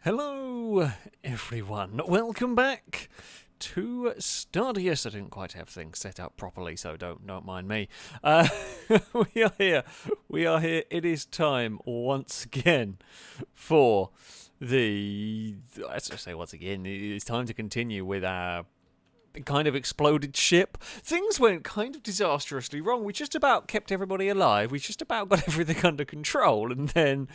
Hello, everyone. Welcome back to Stardeus. I didn't quite have things set up properly, so don't mind me. We are here. We are here. It is time once again for let's just say once again, it's time to continue with our kind of exploded ship. Things went kind of disastrously wrong. We just about kept everybody alive. We just about got everything under control, and then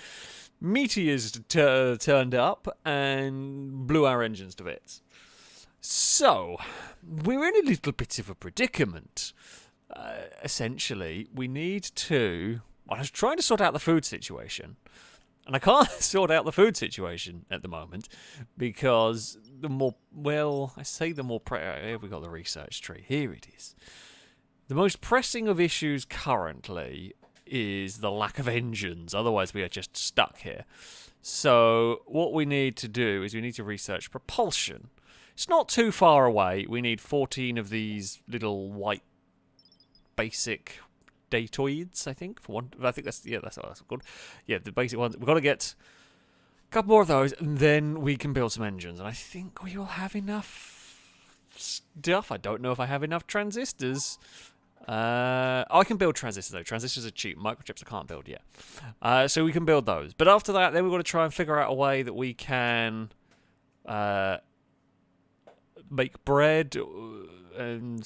meteors turned up and blew our engines to bits. So, we're in a little bit of a predicament. Essentially, we need to... I was trying to sort out the food situation, and I can't sort out the food situation at the moment because the more... Well, I say the more... Here we got the research tree. Here it is. The most pressing of issues currently is the lack of engines. Otherwise, we are just stuck here. So what we need to do is we need to research propulsion. It's not too far away. We need 14 of these little white basic datoids, I think. For one, I think that's what that's called. Yeah, the basic ones. We've got to get a couple more of those, and then we can build some engines. And I think we will have enough stuff. I don't know if I have enough transistors. I can build transistors though. Transistors are cheap. Microchips I can't build yet. So we can build those. But after that, then we've got to try and figure out a way that we can make bread and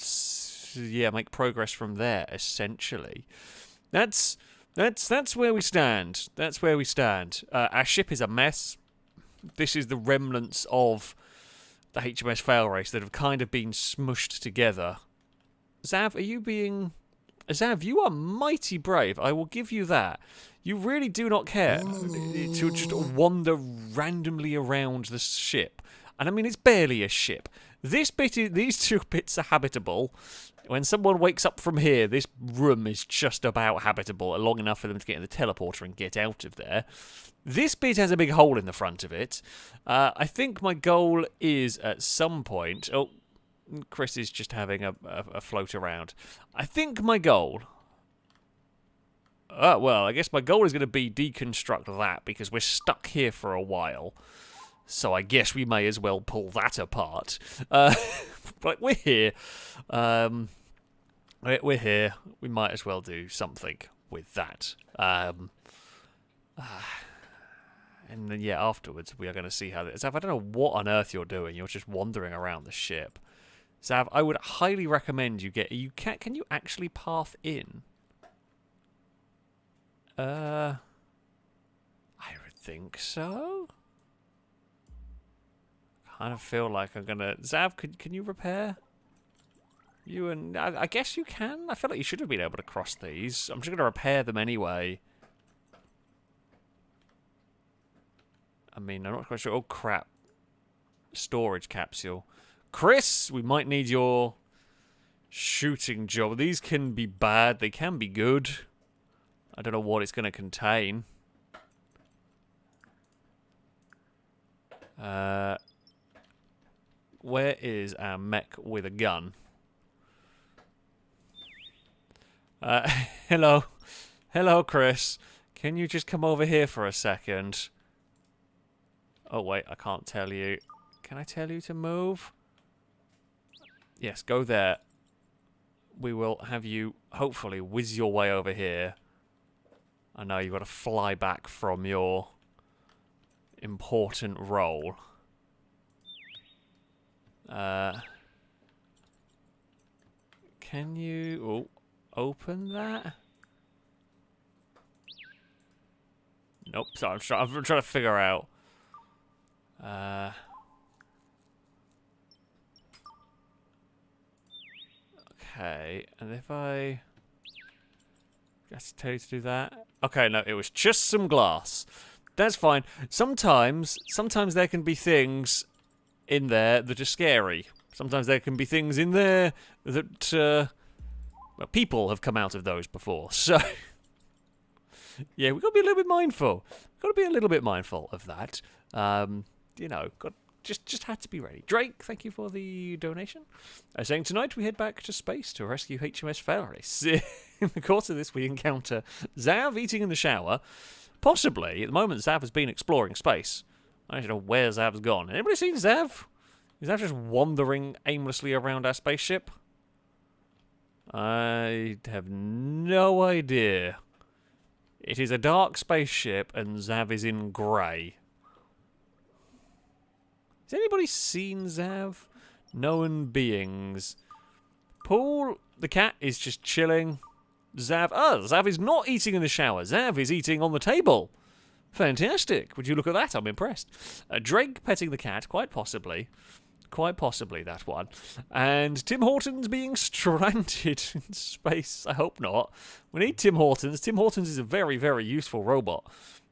make progress from there. Essentially, that's where we stand. That's where we stand. Our ship is a mess. This is the remnants of the HMS FailRace that have kind of been smushed together. Zav, are you being... Zav, you are mighty brave. I will give you that. You really do not care to just wander randomly around the ship. And I mean, it's barely a ship. These two bits are habitable. When someone wakes up from here, this room is just about habitable, long enough for them to get in the teleporter and get out of there. This bit has a big hole in the front of it. I think my goal is at some point... Oh, Chris is just having a float around. I think my goal... well, I guess my goal is going to be deconstruct that, because we're stuck here for a while. So I guess we may as well pull that apart. But we're here. We're here. We might as well do something with that. And then, yeah, afterwards we are going to see how... Zav, I don't know what on earth you're doing. You're just wandering around the ship. Zav, I would highly recommend you get... Can you actually path in? I would think so. Kind of feel like I'm gonna... Zav, can you repair? You and... I guess you can. I feel like you should have been able to cross these. I'm just gonna repair them anyway. I mean, I'm not quite sure. Oh, crap. Storage capsule. Chris, we might need your shooting job. These can be bad. They can be good. I don't know what it's going to contain. Where is our mech with a gun? Hello. Hello, Chris. Can you just come over here for a second? Oh, wait, I can't tell you. Can I tell you to move? Yes, go there. We will have you, hopefully, whiz your way over here. I know you've got to fly back from your important role. Can you open that? Nope, sorry, I'm trying to figure out. Okay, and if I just tell you to do that? Okay, no, it was just some glass. That's fine. Sometimes there can be things in there that are scary. Sometimes there can be things in there that, well, people have come out of those before. So, yeah, we've got to be a little bit mindful. We've got to be a little bit mindful of that. You know, just had to be ready. Drake, thank you for the donation. Saying tonight we head back to space to rescue HMS FailRace. In the course of this, we encounter Zav eating in the shower. Possibly, at the moment, Zav has been exploring space. I don't know where Zav's gone. Anybody seen Zav? Is Zav just wandering aimlessly around our spaceship? I have no idea. It is a dark spaceship, and Zav is in grey. Has anybody seen Zav? Known beings. Paul, the cat, is just chilling. Zav... Zav is not eating in the shower. Zav is eating on the table. Fantastic. Would you look at that? I'm impressed. Drake petting the cat, quite possibly. Quite possibly, that one. And Tim Hortons being stranded in space. I hope not. We need Tim Hortons. Tim Hortons is a very, very useful robot.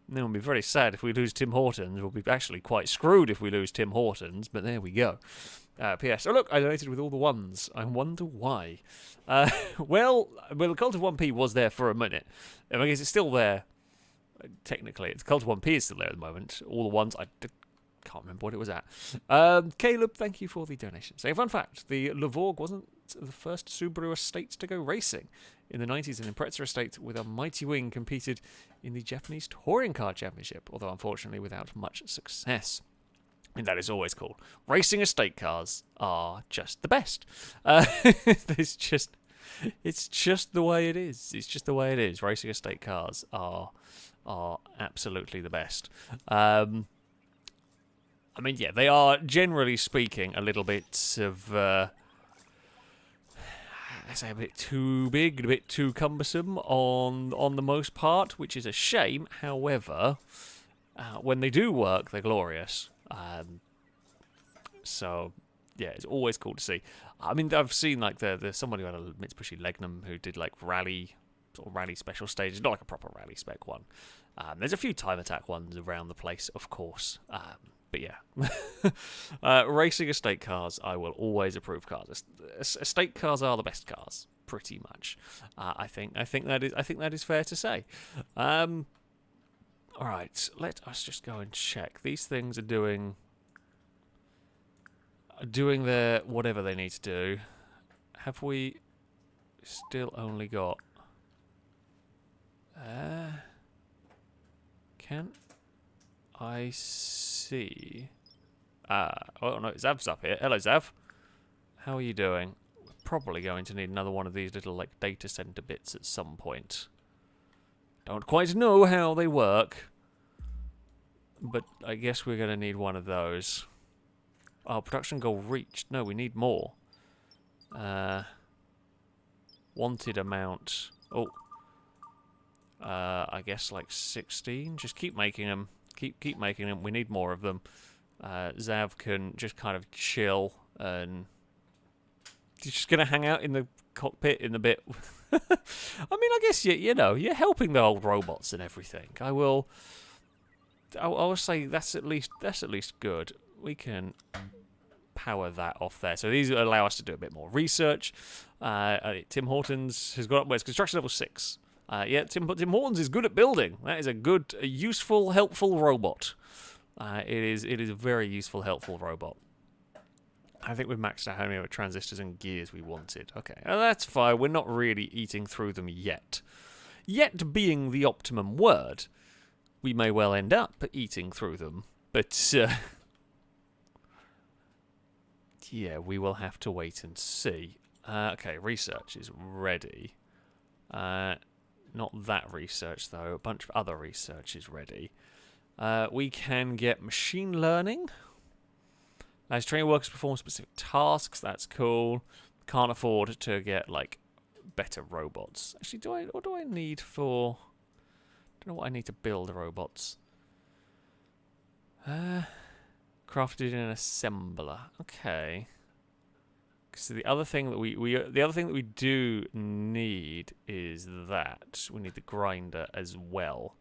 And then we'll be very sad if we lose Tim Hortons. We'll be actually quite screwed if we lose Tim Hortons. But there we go. P.S. Oh, look, I donated with all the ones. I wonder why. Well, the Cult of 1p was there for a minute. I guess it's still there. Technically, it's Cult of 1p is still there at the moment. All the ones, can't remember what it was at. Caleb, thank you for the donation. So, fun fact, the Lavorg wasn't the first Subaru estate to go racing. In the 90s, an Impreza estate with a mighty wing competed in the Japanese Touring Car Championship, although unfortunately without much success. And that is always cool. Racing estate cars are just the best. It's just the way it is. It's just the way it is. Racing estate cars are absolutely the best. I mean, yeah, they are, generally speaking, a little bit of, I say a bit too big, a bit too cumbersome on the most part, which is a shame. However, when they do work, they're glorious. So, yeah, it's always cool to see. I mean, I've seen, like, there's somebody who had a Mitsubishi Legnum who did, like, rally special stages, not like a proper rally spec one. There's a few time attack ones around the place, of course. But yeah, racing estate cars, I will always approve cars. Estate cars are the best cars, pretty much. I think that is fair to say. All right, let us just go and check. These things are doing their whatever they need to do. Have we still only got? Can I see? Oh no, Zav's up here. Hello, Zav. How are you doing? We're probably going to need another one of these little, like, data center bits at some point. Don't quite know how they work, but I guess we're going to need one of those. Oh, production goal reached. No, we need more. Wanted amount. Oh. I guess like 16. Just keep making them. Keep making them. We need more of them. Zav can just kind of chill and he's just gonna hang out in the cockpit in the bit. I mean, I guess you know you're helping the old robots and everything. I'll say that's at least good. We can power that off there. So these allow us to do a bit more research. Tim Hortons has got up where it's construction level 6. Yeah, Tim Hortons is good at building. That is a useful, helpful robot. It is a very useful, helpful robot. I think we've maxed out how many transistors and gears we wanted. Okay, that's fine. We're not really eating through them yet. Yet being the optimum word, we may well end up eating through them. But, yeah, we will have to wait and see. Okay, research is ready. Not that research, though. A bunch of other research is ready. We can get machine learning. As training workers perform specific tasks, that's cool. Can't afford to get, like, better robots. Actually, what do I need for... I don't know what I need to build robots. Crafted in an assembler. Okay. So the other thing that we do need is that we need the grinder as well.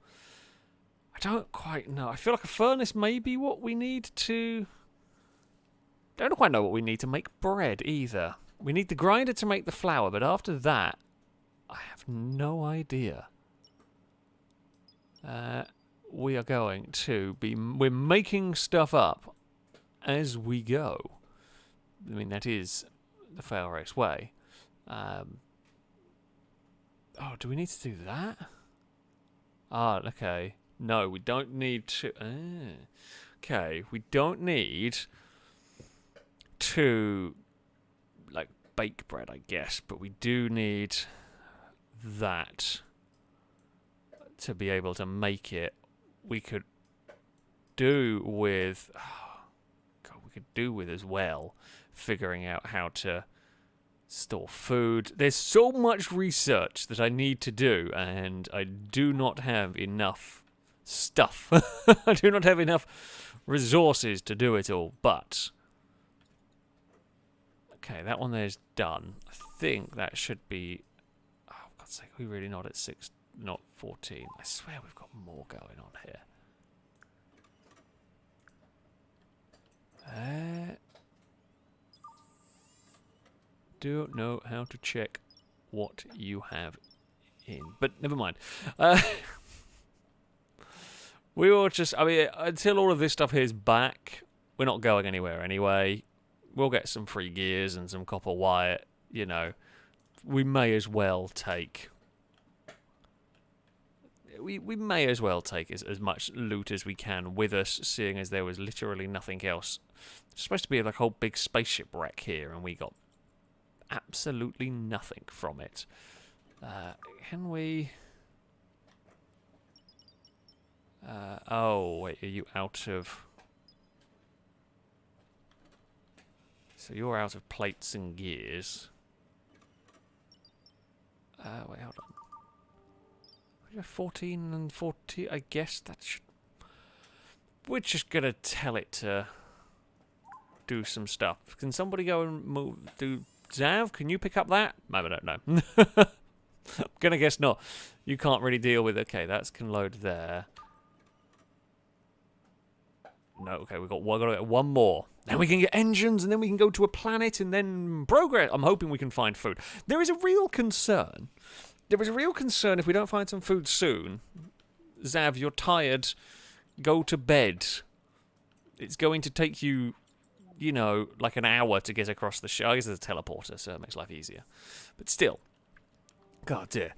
I don't quite know. I feel like a furnace may be what we need to. Don't quite know what we need to make bread either. We need the grinder to make the flour, but after that, I have no idea. We are going to be. We're making stuff up as we go. I mean, that is the FailRace way. Oh, do we need to do that? Ah, okay. No, we don't need to. Okay, we don't need to, like, bake bread, I guess, but we do need that to be able to make it. We could do with... Oh, God, we could do with as well figuring out how to store food. There's so much research that I need to do, and I do not have enough stuff. I do not have enough resources to do it all, but... Okay, that one there's done. I think that should be... Oh, for God's sake, we really not at 6, not 14. I swear we've got more going on here. Don't know how to check what you have in, but never mind. We will just, I mean, until all of this stuff here is back, we're not going anywhere anyway. We'll get some free gears and some copper wire, you know. We may as well take... We may as well take as much loot as we can with us, seeing as there was literally nothing else. It's supposed to be like a whole big spaceship wreck here, and we got absolutely nothing from it. Can we... oh, wait, are you out of... So you're out of plates and gears. Wait, hold on. We have 14 and 40. I guess that should... We're just going to tell it to do some stuff. Can somebody go and move... Zav, can you pick up that? I don't know. I'm going to guess not. You can't really deal with... Okay, that can load there. No, okay, we've got to get one more. Then we can get engines, and then we can go to a planet, and then progress. I'm hoping we can find food. There is a real concern. There is a real concern if we don't find some food soon. Zav, you're tired. Go to bed. It's going to take you, you know, like an hour to get across the show. I guess there's a teleporter, so it makes life easier. But still. God dear.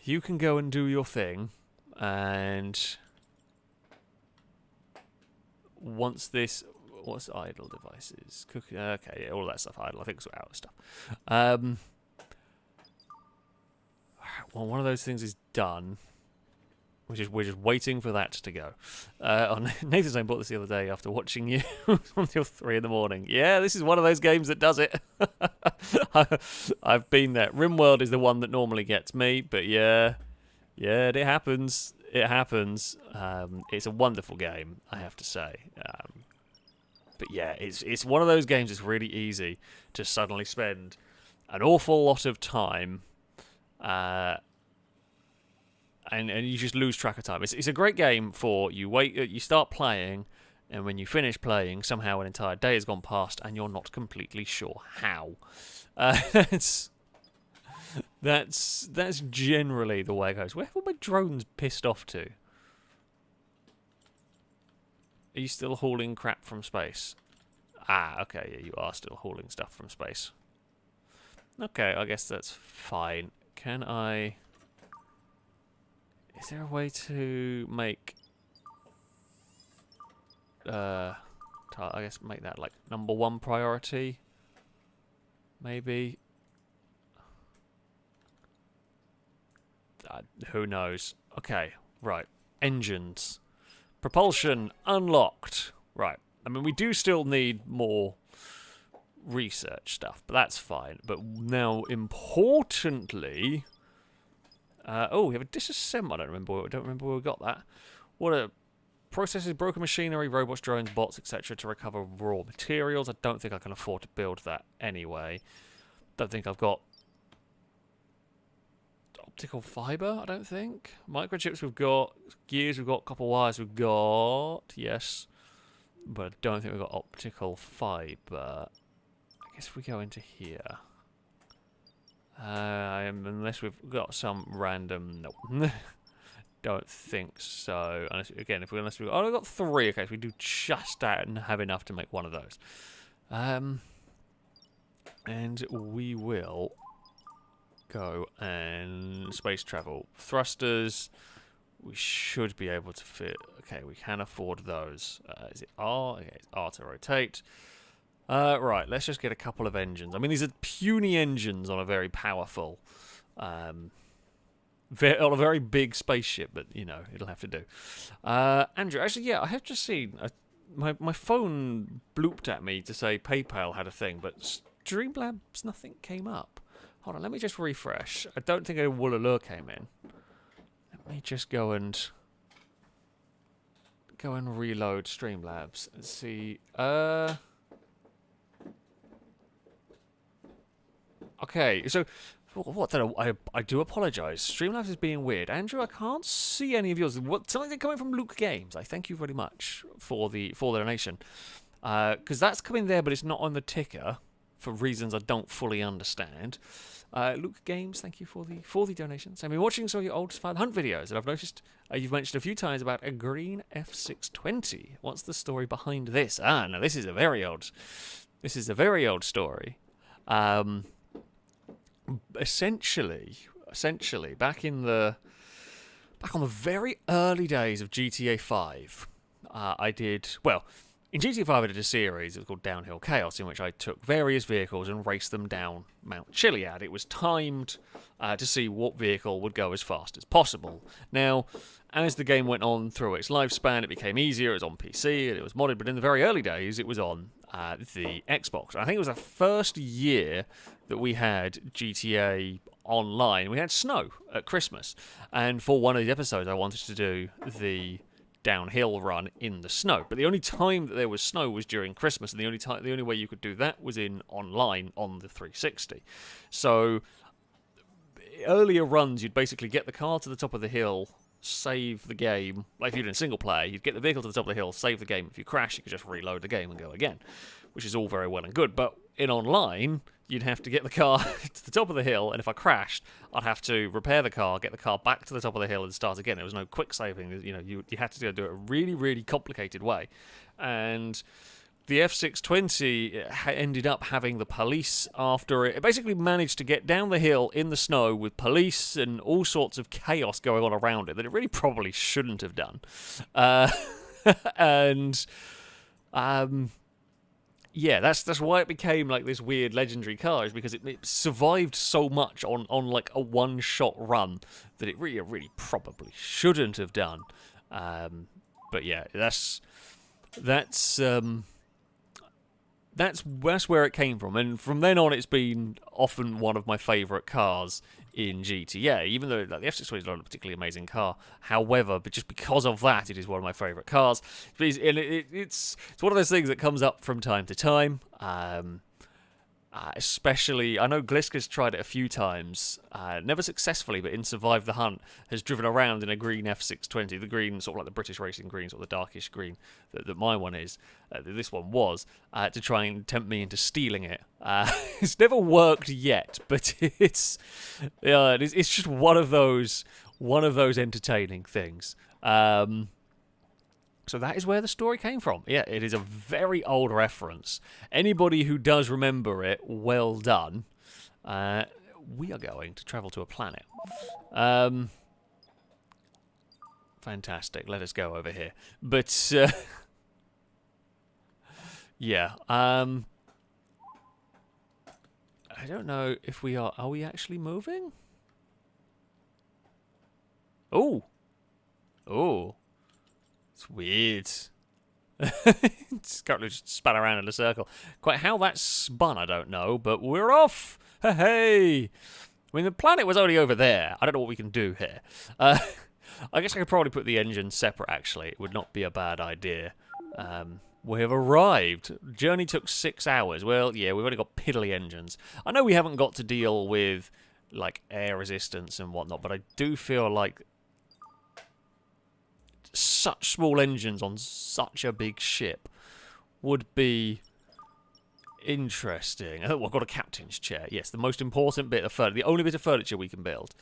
You can go and do your thing. And once this, what's idle devices? Cooking, okay, yeah, all that stuff idle. I think it's out of stuff. Well, one of those things is done. We're just waiting for that to go. On Nathan's I bought this the other day after watching you until 3 in the morning. Yeah, this is one of those games that does it. I've been there. RimWorld is the one that normally gets me, but yeah. Yeah, it happens. It happens. It's a wonderful game, I have to say. But yeah, it's one of those games that's really easy to suddenly spend an awful lot of time, and you just lose track of time. It's a great game for you start playing, and when you finish playing, somehow an entire day has gone past, and you're not completely sure how. That's generally the way it goes. Where have all my drones pissed off to? Are you still hauling crap from space? Ah, okay, yeah, you are still hauling stuff from space. Okay, I guess that's fine. Can I... Is there a way to make... I guess make that like #1 priority? Maybe... who knows? Okay, right. Engines. Propulsion unlocked. Right. I mean, we do still need more research stuff, but that's fine. But now, importantly... oh, we have a disassemble. I don't remember where we got that. What a... Processes broken machinery, robots, drones, bots, etc. to recover raw materials. I don't think I can afford to build that anyway. Don't think I've got... Optical fibre, I don't think. Microchips we've got. Gears we've got. Copper wires we've got. Yes. But I don't think we've got optical fibre. I guess if we go into here. Unless we've got some random... Nope. Don't think so. Unless we've got... Oh, we've got 3. Okay, so we do just that and have enough to make one of those. And we will... go and space travel. Thrusters, we should be able to fit. Okay, we can afford those. Is it R? Okay, it's R to rotate. Right, let's just get a couple of engines. I mean, these are puny engines on a very powerful, on a very big spaceship, but, you know, it'll have to do. Andrew, actually, yeah, I have just seen, my phone blooped at me to say PayPal had a thing, but Streamlabs, nothing came up. Hold on, let me just refresh. I don't think a Woolaloo came in. Let me just go and reload Streamlabs and see. Okay, so what? I do apologise. Streamlabs is being weird. Andrew, I can't see any of yours. Something coming from Luke Games. I thank you very much for the donation, because that's coming there, but it's not on the ticker for reasons I don't fully understand. Luke Games, thank you for the donations. I've been watching some of your old File Hunt videos, and I've noticed you've mentioned a few times about a green F620. What's the story behind this? No, this is a very old story. Essentially, back on the very early days of GTA 5, in GTA 5 I did a series, it was called Downhill Chaos, in which I took various vehicles and raced them down Mount Chiliad. It was timed to see what vehicle would go as fast as possible. Now, as the game went on through its lifespan, it became easier. It was on PC and it was modded, but in the very early days, it was on the Xbox. I think it was the first year that we had GTA Online. We had snow at Christmas, and for one of the episodes, I wanted to do the downhill run in the snow. But the only time that there was snow was during Christmas, and the only way you could do that was in online on the 360. So earlier runs, you'd basically get the car to the top of the hill, save the game. Like if you're in single player, you'd get the vehicle to the top of the hill, save the game. If you crash, you could just reload the game and go again, which is all very well and good. But in online, you'd have to get the car to the top of the hill, and if I crashed, I'd have to repair the car, get the car back to the top of the hill, and start again. There was no quick saving. You know, you had to do it a really, really complicated way. And the F620 ended up having the police after it. It basically managed to get down the hill in the snow with police and all sorts of chaos going on around it that it really probably shouldn't have done. Yeah, that's why it became like this weird legendary car, is because it survived so much on like a one-shot run that it really probably shouldn't have done. But yeah, that's where it came from, and from then on, it's been often one of my favourite cars in GTA. Even though like, the F620 is not a particularly amazing car, however, but just because of that, it is one of my favourite cars. And it's one of those things that comes up from time to time. Especially, I know Gliska's tried it a few times, never successfully, but in Survive the Hunt, has driven around in a green F620, the green, sort of like the British racing green, sort of the darkish green that my one is, that this one was, to try and tempt me into stealing it. It's never worked yet, but it's just one of those entertaining things. So that is where the story came from. Yeah, it is a very old reference. Anybody who does remember it, well done. We are going to travel to a planet. Fantastic. Let us go over here. But, yeah. I don't know if we are... Are we actually moving? Oh. Oh. It's weird. It's currently just spun around in a circle. Quite how that spun, I don't know, but we're off! Hey! I mean, the planet was only over there. I don't know what we can do here. I guess I could probably put the engine separate, actually. It would not be a bad idea. We have arrived. Journey took 6 hours. Well, yeah, we've only got piddly engines. I know we haven't got to deal with, like, air resistance and whatnot, but I do feel like such small engines on such a big ship would be interesting. Oh, I've got a captain's chair. Yes, the most important bit of furniture, the only bit of furniture we can build.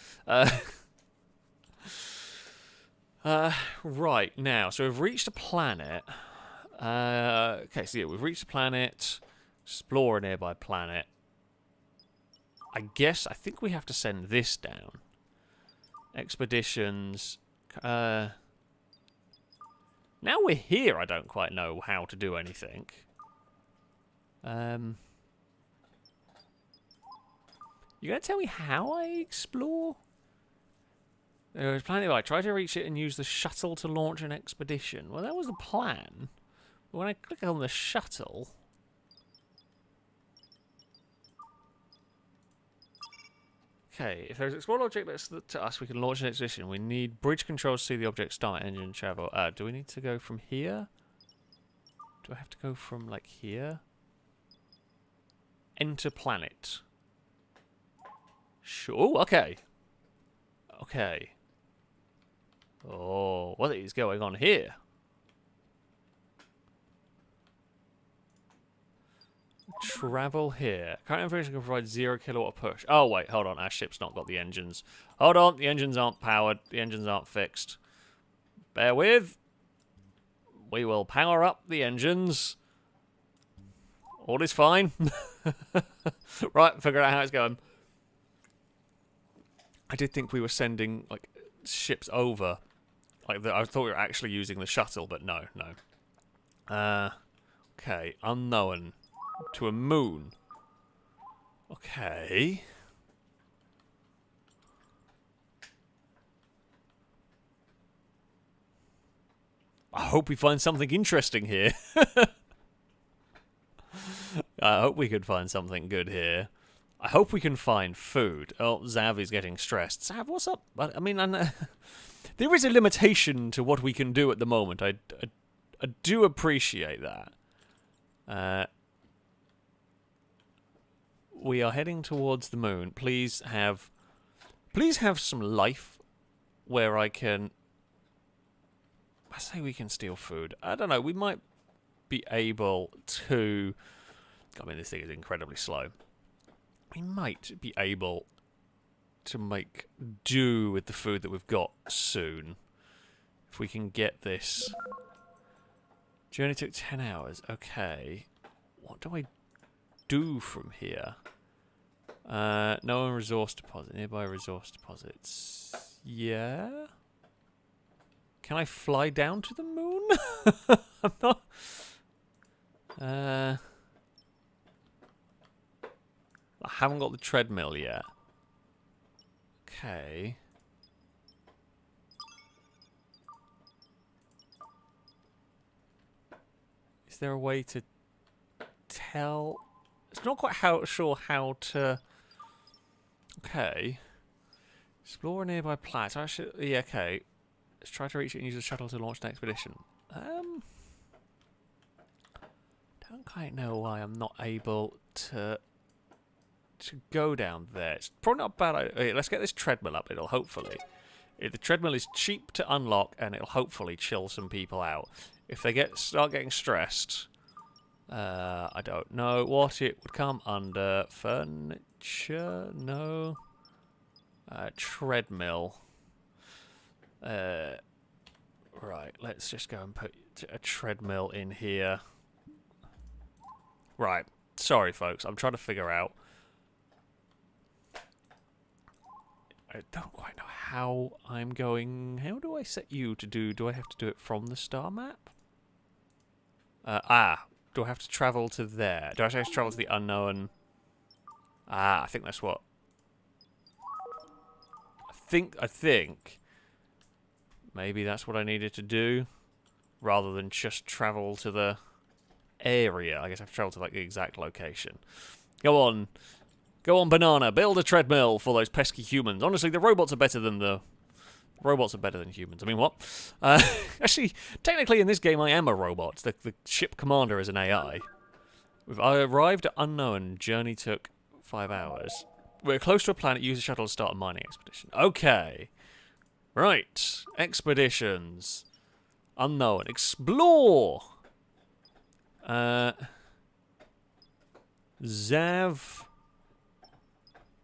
Right, now, so we've reached a planet. Okay, so yeah, we've reached a planet. Explore a nearby planet. I think we have to send this down. Expeditions... Now we're here, I don't quite know how to do anything. You gonna tell me how I explore? There was plenty of I try to reach it and use the shuttle to launch an expedition. Well, that was the plan. But when I click on the shuttle... Okay, if there's an explored object that's to us, we can launch an expedition. We need bridge controls to see the object start, engine travel. Do we need to go from here? Do I have to go from, like, here? Enter planet. Sure, okay. Okay. Oh, what is going on here? Travel here. Current information can provide 0 kilowatt push. Oh, wait, hold on. Our ship's not got the engines. Hold on, the engines aren't powered. The engines aren't fixed. Bear with. We will power up the engines. All is fine. Right, figure out how it's going. I did think we were sending, like, ships over. Like, I thought we were actually using the shuttle, but no. Okay, unknown. To a moon. Okay. I hope we find something interesting here. I hope we could find something good here. I hope we can find food. Oh, Zav is getting stressed. Zav, what's up? I mean, there is a limitation to what we can do at the moment. I do appreciate that. We are heading towards the moon. Please have some life where I can... I say we can steal food. I don't know. We might be able to... I mean, this thing is incredibly slow. We might be able to make do with the food that we've got soon. If we can get this. Journey took 10 hours. Okay. What do I do from here? No resource deposit. Nearby resource deposits. Yeah? Can I fly down to the moon? I'm not... I haven't got the treadmill yet. Okay. Is there a way to tell? It's not quite sure how to... Okay. Explore a nearby planet. Actually, yeah, okay. Let's try to reach it and use a shuttle to launch an expedition. Don't quite know why I'm not able to go down there. It's probably not a bad idea. Let's get this treadmill up. It'll hopefully... The treadmill is cheap to unlock, and it'll hopefully chill some people out. If they start getting stressed, I don't know what it would come under. Furniture? No. Treadmill. Right, let's just go and put a treadmill in here. Right. Sorry, folks. I'm trying to figure out. I don't quite know how I'm going... How do I set you to do... Do I have to do it from the star map? Do I have to travel to there? Do I have to travel to the unknown? I think that's what... I think... Maybe that's what I needed to do. Rather than just travel to the area. I guess I have to travel to, like, the exact location. Go on. Go on, Banana. Build a treadmill for those pesky humans. Honestly, the robots are better than humans. I mean, what? Actually, technically in this game I am a robot. The ship commander is an AI. I arrived at unknown. Journey took 5 hours. We're close to a planet. Use a shuttle to start a mining expedition. Okay. Right. Expeditions. Unknown. Explore! Zav...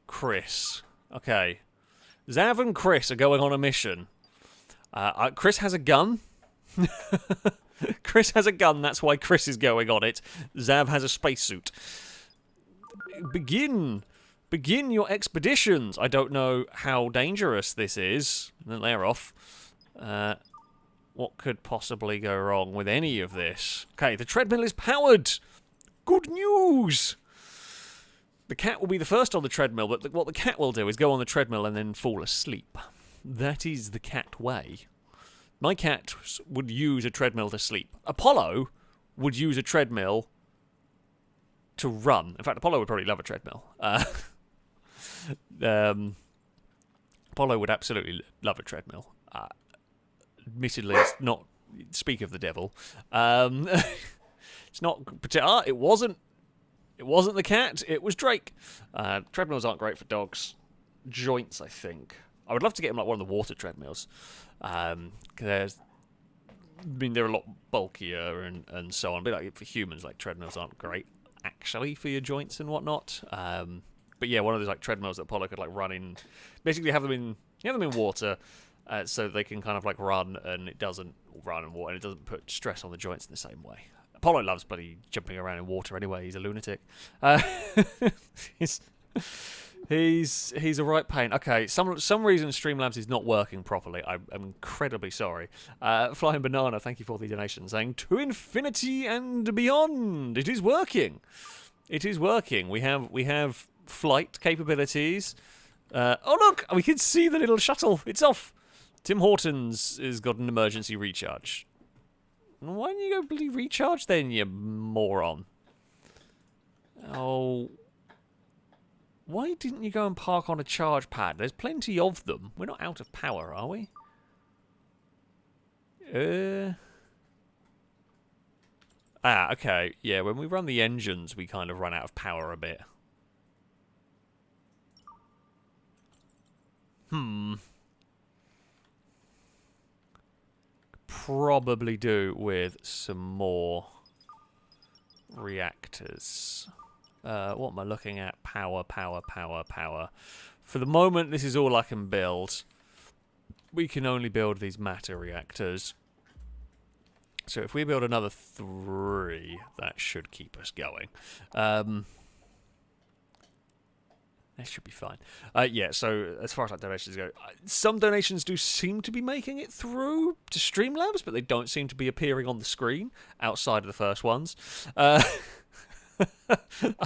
Chris. Okay. Zav and Chris are going on a mission. Chris has a gun. Chris has a gun, that's why Chris is going on it. Zav has a spacesuit. Begin your expeditions. I don't know how dangerous this is. Then they're off. What could possibly go wrong with any of this? Okay, the treadmill is powered! Good news! The cat will be the first on the treadmill, but what the cat will do is go on the treadmill and then fall asleep. That is the cat way. My cat would use a treadmill to sleep. Apollo would use a treadmill to run. In fact, Apollo would probably love a treadmill. Apollo would absolutely love a treadmill. Admittedly, it's not... Speak of the devil. It's not... it wasn't the cat, it was Drake. Treadmills aren't great for dogs. Joints, I think. I would love to get him like one of the water treadmills. They're a lot bulkier and so on. But like for humans, like treadmills aren't great actually for your joints and whatnot. But yeah, one of those like treadmills that Apollo could like run in. Basically, have them in water, so they can kind of like run and it doesn't run in water and it doesn't put stress on the joints in the same way. Apollo loves bloody jumping around in water anyway. He's a lunatic. He's a right pain. Okay, some reason Streamlabs is not working properly. I'm incredibly sorry. Flying Banana, thank you for the donation, saying to infinity and beyond. It is working. It is working. We have flight capabilities. Oh look, we can see the little shuttle. It's off. Tim Hortons has got an emergency recharge. Why didn't you go bloody recharge then, you moron? Oh. Why didn't you go and park on a charge pad? There's plenty of them. We're not out of power, are we? Okay. Yeah, when we run the engines, we kind of run out of power a bit. Probably do with some more reactors. What am I looking at? Power. For the moment, this is all I can build. We can only build these matter reactors. So if we build another 3, that should keep us going. That should be fine. Yeah, so as far as like donations go, some donations do seem to be making it through to Streamlabs, but they don't seem to be appearing on the screen outside of the first ones.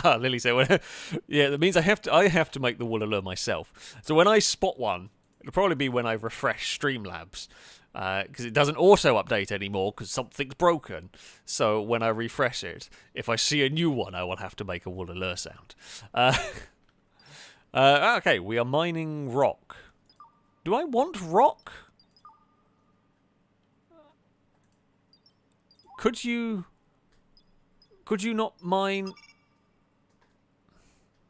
Lily said, yeah, that means I have to make the Woolala myself. So when I spot one, it'll probably be when I refresh Streamlabs, because it doesn't auto-update anymore because something's broken. So when I refresh it, if I see a new one, I will have to make a Woolala sound. Okay, we are mining rock. Do I want rock? Could you not mine?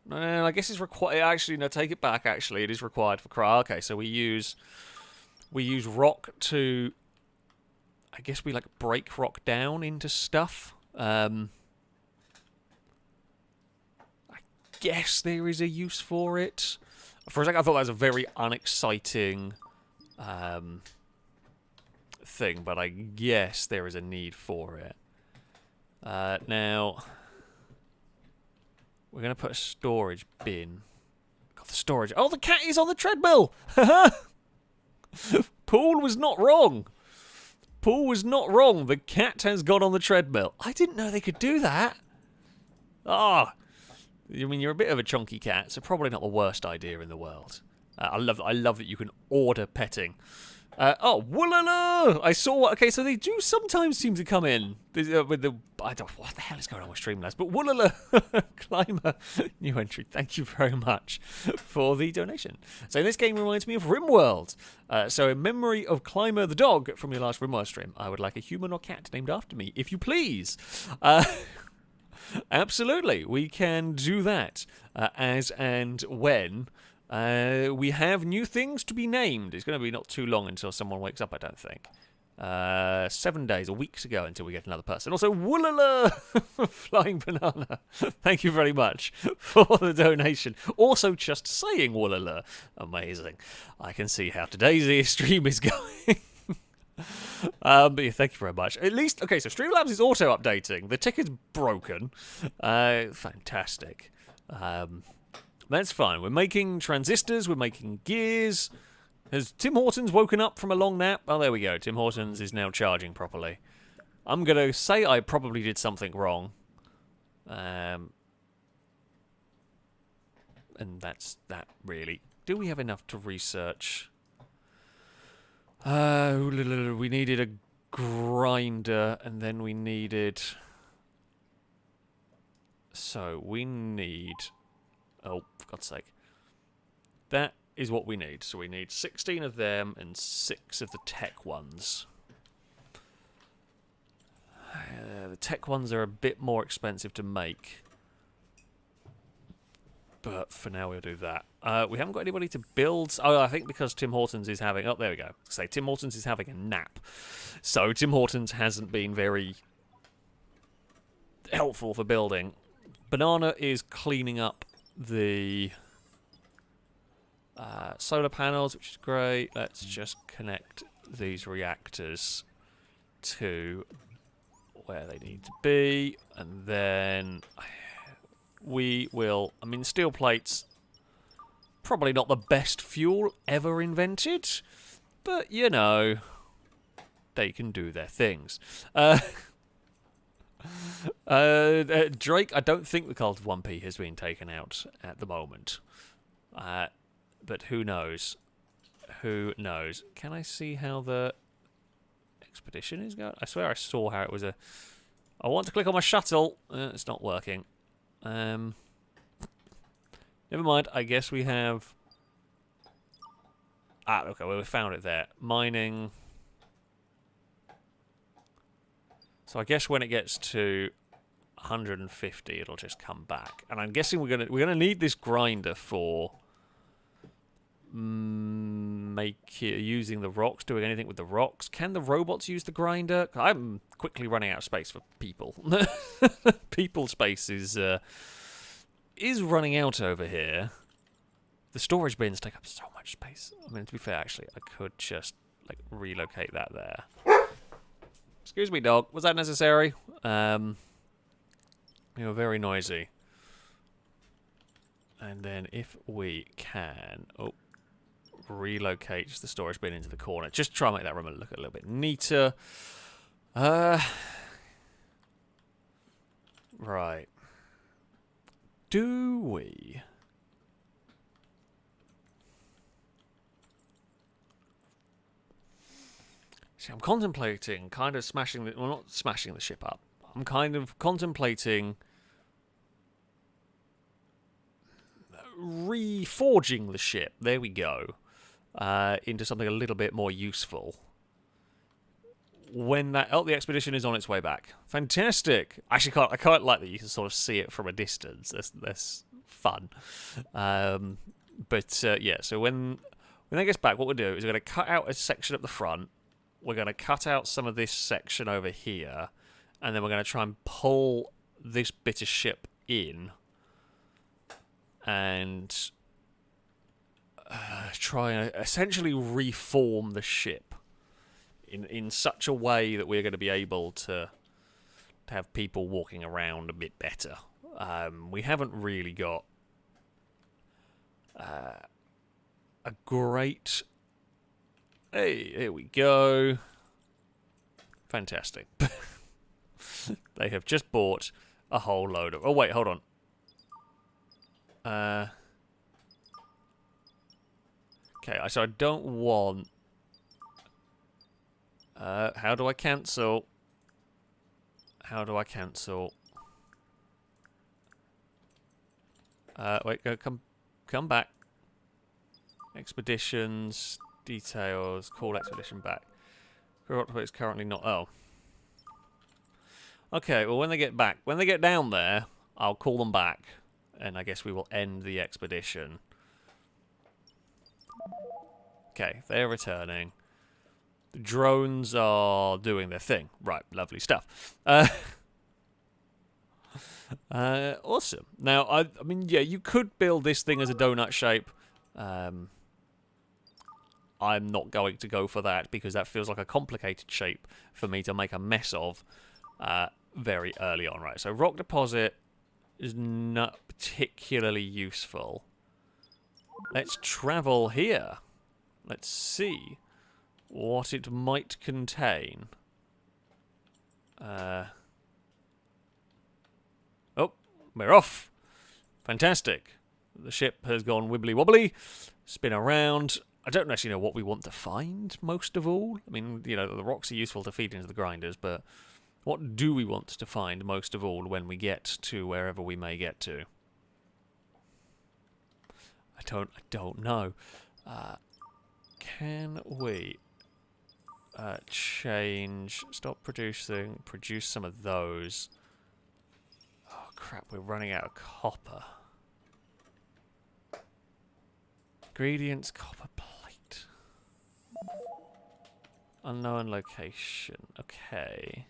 I guess it's required. Actually, no, take it back. Actually, it is required for cry. Okay, so we use rock to. I guess we like break rock down into stuff. I guess there is a use for it. For a second, I thought that was a very unexciting thing, but I guess there is a need for it. Now, we're going to put a storage bin. Got the storage. Oh, the cat is on the treadmill! Paul was not wrong. Paul was not wrong. The cat has gone on the treadmill. I didn't know they could do that. Ah. I mean, you're a bit of a chunky cat, so probably not the worst idea in the world. I love that you can order petting. Oh, Woolala! I saw. Okay, so they do sometimes seem to come in with the. I don't. What the hell is going on with Streamlabs? But Woolala Climber, new entry. Thank you very much for the donation. So this game reminds me of RimWorld. So in memory of Climber the dog from your last RimWorld stream, I would like a human or cat named after me, if you please. Absolutely, we can do that as and when we have new things to be named. It's going to be not too long until someone wakes up, I don't think. 7 days or weeks ago until we get another person. Also, Woolala Flying Banana. Thank you very much for the donation. Also, just saying Woolala. Amazing. I can see how today's stream is going. But yeah, thank you very much. At least, okay, so Streamlabs is auto-updating. The ticker's broken. Fantastic. That's fine. We're making transistors, we're making gears. Has Tim Hortons woken up from a long nap? Oh, there we go. Tim Hortons is now charging properly. I'm going to say I probably did something wrong. And that's that, really. Do we have enough to research? We needed a grinder, and then we needed... So, we need... Oh, for God's sake. That is what we need. So we need 16 of them and 6 of the tech ones. The tech ones are a bit more expensive to make. But for now we'll do that. We haven't got anybody to build... Oh, I think because Tim Hortons is having... Oh, there we go. Say, Tim Hortons is having a nap. So Tim Hortons hasn't been very helpful for building. Banana is cleaning up the solar panels, which is great. Let's just connect these reactors to where they need to be. And then we will... I mean, steel plates, probably not the best fuel ever invented. But, you know, they can do their things. Drake, I don't think the cult of 1P has been taken out at the moment. But who knows? Who knows? Can I see how the expedition is going? I swear I saw how it was a... I want to click on my shuttle. It's not working. Never mind. I guess we have... Ah, okay, well, we found it there. Mining... So I guess when it gets to 150, it'll just come back. And I'm guessing we're gonna need this grinder for using the rocks, doing anything with the rocks. Can the robots use the grinder? I'm quickly running out of space for people. People space is running out over here. The storage bins take up so much space. I mean, to be fair, actually, I could just like relocate that there. Excuse me, dog. Was that necessary? You were very noisy. And then if we can... Oh, relocate the storage bin into the corner. Just try and make that room look a little bit neater. Right. Do we... See, I'm contemplating kind of smashing the... Well, not smashing the ship up. I'm kind of contemplating reforging the ship. There we go. Into something a little bit more useful. When that... Oh, the expedition is on its way back. Fantastic! Actually, I quite like that you can sort of see it from a distance. That's fun. Yeah, so when that gets back, what we'll do is we're going to cut out a section at the front. We're going to cut out some of this section over here, and then we're going to try and pull this bit of ship in and try and essentially reform the ship in such a way that we're going to be able to have people walking around a bit better. We haven't really got a great... Hey, here we go. Fantastic. They have just bought a whole load of... Oh, wait, hold on. Okay, so I don't want... how do I cancel? How do I cancel? Wait, come back. Expeditions... Details, call expedition back. It's currently not... Oh. Okay, well, when they get back, when they get down there, I'll call them back, and I guess we will end the expedition. Okay, they're returning. The drones are doing their thing. Right, lovely stuff. Awesome. Now, I mean, yeah, you could build this thing as a donut shape. I'm not going to go for that because that feels like a complicated shape for me to make a mess of very early on. Right, so rock deposit is not particularly useful. Let's travel here. Let's see what it might contain. Oh, we're off. Fantastic. The ship has gone wibbly-wobbly, spin around. I don't actually know what we want to find, most of all. I mean, you know, the rocks are useful to feed into the grinders, but what do we want to find most of all when we get to wherever we may get to? I don't know. Can we stop producing, produce some of those? Oh crap, we're running out of copper. Ingredients, copper plate. Unknown location. Okay.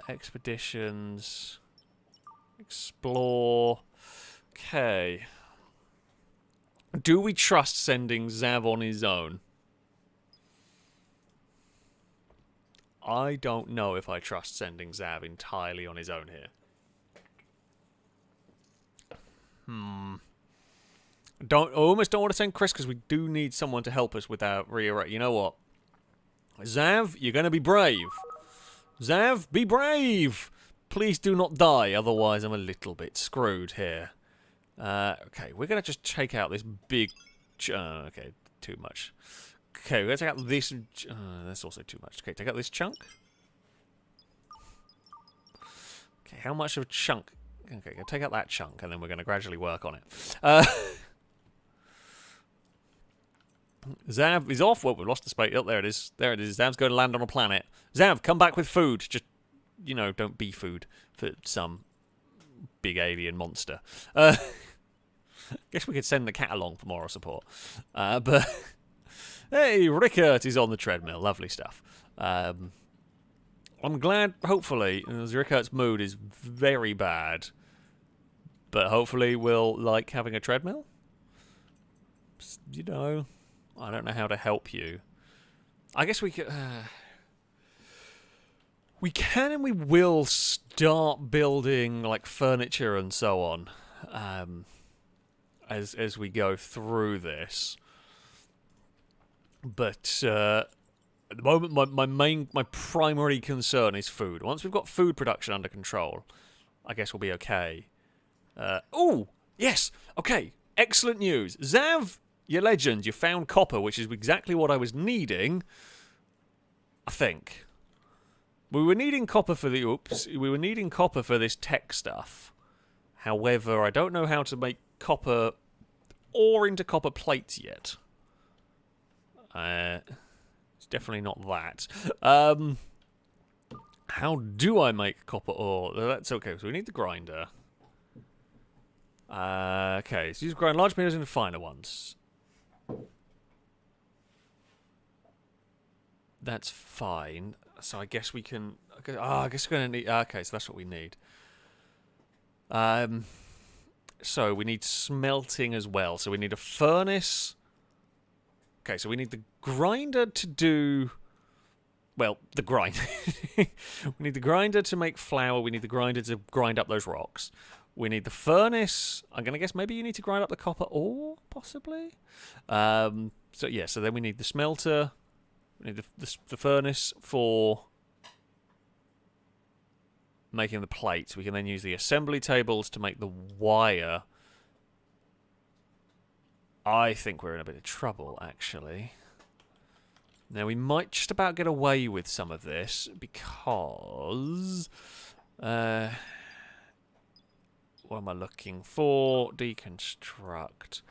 Expeditions. Explore. Okay. Do we trust sending Zav on his own? I don't know if I trust sending Zav entirely on his own here. I almost don't want to send Chris because we do need someone to help us with our rearray. You know what? Zav, you're going to be brave. Zav, be brave! Please do not die, otherwise I'm a little bit screwed here. Okay, we're going to just take out this big... okay, too much. Okay, we're going to take out this... that's also too much. Okay, take out this chunk. Okay, how much of a chunk... Okay, take out that chunk, and then we're going to gradually work on it. Zav is off. Well, we've lost the space. Oh, there it is. There it is. Zav's going to land on a planet. Zav, come back with food. Just, you know, don't be food for some big alien monster. Guess we could send the cat along for moral support. But, hey, Rickert is on the treadmill. Lovely stuff. I'm glad, hopefully, Rickert's mood is very bad. But hopefully we'll like having a treadmill. You know... I don't know how to help you. I guess we could... we can and we will start building, like, furniture and so on. As we go through this. But, at the moment, my primary concern is food. Once we've got food production under control, I guess we'll be okay. Oh! Yes! Okay. Excellent news. Zav... You're legend. You found copper, which is exactly what I was needing. I think. We were needing copper for the... Oops. We were needing copper for this tech stuff. However, I don't know how to make copper or into copper plates yet. It's definitely not that. How do I make copper ore? That's okay. So we need the grinder. Okay. So use grind large metals into finer ones. That's fine. So I guess we can... I guess we're going to need... Okay, so that's what we need. So we need smelting as well. So we need a furnace. Okay, so we need the grinder to do... Well, the grind. We need the grinder to make flour. We need the grinder to grind up those rocks. We need the furnace. I'm going to guess maybe you need to grind up the copper ore, possibly? So yeah, so then we need the smelter. We need the furnace for making the plates. We can then use the assembly tables to make the wire. I think we're in a bit of trouble, actually. Now, we might just about get away with some of this because... what am I looking for? Deconstruct.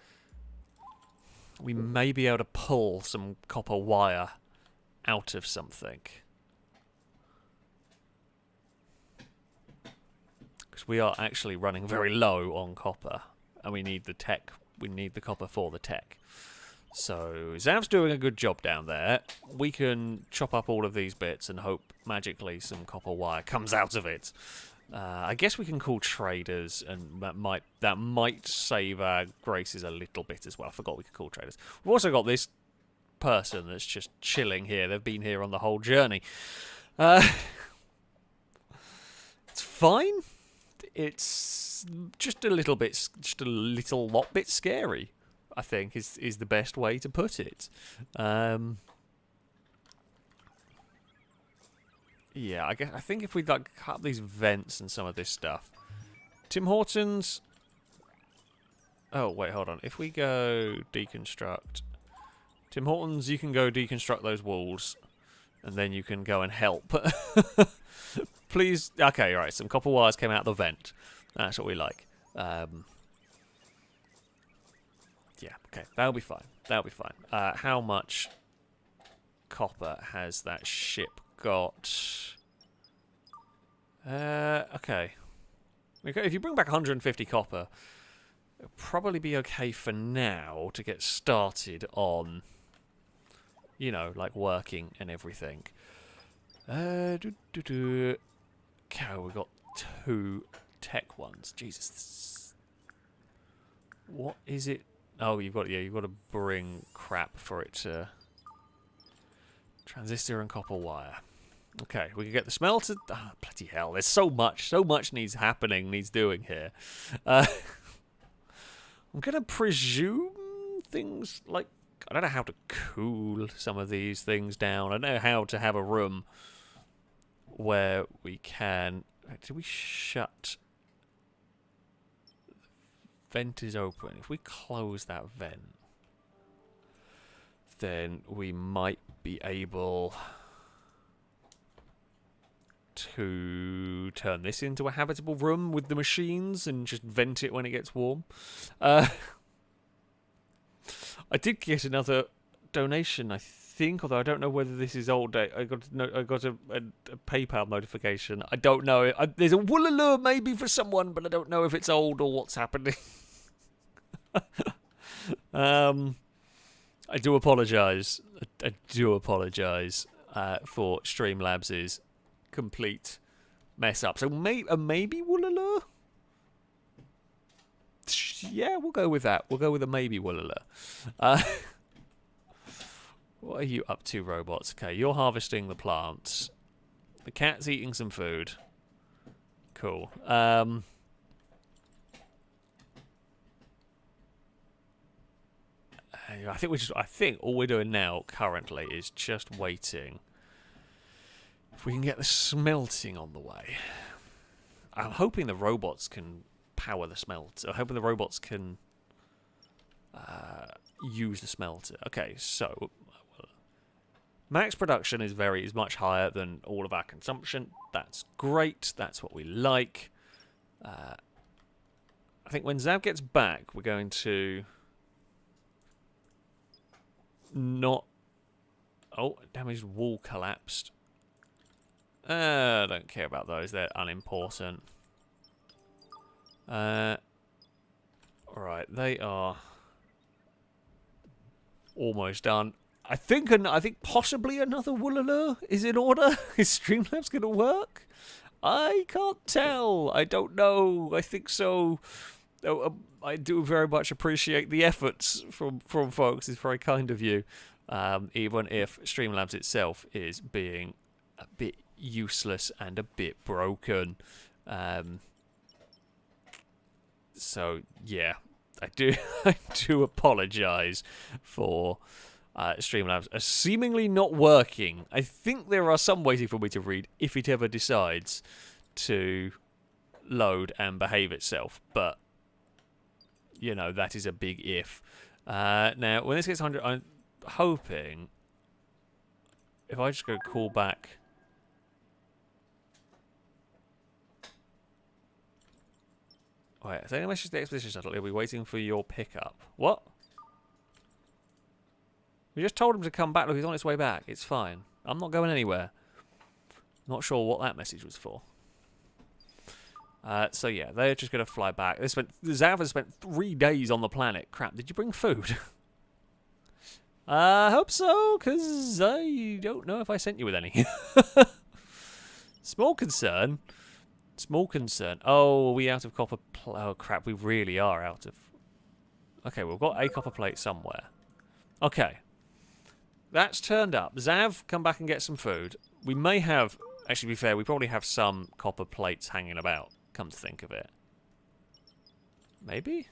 We may be able to pull some copper wire out of something. Because we are actually running very low on copper. And we need the tech. We need the copper for the tech. So, Zav's doing a good job down there. We can chop up all of these bits and hope magically some copper wire comes out of it. I guess we can call traders, and that might save our graces a little bit as well. I forgot we could call traders. We've also got this person that's just chilling here. They've been here on the whole journey. It's fine. It's just a little lot bit scary. I think is the best way to put it. Yeah, I think if we like cut these vents and some of this stuff, Tim Hortons. Oh wait, hold on. If we go deconstruct, Tim Hortons, you can go deconstruct those walls, and then you can go and help. Please. Okay, all right. Some copper wires came out of the vent. That's what we like. Yeah. Okay, that'll be fine. That'll be fine. How much copper has that ship got? Okay. If you bring back 150 copper, it'll probably be okay for now to get started on, you know, like working and everything. Okay, we've got 2 tech ones. Jesus. What is it? Oh, you've got to bring crap for it to transistor and copper wire. Okay, we can get the smelter. Oh, bloody hell! There's so much needs doing here. I'm gonna presume things like I don't know how to cool some of these things down. I don't know how to have a room where we can. Did we shut? Vent is open. If we close that vent, then we might be able to turn this into a habitable room with the machines and just vent it when it gets warm. I did get another donation, I think, although I don't know whether this is old. I got a PayPal notification. I don't know. There's a woolaloo maybe for someone, but I don't know if it's old or what's happening. I do apologise. I do apologise for Streamlabs' complete mess up. So maybe Woolaloo? Yeah, we'll go with that. We'll go with a maybe Woolaloo. What are you up to, robots? Okay, you're harvesting the plants. The cat's eating some food. Cool. I think all we're doing now currently is just waiting. If we can get the smelting on the way. I'm hoping the robots can power the smelter. I'm hoping the robots can use the smelter. Okay, so max production is much higher than all of our consumption. That's great. That's what we like. I think when Zav gets back, we're going to not. Oh, damaged wall collapsed. I don't care about those. They're unimportant. Alright, they are almost done. I think possibly another Woolaloo is in order. Is Streamlabs going to work? I can't tell. I don't know. I think so. I do very much appreciate the efforts from folks. It's very kind of you. Even if Streamlabs itself is being a bit useless and a bit broken. So yeah, I do apologise for Streamlabs seemingly not working. I think there are some ways for me to read if it ever decides to load and behave itself, but you know, that is a big if. Now, when this gets 100, I'm hoping if I just go call back. Wait, is any message to the expedition shuttle? He'll be waiting for your pickup. What? We just told him to come back. Look, he's on his way back. It's fine. I'm not going anywhere. Not sure what that message was for. So yeah, they're just going to fly back. Zav has spent 3 days on the planet. Crap, did you bring food? I hope so, because I don't know if I sent you with any. Small concern. Small concern. Oh, are we out of copper? Oh, crap, we really are out of... Okay, we've got a copper plate somewhere. Okay. That's turned up. Zav, come back and get some food. We may have... Actually, to be fair, we probably have some copper plates hanging about, come to think of it. Maybe?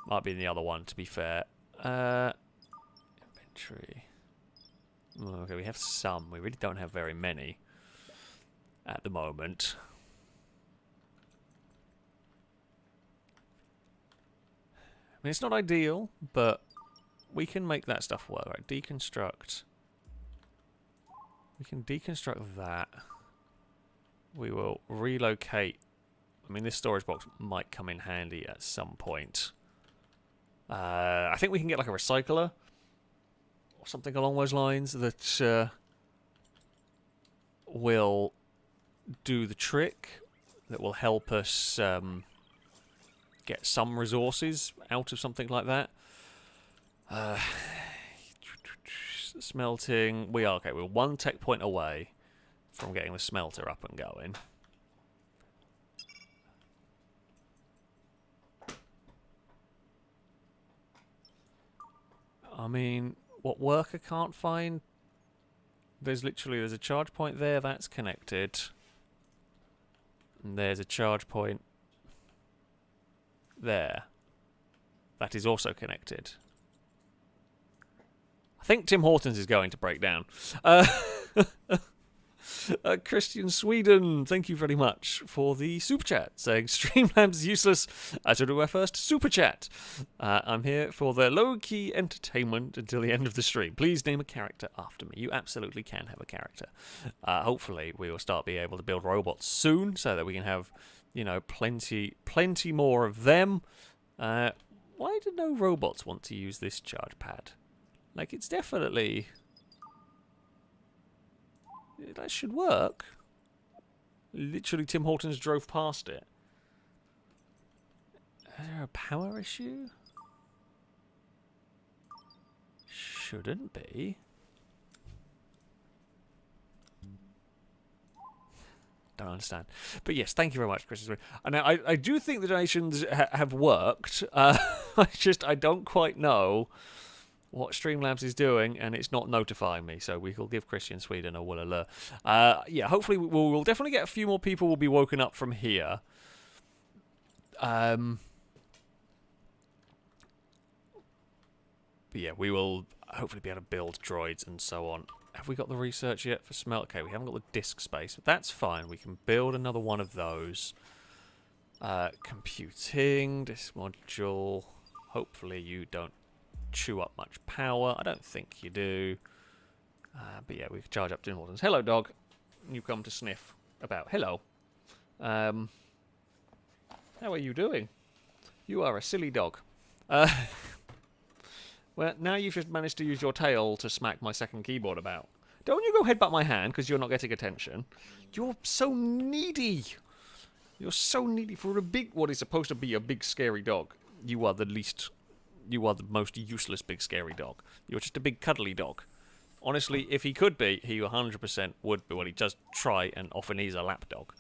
Might be in the other one, to be fair. Inventory. Okay, we have some. We really don't have very many at the moment. I mean, it's not ideal, but we can make that stuff work. Right, deconstruct. We can deconstruct that. We will relocate. I mean, this storage box might come in handy at some point. I think we can get like a recycler or something along those lines that will do the trick, that will help us get some resources out of something like that. Smelting. We are okay. We're one tech point away from getting the smelter up and going. I mean, what worker can't find? There's a charge point there, that's connected. And there's a charge point there. That is also connected. I think Tim Hortons is going to break down. Christian Sweden, thank you very much for the super chat, saying Streamlabs is useless. I should do our first super chat. I'm here for the low-key entertainment until the end of the stream. Please name a character after me. You absolutely can have a character. Hopefully we will start being able to build robots soon, so that we can have, you know, plenty more of them. Why do no robots want to use this charge pad? Like, it's definitely... That should work. Literally, Tim Hortons drove past it. Is there a power issue? Shouldn't be. Don't understand. But yes, thank you very much, Chris. And I do think the donations have worked. I don't quite know what Streamlabs is doing, and it's not notifying me, so we will give Christian Sweden a will alert. Yeah, hopefully we'll definitely get a few more people will be woken up from here. But yeah, we will hopefully be able to build droids and so on. Have we got the research yet for smelt? Okay, we haven't got the disk space, but that's fine. We can build another one of those. Computing, this module. Hopefully you don't chew up much power. I don't think you do. But yeah, we can charge up Tim Hortons. Hello, dog. You come to sniff about. Hello. How are you doing? You are a silly dog. Well, now you've just managed to use your tail to smack my second keyboard about. Don't you go headbutt my hand because you're not getting attention. You're so needy. You're so needy for what is supposed to be a big scary dog. You are the most useless big scary dog. You're just a big cuddly dog. Honestly, if he could be, he 100% would be. Well, he does try, and often he's a lap dog.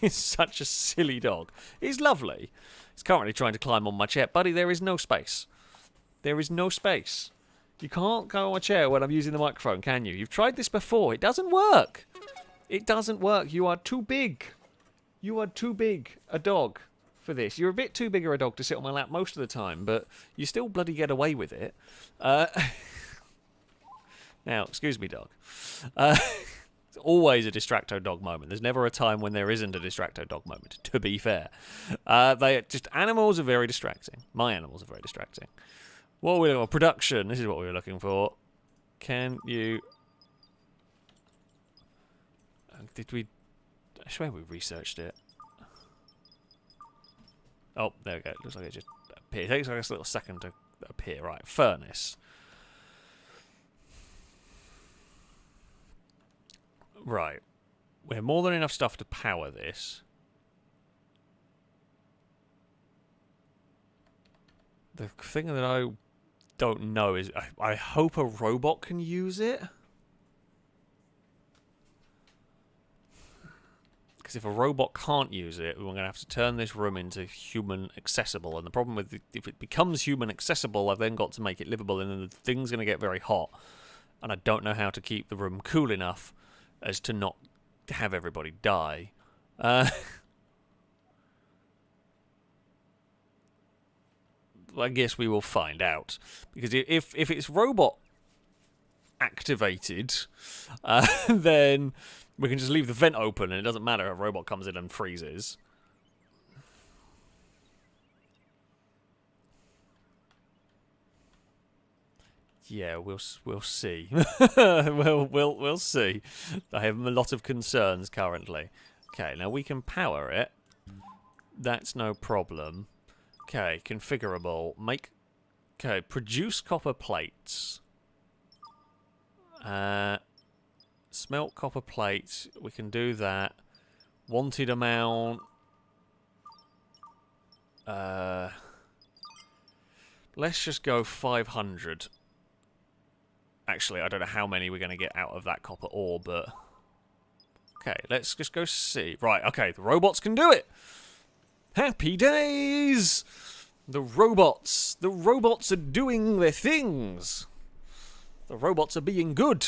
He's such a silly dog. He's lovely. He's currently trying to climb on my chair. Buddy, there is no space. There is no space. You can't go on my chair when I'm using the microphone, can you? You've tried this before. It doesn't work. It doesn't work. You are too big. You are too big a dog for this. You're a bit too big a dog to sit on my lap most of the time, but you still bloody get away with it. Now, excuse me, dog. It's always a distracto dog moment. There's never a time when there isn't a distracto dog moment, to be fair. Animals are very distracting. My animals are very distracting. What are we looking for? Production. This is what we were looking for. Can you... Did we... I swear we researched it. Oh, there we go. It looks like it just appeared. It takes like a little second to appear. Right, furnace. Right. We have more than enough stuff to power this. The thing that I don't know is I hope a robot can use it. Because if a robot can't use it, we're going to have to turn this room into human accessible. And the problem with if it becomes human accessible, I've then got to make it livable, and then the thing's going to get very hot. And I don't know how to keep the room cool enough as to not have everybody die. I guess we will find out. Because if it's robot activated, then we can just leave the vent open and it doesn't matter if a robot comes in and freezes. Yeah, we'll see. we'll see. I have a lot of concerns currently. Okay, now we can power it. That's no problem. Okay, configurable. Okay, produce copper plates. Smelt copper plates. We can do that. Wanted amount. Let's just go 500. Actually, I don't know how many we're going to get out of that copper ore, but... Okay, let's just go see. Right, okay, the robots can do it! Happy days! The robots are doing their things! The robots are being good!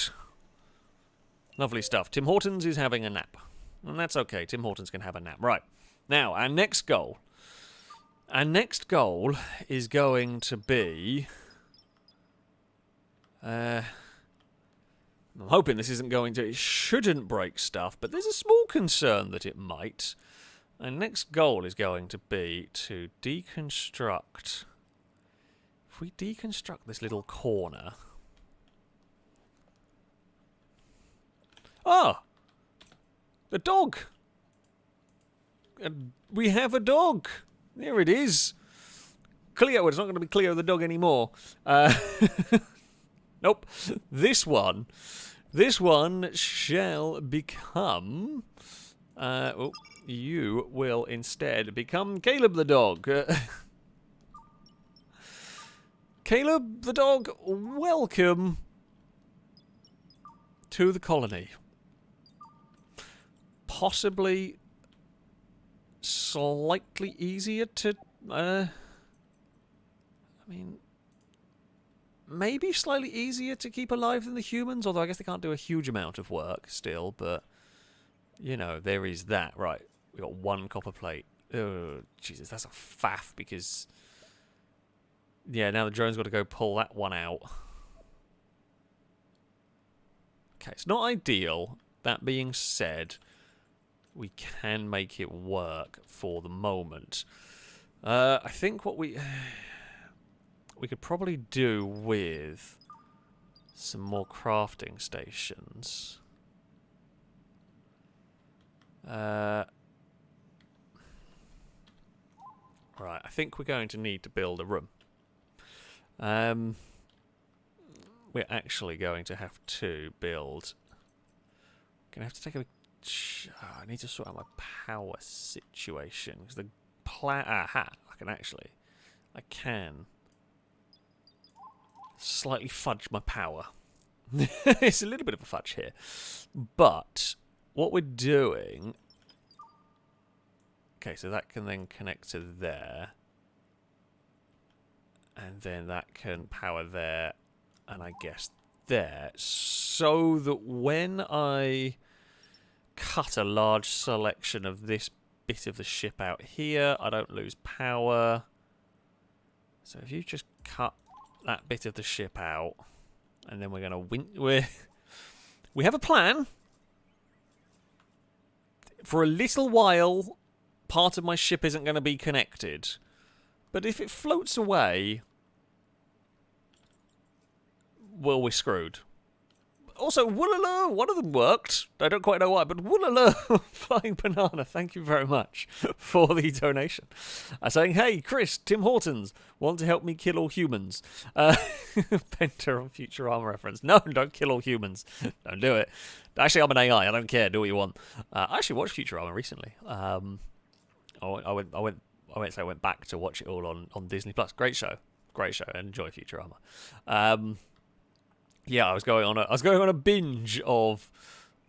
Lovely stuff. Tim Hortons is having a nap. And that's okay, Tim Hortons can have a nap. Right, now, our next goal. Our next goal is going to be... I'm hoping this isn't going to... It shouldn't break stuff, but there's a small concern that it might. Our next goal is going to be to deconstruct... If we deconstruct this little corner... Ah! The dog! We have a dog! There it is! Cleo, it's not going to be Cleo the dog anymore. Nope. This one shall become... you will instead become Caleb the dog. Caleb the dog, welcome to the colony. Possibly slightly easier to... I mean... Maybe slightly easier to keep alive than the humans, although I guess they can't do a huge amount of work still, but, you know, there is that. Right, we got one copper plate. Oh, Jesus, that's a faff, because, yeah, now the drone's got to go pull that one out. Okay, it's not ideal. That being said, we can make it work for the moment. I think what we could probably do with some more crafting stations. Right, I think we're going to need to build a room. We're actually going to have to build... Gonna have to take a... I need to sort out my power situation, because the aha, I can slightly fudge my power. It's a little bit of a fudge here. But what we're doing... Okay, so that can then connect to there. And then that can power there. And I guess there. So that when I cut a large selection of this bit of the ship out here, I don't lose power. So if you just cut that bit of the ship out, and then we're going to we have a plan. For a little while, part of my ship isn't going to be connected. But if it floats away, well, we're screwed. Also, woolala, one of them worked. I don't quite know why, but woolala, Flying Banana, thank you very much for the donation. Saying, hey, Chris, Tim Hortons, want to help me kill all humans? Penta on Futurama reference. No, don't kill all humans. Don't do it. Actually, I'm an AI. I don't care. Do what you want. I actually watched Futurama recently. I went back to watch it all on Disney Plus. Great show. Great show. Enjoy Futurama. Yeah, I was going on a binge of...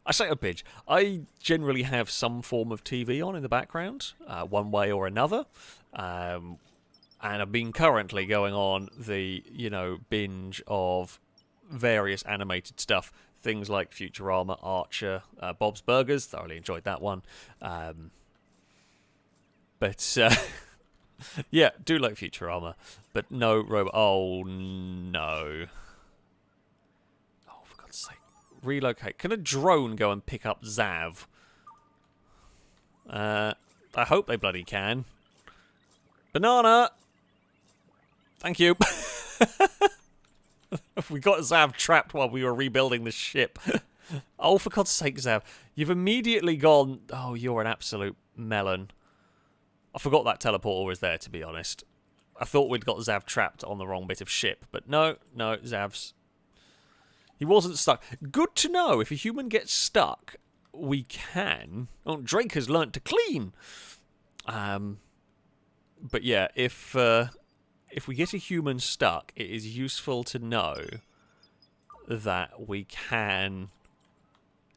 I say a binge. I generally have some form of TV on in the background, one way or another. And I've been currently going on the, binge of various animated stuff. Things like Futurama, Archer, Bob's Burgers. Thoroughly enjoyed that one. But Yeah, do like Futurama, but no robot. Oh, no. Oh, for God's sake. Relocate. Can a drone go and pick up Zav? I hope they bloody can. Banana! Thank you. We got Zav trapped while we were rebuilding the ship. Oh, for God's sake, Zav. You've immediately gone... Oh, you're an absolute melon. I forgot that teleporter was there, to be honest. I thought we'd got Zav trapped on the wrong bit of ship. But no, Zav's... He wasn't stuck. Good to know. If a human gets stuck, we can... Oh, Drake has learnt to clean! But yeah, if we get a human stuck, it is useful to know that we can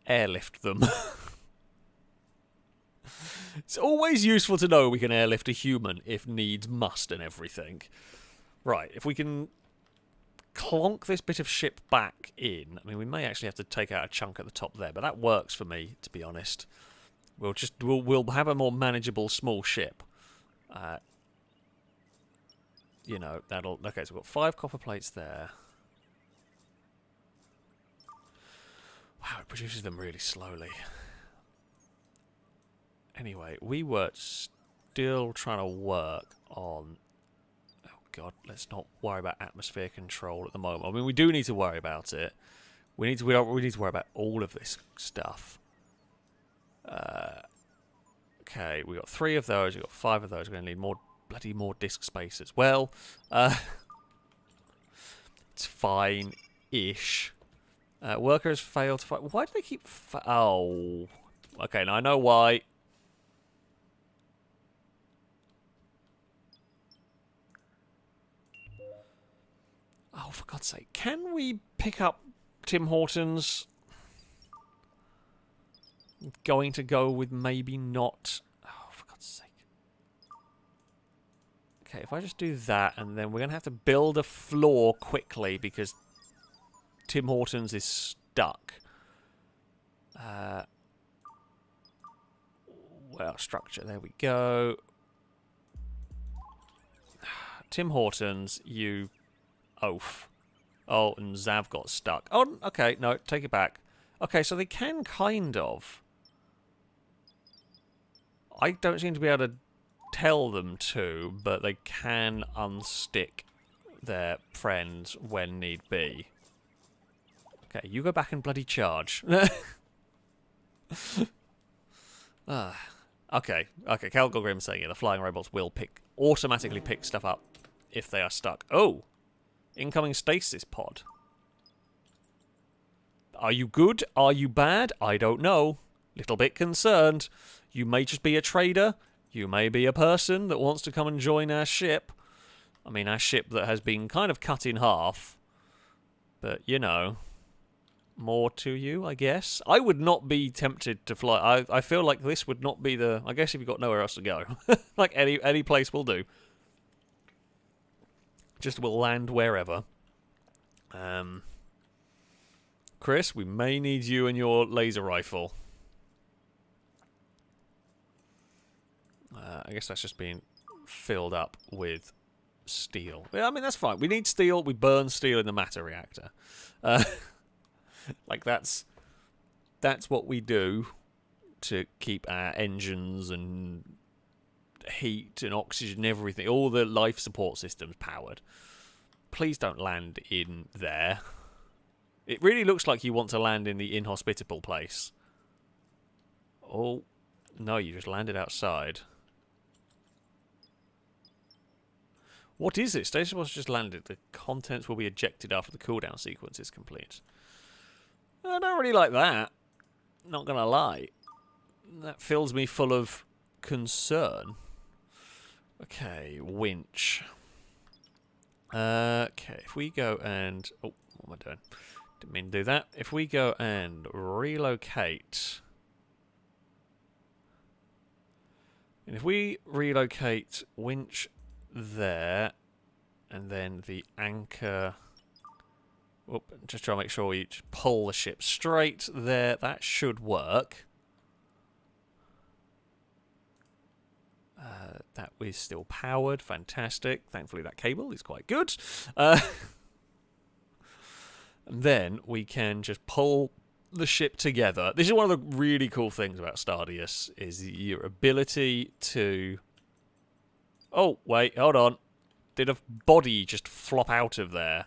airlift them. It's always useful to know we can airlift a human if needs must and everything. Right, if we can clonk this bit of ship back in, I mean, we may actually have to take out a chunk at the top there, but that works for me, to be honest. We'll have a more manageable small ship. You know, that'll... Okay, so we've got 5 copper plates there. Wow, it produces them really slowly. Anyway, we were still trying to work on... Oh, God, let's not worry about atmosphere control at the moment. I mean, we do need to worry about it. We need to worry about all of this stuff. Okay, we got 3 of those. We got 5 of those. We're going to need more... Bloody more disk space as well. It's fine-ish. Workers failed to fight. Why do they keep... Oh. Okay, now I know why. Oh, for God's sake. Can we pick up Tim Hortons? Going to go with maybe not... Okay, if I just do that, and then we're going to have to build a floor quickly because Tim Hortons is stuck. Well, structure, there we go. Tim Hortons, you oaf. Oh, and Zav got stuck. Oh, okay, no, take it back. Okay, so they can kind of. I don't seem to be able to tell them to, but they can unstick their friends when need be. Okay, you go back and bloody charge. Okay, Cal Grim's saying it. The flying robots will automatically pick stuff up if they are stuck. Oh! Incoming stasis pod. Are you good? Are you bad? I don't know. Little bit concerned. You may just be a trader. You may be a person that wants to come and join our ship. I mean, our ship that has been kind of cut in half. But, you know, more to you, I guess. I would not be tempted to fly. I feel like this would not be the... I guess if you've got nowhere else to go. Like, any place will do. Just will land wherever. Chris, we may need you and your laser rifle. I guess that's just being filled up with steel. Yeah, I mean, that's fine. We need steel. We burn steel in the matter reactor. Like, that's what we do to keep our engines and heat and oxygen and everything, all the life support systems powered. Please don't land in there. It really looks like you want to land in the inhospitable place. Oh, no, you just landed outside. What is it? Station was just landed. The contents will be ejected after the cooldown sequence is complete. I don't really like that. Not gonna lie. That fills me full of concern. Okay, winch. Okay, if we go and... Oh, what am I doing? Didn't mean to do that. If we go and relocate... And if we relocate winch there, and then the anchor... Oop, just try to make sure we pull the ship straight there. That should work. That is still powered. Fantastic. Thankfully, that cable is quite good. And then we can just pull the ship together. This is one of the really cool things about Stardeus, is your ability to... Oh, wait, hold on. Did a body just flop out of there?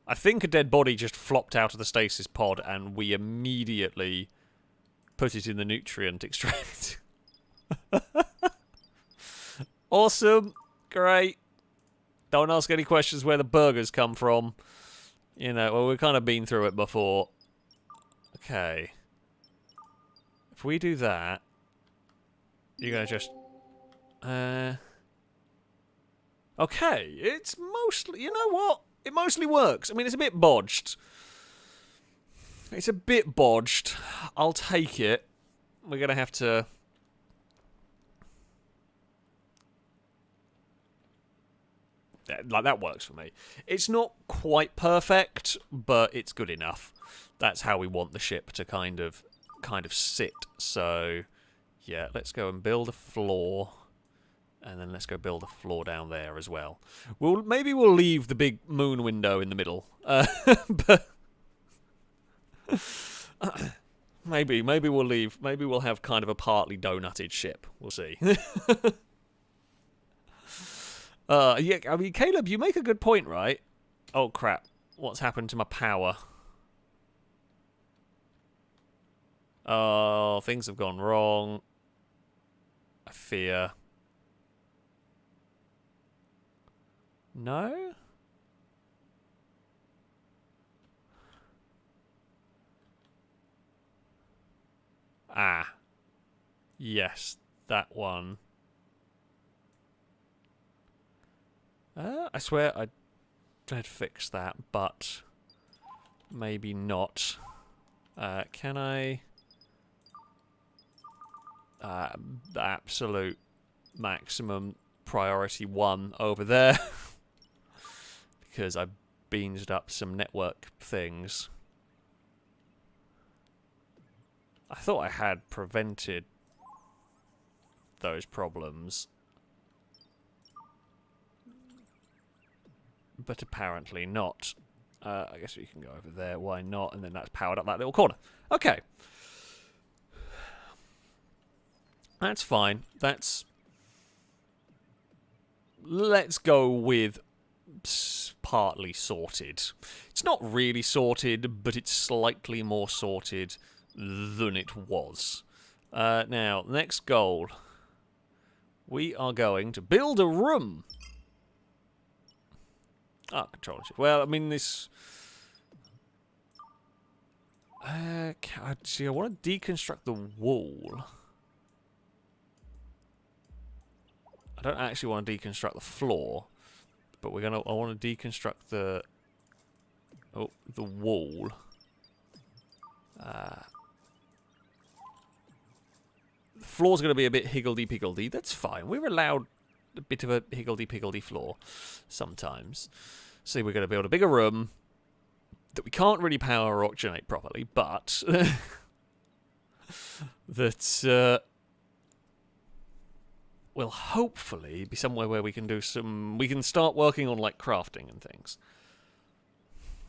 I think a dead body just flopped out of the stasis pod, and we immediately put it in the nutrient extract. Awesome. Great. Don't ask any questions where the burgers come from. You know, well, we've kind of been through it before. Okay. If we do that, you're going to just... Okay, it's mostly... You know what? It mostly works. I mean, it's a bit bodged. It's a bit bodged. I'll take it. We're going to have to... Like, that works for me. It's not quite perfect, but it's good enough. That's how we want the ship to kind of sit. So, yeah, let's go and build a floor. And then let's go build a floor down there as well. Maybe we'll leave the big moon window in the middle. But maybe we'll leave. Maybe we'll have kind of a partly donutted ship. We'll see. Yeah, I mean, Caleb, you make a good point, right? Oh, crap. What's happened to my power? Oh, things have gone wrong. I fear. No? Ah. Yes, that one. I swear I did fix that, but maybe not. Can I... absolute maximum priority 1 over there. Because I beansed up some network things. I thought I had prevented those problems. But apparently not. I guess we can go over there. Why not? And then that's powered up that little corner. Okay. That's fine. That's... Let's go with partly sorted. It's not really sorted, but it's slightly more sorted than it was. Now, next goal. We are going to build a room. Ah, controllership. Well, I mean, this... see, I want to deconstruct the wall. I don't actually want to deconstruct the floor, but I want to deconstruct the wall. The floor's going to be a bit higgledy-piggledy. That's fine. We're allowed a bit of a higgledy-piggledy floor sometimes. See, we're going to build a bigger room that we can't really power or oxygenate properly, but that will hopefully be somewhere where we can do some... We can start working on, like, crafting and things.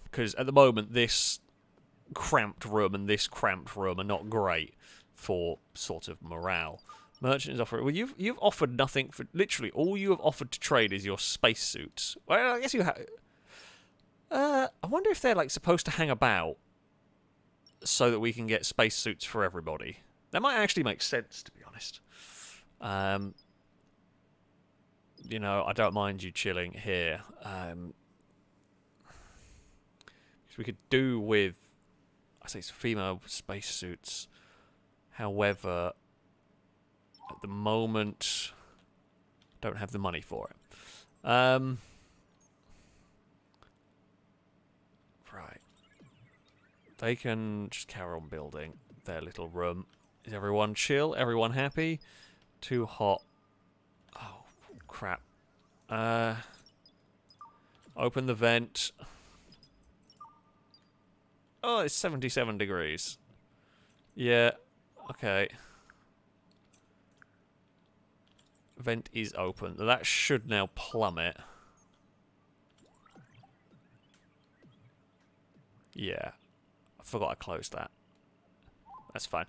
Because at the moment, this cramped room and this cramped room are not great for sort of morale. Merchant is offering... Well, you've offered nothing for... Literally, all you have offered to trade is your spacesuits. Well, I guess you have... I wonder if they're, like, supposed to hang about so that we can get spacesuits for everybody. That might actually make sense, to be honest. You know, I don't mind you chilling here. Because we could do with... I say it's female spacesuits. However... At the moment, don't have the money for it. Right. They can just carry on building their little room. Is everyone chill? Everyone happy? Too hot. Oh, crap. Open the vent. Oh, it's 77 degrees. Yeah, okay. vent is open. That should now plummet. Yeah. I forgot I closed that. That's fine.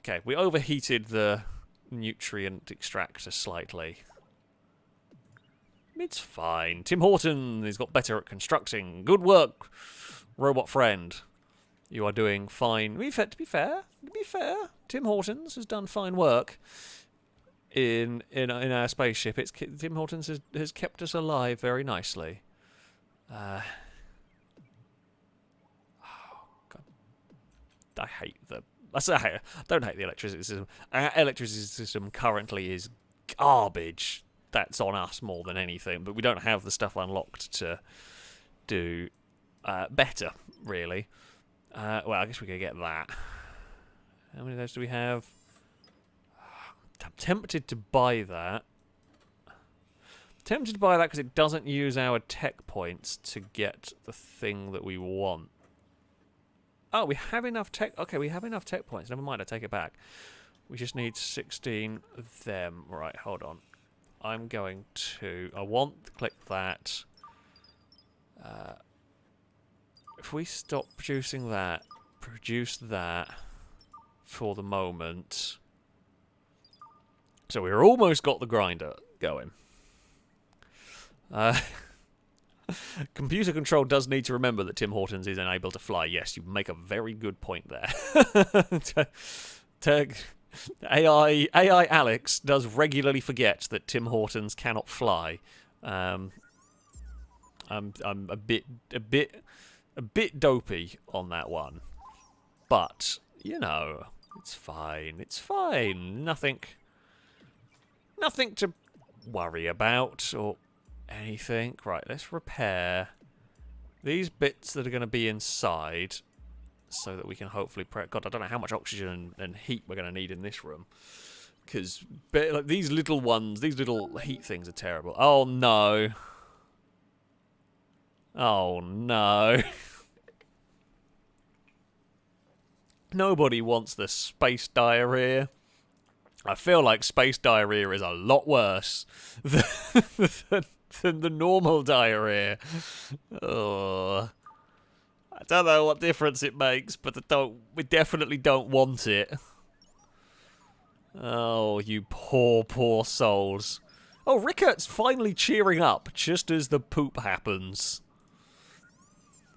Okay, we overheated the nutrient extractor slightly. It's fine. Tim Horton has got better at constructing. Good work, robot friend. You are doing fine. To be fair, Tim Hortons has done fine work in our spaceship. Tim Hortons has kept us alive very nicely. Oh God, I hate the. I don't hate the electricity system. Our electricity system currently is garbage. That's on us more than anything, but we don't have the stuff unlocked to do better, really. Well, I guess we could get that. How many of those do we have? I'm tempted to buy that. Tempted to buy that because it doesn't use our tech points to get the thing that we want. Oh, we have enough tech. Okay, we have enough tech points. Never mind, I take it back. We just need 16 of them. Right, hold on. I'm going to... I want to click that. If we stop producing that, produce that for the moment. So we've almost got the grinder going. Computer control does need to remember that Tim Hortons is unable to fly. Yes, you make a very good point there. AI Alex does regularly forget that Tim Hortons cannot fly. I'm a bit dopey on that one, but you know, it's fine. It's fine. Nothing to worry about or anything. Right, let's repair these bits that are going to be inside, so that we can hopefully God, I don't know how much oxygen and heat we're going to need in this room, because like, these little ones, these little heat things are terrible. Oh no. Oh no. Nobody wants the space diarrhea. I feel like space diarrhea is a lot worse than the normal diarrhea. Oh. I don't know what difference it makes, but we definitely don't want it. Oh, you poor, poor souls. Oh, Rickart's finally cheering up just as the poop happens.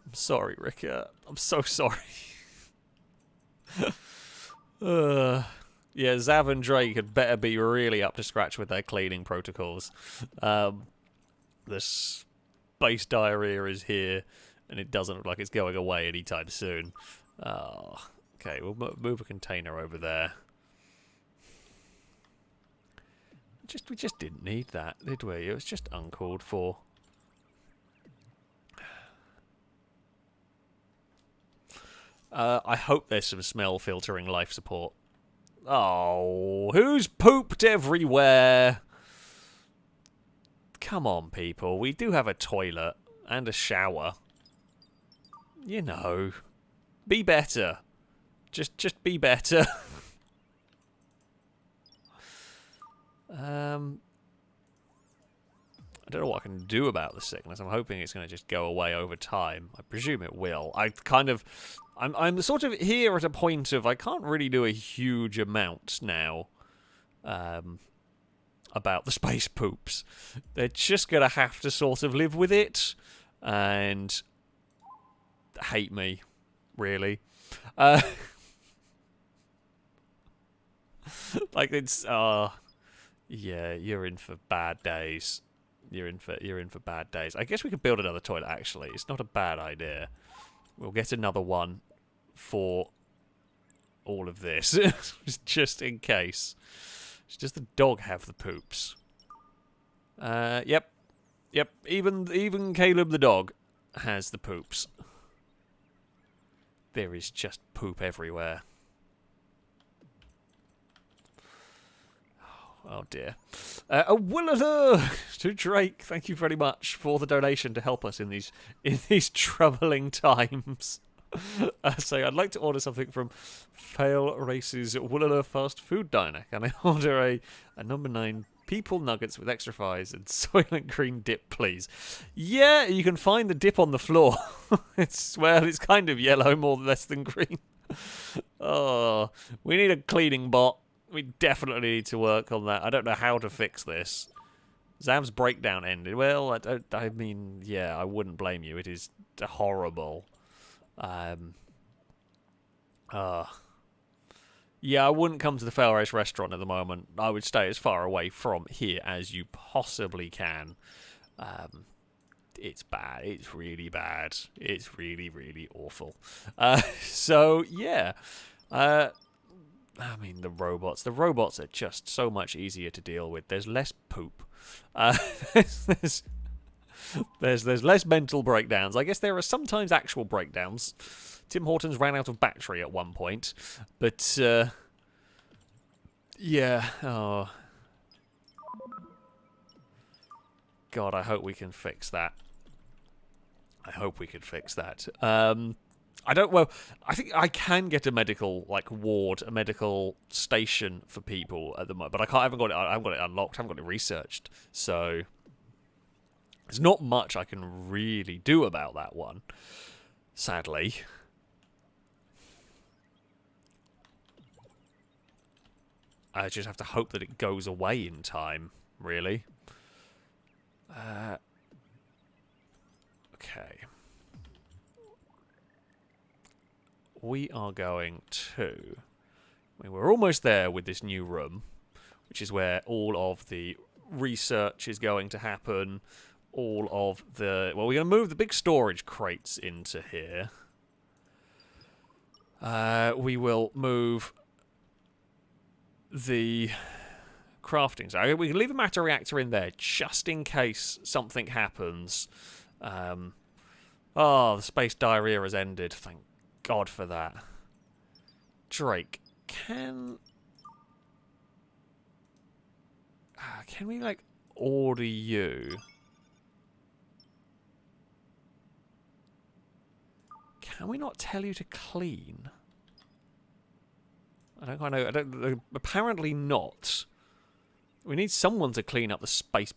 I'm sorry, Rickert. I'm so sorry. Yeah, Zav and Drake had better be really up to scratch with their cleaning protocols. The space diarrhea is here, and it doesn't look like it's going away anytime soon. Oh, okay, we'll move a container over there. We just didn't need that, did we? It was just uncalled for. I hope there's some smell filtering life support. Oh, who's pooped everywhere? Come on, people. We do have a toilet and a shower. You know, be better. Just be better. I don't know what I can do about the sickness. I'm hoping it's going to just go away over time. I presume it will. I'm sort of here at a point of I can't really do a huge amount now about the space poops. They're just going to have to sort of live with it and hate me, really. Like it's yeah, you're in for bad days. You're in for bad days. I guess we could build another toilet, actually. It's not a bad idea. We'll get another one for all of this. Just in case. Does the dog have the poops? Yep. Yep. Even Caleb the dog has the poops. There is just poop everywhere. Oh dear. A Williter to Drake. Thank you very much for the donation to help us in these troubling times. So I'd like to order something from FailRace's Williter fast food diner. Can I order a number 9 People nuggets with extra fries and Soylent Green dip, please. Yeah, you can find the dip on the floor. It's kind of yellow, more or less than green. Oh, we need a cleaning bot. We definitely need to work on that. I don't know how to fix this. Zav's breakdown ended. Well, I mean, yeah, I wouldn't blame you. It is horrible. Yeah, I wouldn't come to the FailRace restaurant at the moment. I would stay as far away from here as you possibly can. It's bad. It's really bad. It's really, really awful. So, yeah. I mean, the robots. The robots are just so much easier to deal with. There's less poop. There's less mental breakdowns. I guess there are sometimes actual breakdowns. Tim Hortons ran out of battery at one point, but yeah. Oh, God, I hope we can fix that. I hope we can fix that. Well, I think I can get a medical ward, a medical station for people at the moment, but I haven't got it unlocked. I haven't got it researched, so there's not much I can really do about that one, sadly. I just have to hope that it goes away in time, really. Okay. We are going to... I mean, we're almost there with this new room, which is where all of the research is going to happen. All of the... Well, we're going to move the big storage crates into here. We will move the crafting zone. We can leave a matter reactor in there just in case something happens. Oh, the space diarrhea has ended. Thank God for that. Drake, can we order you? Can we not tell you to clean? I don't quite know. Apparently not. We need someone to clean up the space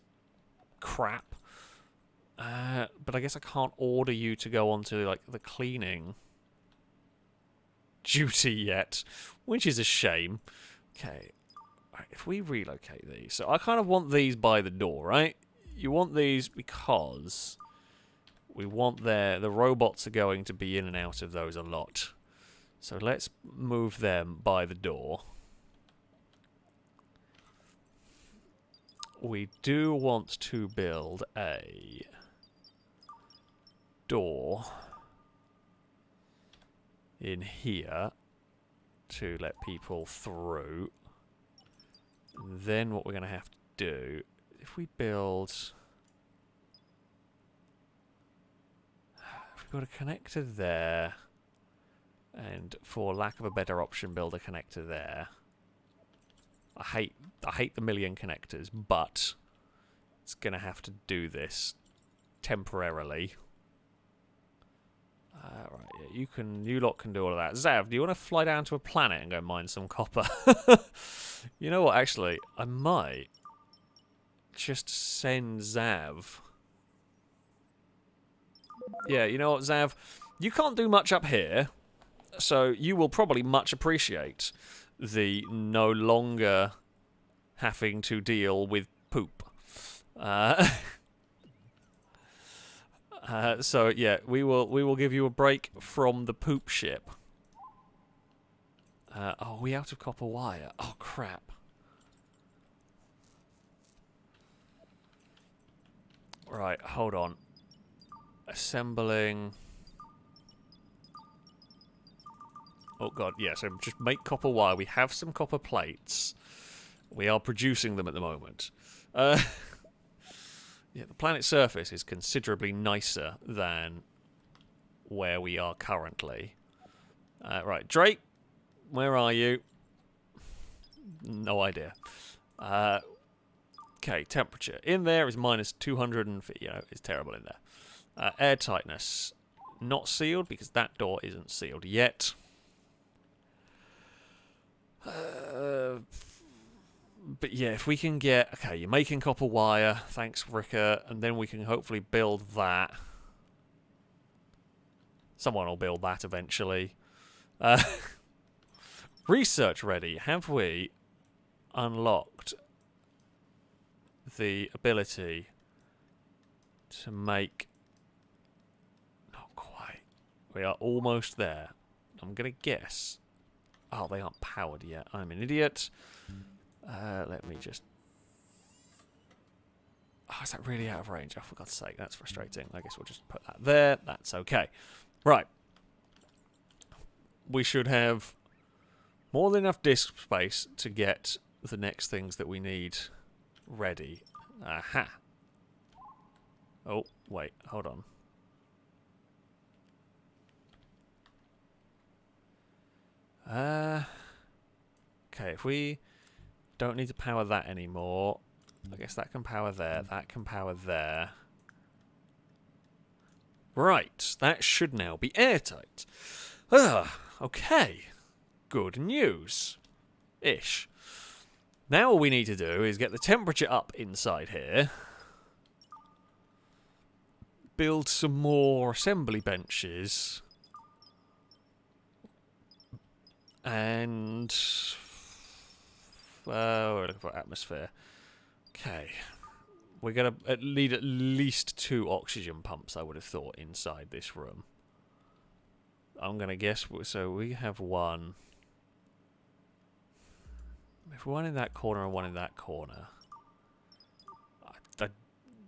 crap. But I guess I can't order you to go on to the cleaning duty yet, which is a shame. Okay, right, if we relocate these, so I kind of want these by the door, right? You want these because we want the robots are going to be in and out of those a lot. So let's move them by the door. We do want to build a door in here to let people through. And then what we're going to have to do, if we build... If we've got a connector there, and for lack of a better option, build a connector there. I hate the million connectors, but it's going to have to do this temporarily. Right, yeah, you lot can do all of that. Zav, do you want to fly down to a planet and go mine some copper? You know what, actually, I might just send Zav. Yeah, you know what, Zav? You can't do much up here, so you will probably much appreciate the no longer having to deal with poop. So yeah, we will give you a break from the poop ship. Oh, we out of copper wire? Oh crap! Right, hold on. Assembling. Oh god, yeah. So just make copper wire. We have some copper plates. We are producing them at the moment. Yeah, the planet's surface is considerably nicer than where we are currently. Right, Drake, where are you? No idea. Okay, temperature. In there is minus 200 and... You know, it's terrible in there. Air tightness. Not sealed because that door isn't sealed yet. But yeah, if we can get... Okay, you're making copper wire. Thanks, Ricker. And then we can hopefully build that. Someone will build that eventually. Research ready. Have we unlocked the ability to make... Not quite. We are almost there. I'm going to guess. Oh, they aren't powered yet. I'm an idiot. Let me just... Oh, is that really out of range? Oh, for God's sake, that's frustrating. I guess we'll just put that there. That's okay. Right. We should have more than enough disk space to get the next things that we need ready. Aha. Oh, wait. Hold on. Okay, if we don't need to power that anymore, I guess that can power there, that can power there. Right, that should now be airtight. Okay. Good news. Ish. Now all we need to do is get the temperature up inside here. Build some more assembly benches. And... we're looking for atmosphere. Okay. We're going to need at least 2 oxygen pumps, I would have thought, inside this room. I'm going to guess... So we have one... If one in that corner and one in that corner... I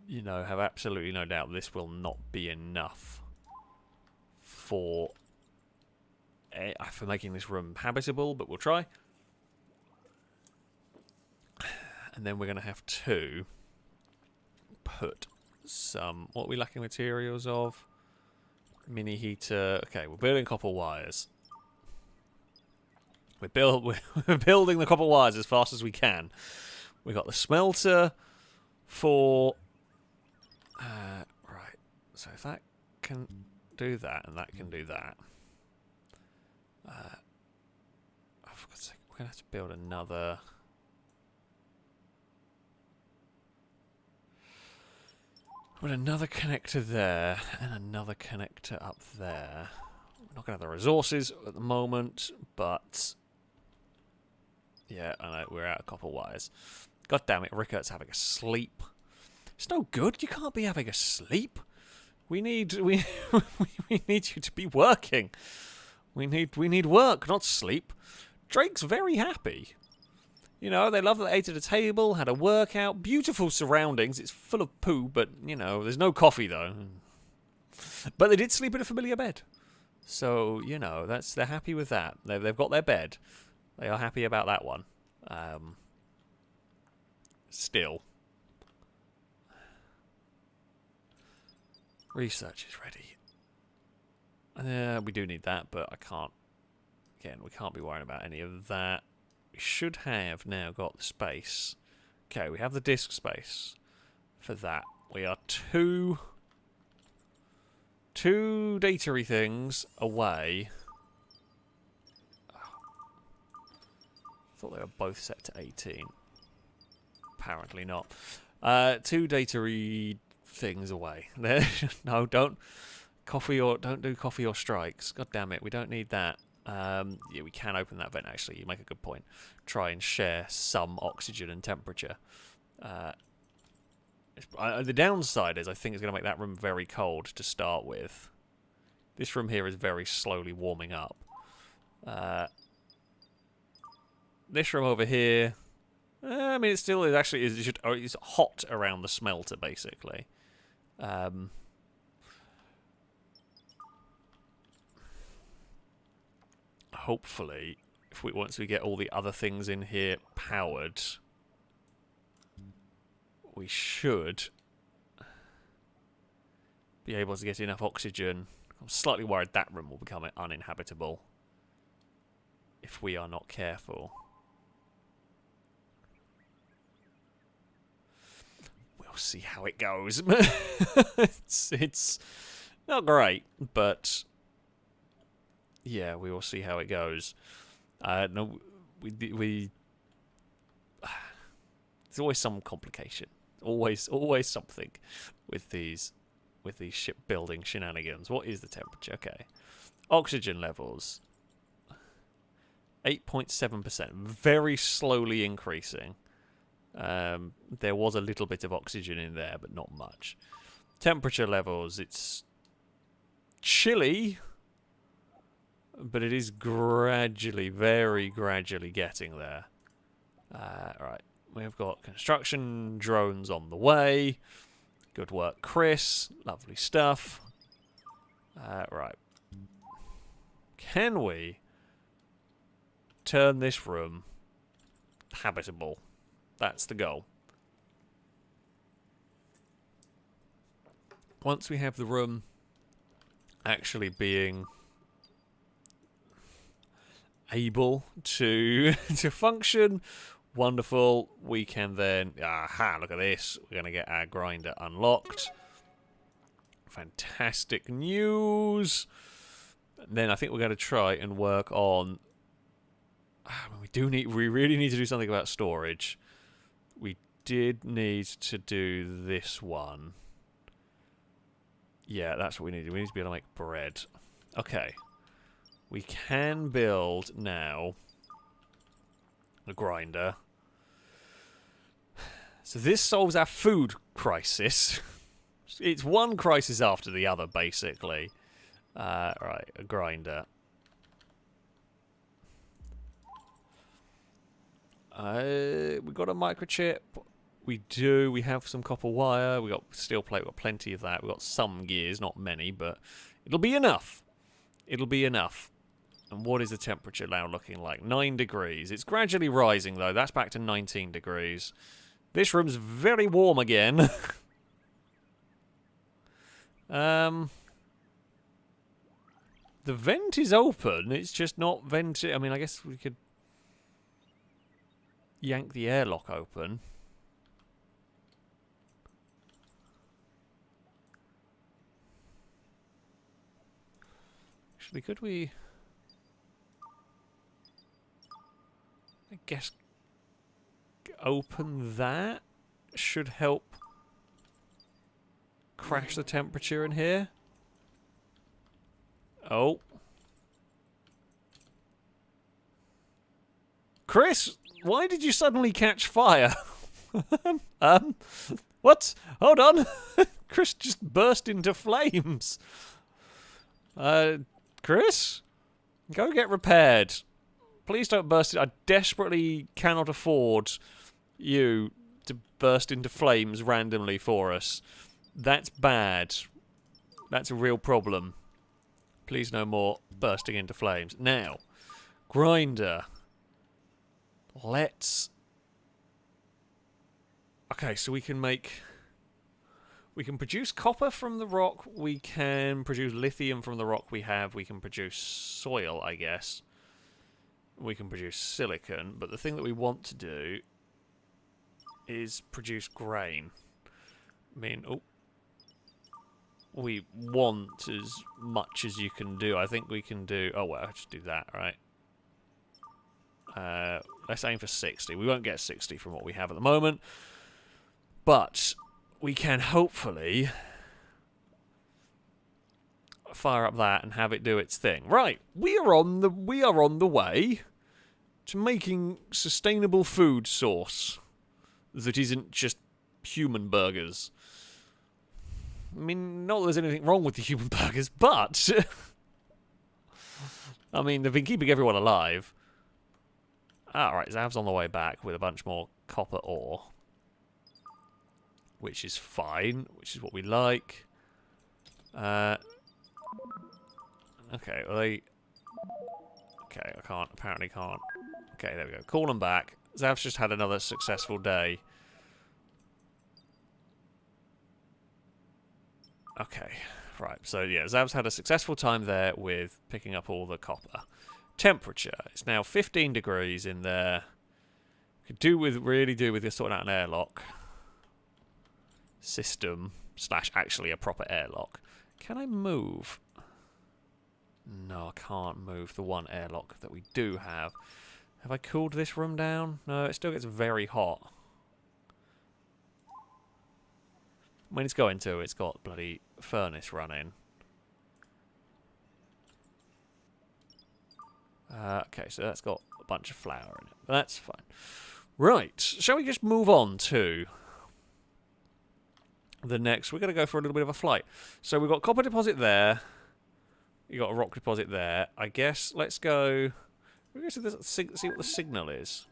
you know, have absolutely no doubt this will not be enough for making this room habitable, but we'll try. And then we're going to have to put some... What are we lacking materials of? Mini heater. Okay, we're building copper wires. We're building the copper wires as fast as we can. We've got the smelter for... right. So if that can do that and that can do that... oh, for God's sake, we're going to have to build another... Put another connector there and another connector up there. We're not going to have the resources at the moment, but... Yeah, I know, we're out of copper wires. God damn it, Rickert's having a sleep. It's no good, you can't be having a sleep. We need we need you to be working. We need work, not sleep. Drake's very happy. You know, they love that they ate at a table, had a workout, beautiful surroundings. It's full of poo, but, you know, there's no coffee, though. But they did sleep in a familiar bed. So, you know, they're happy with that. They've got their bed. They are happy about that one. Still. Research is ready. We do need that, but I can't... Again, we can't be worrying about any of that. We should have now got the space. Okay, we have the disk space for that. We are two data-y things away. Thought they were both set to 18. Apparently not. 2 data-y things away. No, don't do coffee or strikes. God damn it, we don't need that. Yeah, we can open that vent, actually. You make a good point. Try and share some oxygen and temperature. The downside is I think it's going to make that room very cold to start with. This room here is very slowly warming up. This room over here... I mean, it still is actually... It's hot around the smelter, basically. Hopefully, once we get all the other things in here powered, we should be able to get enough oxygen. I'm slightly worried that room will become uninhabitable if we are not careful. We'll see how it goes. It's not great, but... Yeah, we will see how it goes. No, we There's always some complication. Always something with these shipbuilding shenanigans. What is the temperature? Okay. Oxygen levels. 8.7%. Very slowly increasing. There was a little bit of oxygen in there, but not much. Temperature levels. It's chilly, but it is gradually, very gradually getting there. Right. We've got construction drones on the way. Good work, Chris. Lovely stuff. Right. Can we turn this room habitable? That's the goal. Once we have the room actually being able to function, wonderful. We can then... Aha, look at this. We're going to get our grinder unlocked. Fantastic news. And then I think we're going to try and work on... We really need to do something about storage. We did need to do this one. Yeah, that's what we need. We need to be able to make bread. Okay. We can build now a grinder. So this solves our food crisis. It's one crisis after the other, basically. Right, a grinder. We got a microchip. We do. We have some copper wire. We got steel plate. We got plenty of that. We got some gears, not many, but it'll be enough. It'll be enough. And what is the temperature now looking like? 9 degrees. It's gradually rising, though. That's back to 19 degrees. This room's very warm again. The vent is open. It's just not vented. I mean, I guess we could yank the airlock open. Actually, could we... I guess open that should help crash the temperature in here. Oh. Chris, why did you suddenly catch fire? What? Hold on. Chris just burst into flames. Chris? Go get repaired. Please don't burst it. I desperately cannot afford you to burst into flames randomly for us. That's bad. That's a real problem. Please no more bursting into flames. Now, grinder. Let's... Okay, so we can make... We can produce copper from the rock. We can produce lithium from the rock we have. We can produce soil, I guess. We can produce silicon. But the thing that we want to do is produce grain. I mean, oh, we want as much as you can do. I think we can do... Oh, well, I'll just do that, right? Let's aim for 60. We won't get 60 from what we have at the moment. But we can hopefully fire up that and have it do its thing. Right, we are on the way to making sustainable food source that isn't just human burgers. I mean, not that there's anything wrong with the human burgers, but I mean, they've been keeping everyone alive. Alright, Zav's on the way back with a bunch more copper ore. Which is fine, which is what we like. Okay, well they... Okay, I can't, apparently can't. Okay, there we go. Call them back. Zav's just had another successful day. Okay, right. So, yeah, Zav's had a successful time there with picking up all the copper. Temperature. It's now 15 degrees in there. Could do with, really do with just sorting out an airlock system / actually a proper airlock. Can I move? No, I can't move the one airlock that we do have. Have I cooled this room down? No, it still gets very hot. I mean, it's going to. It's got bloody furnace running. Okay, so that's got a bunch of flour in it. That's fine. Right, shall we just move on to the next? We're going to go for a little bit of a flight. So we've got copper deposit there. You got a rock deposit there. I guess let's go. We're going to see what the signal is.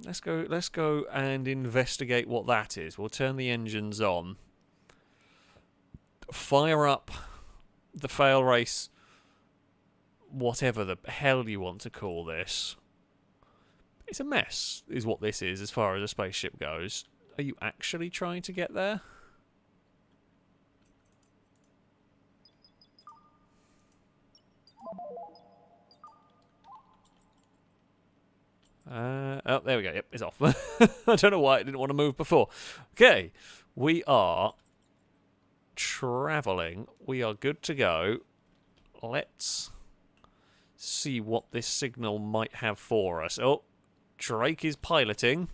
Let's go and investigate what that is. We'll turn the engines on. Fire up the FailRace, whatever the hell you want to call this. It's a mess, is what this is as far as a spaceship goes. Are you actually trying to get there? Oh, there we go. Yep, it's off. I don't know why it didn't want to move before. Okay, we are travelling. We are good to go. Let's see what this signal might have for us. Oh, Drake is piloting.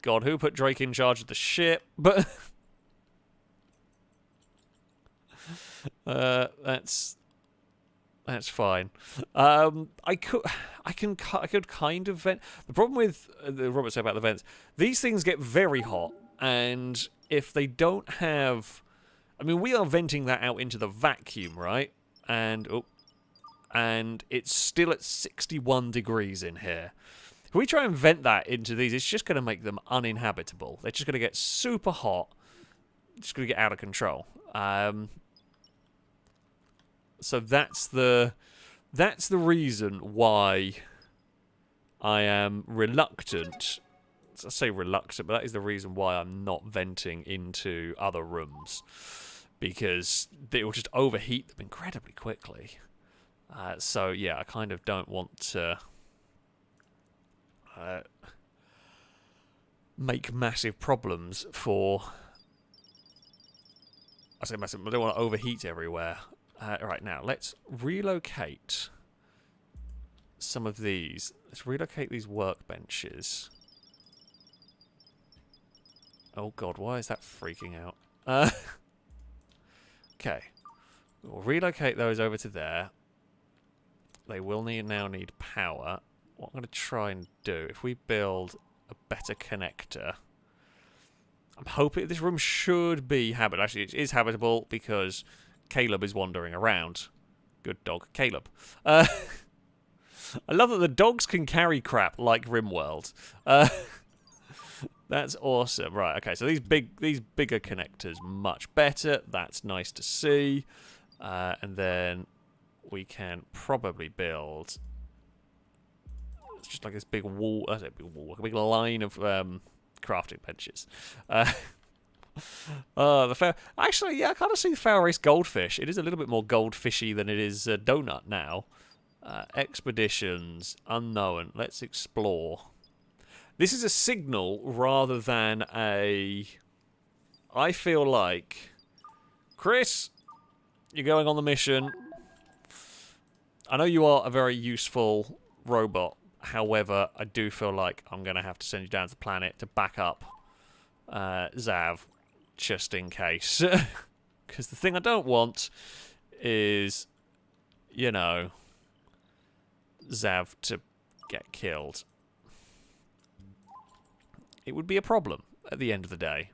God, who put Drake in charge of the ship? But that's fine. I could kind of vent. The problem with Robert said about the vents, these things get very hot, and if they don't have, I mean, we are venting that out into the vacuum, right? And it's still at 61 degrees in here. If we try and vent that into these, it's just going to make them uninhabitable. They're just going to get super hot. Just going to get out of control. So that's the reason why I am reluctant. I say reluctant, but that is the reason why I'm not venting into other rooms, because it will just overheat them incredibly quickly. So yeah, I kind of don't want to make massive problems for. I say massive, but I don't want to overheat everywhere. Right, now, let's relocate some of these. Let's relocate these workbenches. Oh god, why is that freaking out? Okay. We'll relocate those over to there. They will now need power. What I'm going to try and do, if we build a better connector, I'm hoping this room should be habitable. Actually, it is habitable because Caleb is wandering around. Good dog, Caleb. I love that the dogs can carry crap like RimWorld. That's awesome. Right, okay, so these bigger connectors, much better. That's nice to see. And then we can probably build just like this big wall. I say big wall, a big line of crafting benches. Actually, yeah, I kind of see FailRace goldfish. It is a little bit more goldfishy than it is donut now. Expeditions unknown. Let's explore. This is a signal rather than a. I feel like, Chris, you're going on the mission. I know you are a very useful robot. However, I do feel like I'm going to have to send you down to the planet to back up Zav, just in case. Because the thing I don't want is, you know, Zav to get killed. It would be a problem at the end of the day.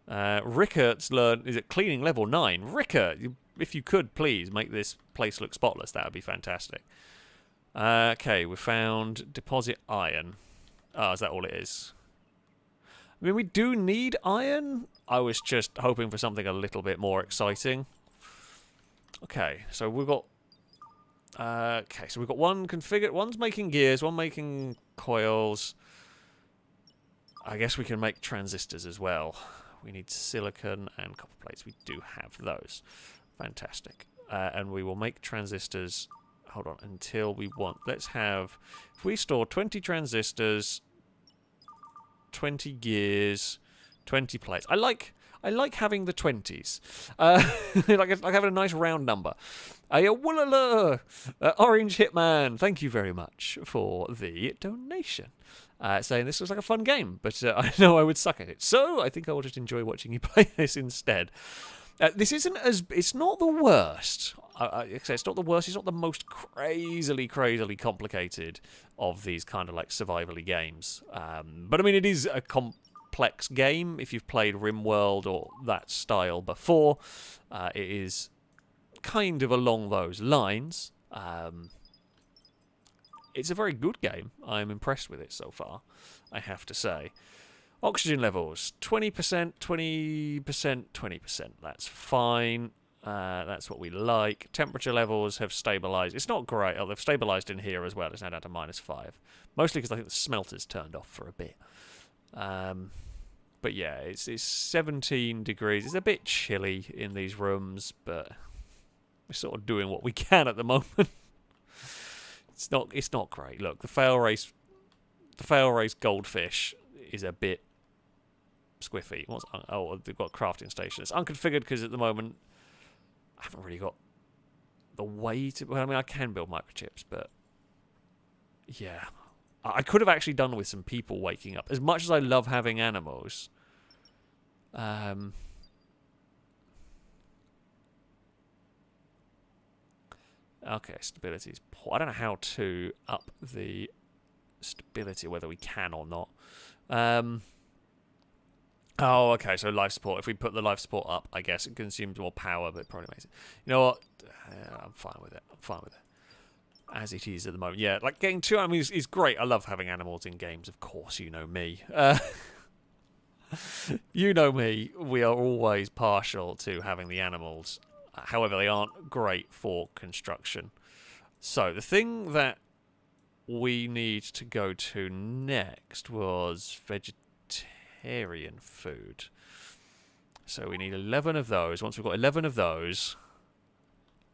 Rickart's learned, is it cleaning level 9? Rickert, if you could please make this place look spotless, that would be fantastic. Okay, we found deposit iron. Oh, is that all it is? I mean, we do need iron. I was just hoping for something a little bit more exciting. Okay, so we've got. Okay, so we've got one configured. One's making gears, one making coils. I guess we can make transistors as well. We need silicon and copper plates. We do have those. Fantastic. And we will make transistors. Hold on, until we want. Let's have. If we store 20 transistors, 20 gears, 20 plates. I like having the 20s. Like having a nice round number. Woolaloo! Orange Hitman, thank you very much for the donation. Saying this looks like a fun game, but I know I would suck at it. So I think I will just enjoy watching you play this instead. This isn't as... It's not the worst. It's not the worst. It's not the most crazily complicated of these kind of like survival-y games. But I mean, it is a complex game. If you've played RimWorld or that style before, it is kind of along those lines. It's a very good game. I'm impressed with it so far, I have to say. Oxygen levels, 20%, 20%, 20%. That's fine. That's what we like. Temperature levels have stabilised. It's not great. Oh, they've stabilised in here as well. It's now down to -5. Mostly because I think the smelter's turned off for a bit. But yeah, it's 17 degrees. It's a bit chilly in these rooms, but we're sort of doing what we can at the moment. It's not great. Look, the FailRace goldfish is a bit squiffy. Oh, they've got a crafting station. It's unconfigured because at the moment I haven't really got the way to... Well, I mean, I can build microchips, but yeah. I could have actually done with some people waking up. As much as I love having animals, okay, stability is poor. I don't know how to up the stability, whether we can or not. Oh, okay, so life support. If we put the life support up, I guess it consumes more power, but it probably makes it... You know what? I'm fine with it. I'm fine with it. As it is at the moment. Yeah, like getting 2 animals is great. I love having animals in games, of course. You know me. You know me. We are always partial to having the animals. However, they aren't great for construction. So, the thing that we need to go to next was vegetarian food. So, we need 11 of those. Once we've got 11 of those,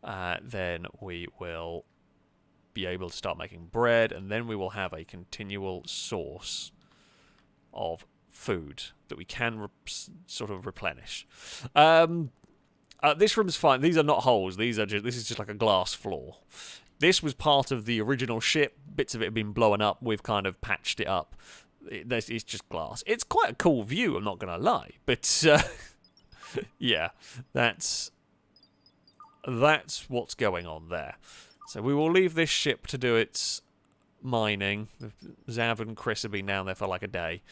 then we will be able to start making bread, and then we will have a continual source of food that we can sort of replenish. This room's fine. These are not holes. This is just like a glass floor. This was part of the original ship. Bits of it have been blown up. We've kind of patched it up. It's just glass. It's quite a cool view, I'm not going to lie. But, yeah, that's what's going on there. So we will leave this ship to do its mining. Zav and Chris have been down there for like a day.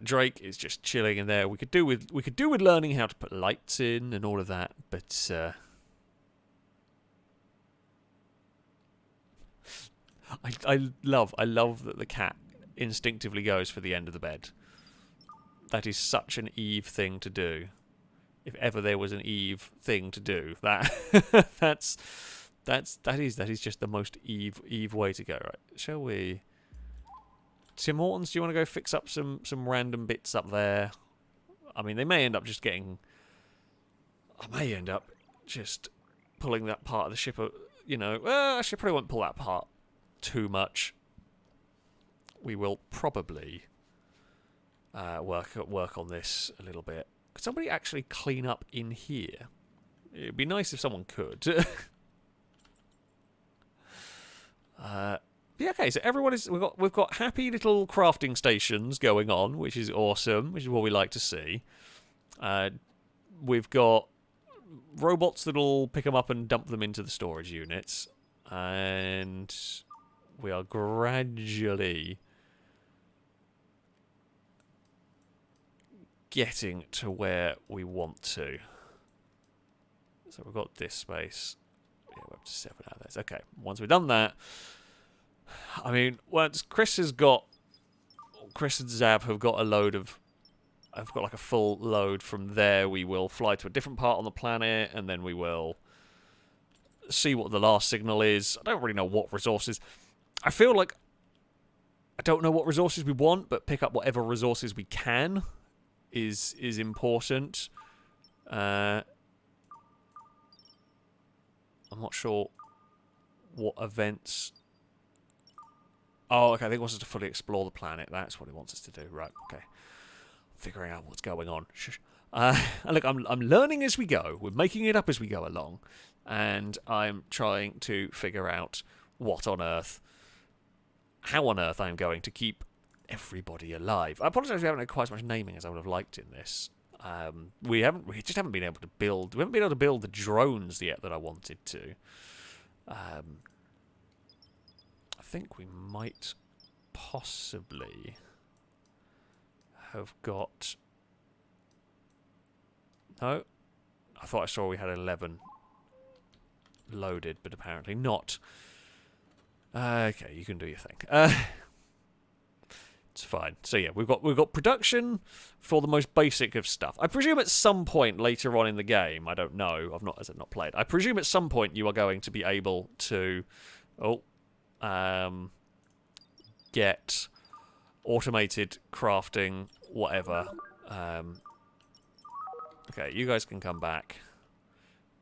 Drake is just chilling in there. We could do with learning how to put lights in and all of that, but I love that the cat instinctively goes for the end of the bed. That is such an Eve thing to do. If ever there was an Eve thing to do, that is just the most Eve way to go. Right? Shall we? Tim Hortons, do you want to go fix up some random bits up there? I mean, they may end up just getting... I may end up just pulling that part of the ship, you know... actually, I probably won't pull that part too much. We will probably work on this a little bit. Could somebody actually clean up in here? It'd be nice if someone could. Yeah, okay, so everyone is... We've got happy little crafting stations going on, which is awesome, which is what we like to see. We've got robots that'll pick them up and dump them into the storage units. And we are gradually getting to where we want to. So we've got this space. Yeah, we're up to 7 out of this. Okay, once we've done that... I mean, once Chris and Zab have got a load of... I've got like a full load from there. We will fly to a different part on the planet, and then we will see what the last signal is. I don't really know what resources... I feel like I don't know what resources we want, but pick up whatever resources we can is important. I'm not sure what events... Oh, okay, I think he wants us to fully explore the planet. That's what he wants us to do. Right, okay. Figuring out what's going on. Shush. And look, I'm learning as we go. We're making it up as we go along. And I'm trying to figure out how on earth I'm going to keep everybody alive. I apologise we haven't had quite as much naming as I would have liked in this. We just haven't been able to build. We haven't been able to build the drones yet that I wanted to. I think we might possibly have got. No, I thought I saw we had 11 loaded, but apparently not. Okay, you can do your thing. It's fine. So yeah, we've got production for the most basic of stuff. I presume at some point later on in the game, I don't know, I've not played. I presume at some point you are going to be able to get automated crafting, whatever. Okay, you guys can come back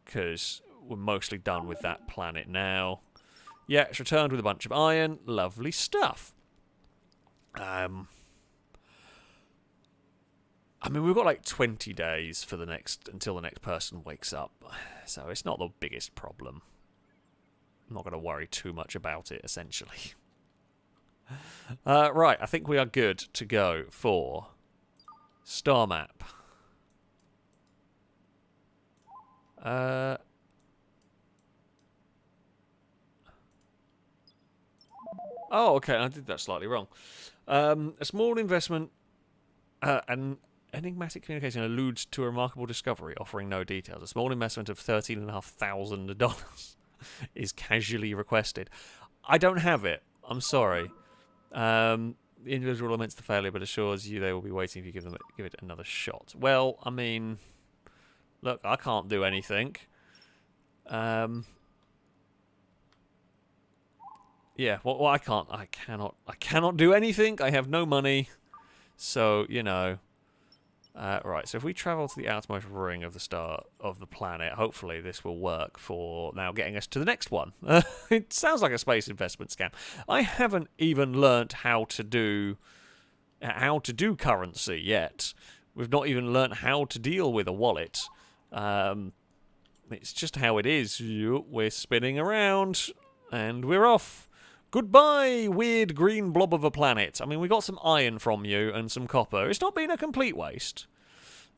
because we're mostly done with that planet now. Yeah, it's returned with a bunch of iron. Lovely stuff. I mean, we've got like 20 days for until the next person wakes up, so it's not the biggest problem. I'm not going to worry too much about it, essentially. Right, I think we are good to go for star map. Oh, okay, I did that slightly wrong. A small investment and enigmatic communication alludes to a remarkable discovery, offering no details. A small investment of $13,500 is casually requested. I don't have it. I'm sorry. The individual laments the failure, but assures you they will be waiting if you give it another shot. Well, I mean, look, I can't do anything. Yeah, well, I cannot do anything. I have no money. So, you know. Right, so if we travel to the outermost ring of the star of the planet, hopefully this will work for now getting us to the next one. It sounds like a space investment scam. I haven't even learnt how to do currency yet. We've not even learnt how to deal with a wallet. It's just how it is. We're spinning around, and we're off. Goodbye, weird green blob of a planet. I mean, we got some iron from you and some copper. It's not been a complete waste.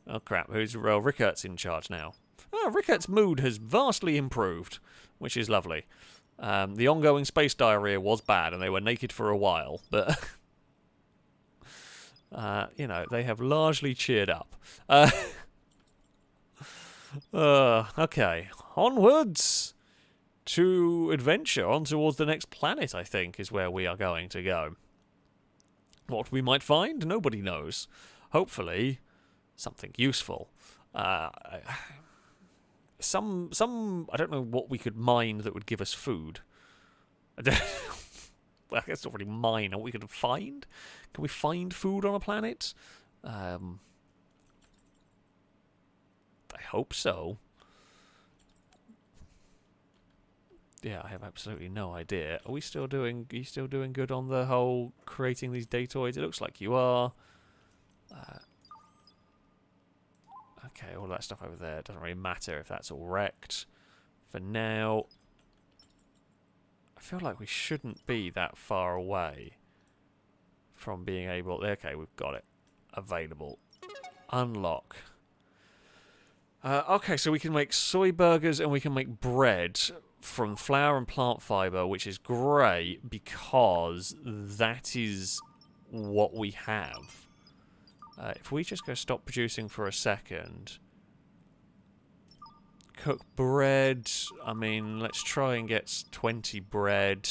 Oh, crap. Rickert's in charge now. Oh, Rickert's mood has vastly improved, which is lovely. The ongoing space diarrhea was bad, and they were naked for a while, but... you know, they have largely cheered up. Okay. Onwards to adventure, on towards the next planet, I think, is where we are going to go. What we might find, nobody knows. Hopefully, something useful. Some I don't know what we could mine that would give us food. Well, I guess not really mine. What we could find? Can we find food on a planet? I hope so. Yeah, I have absolutely no idea. Are you still doing good on the whole creating these datoids? It looks like you are. Okay, all that stuff over there doesn't really matter if that's all wrecked. For now, I feel like we shouldn't be that far away from being able... Okay, we've got it. Available. Unlock. Okay, so we can make soy burgers and we can make bread from flour and plant fiber, which is great because that is what we have. If we just go stop producing for a second, cook bread. I mean, let's try and get 20 bread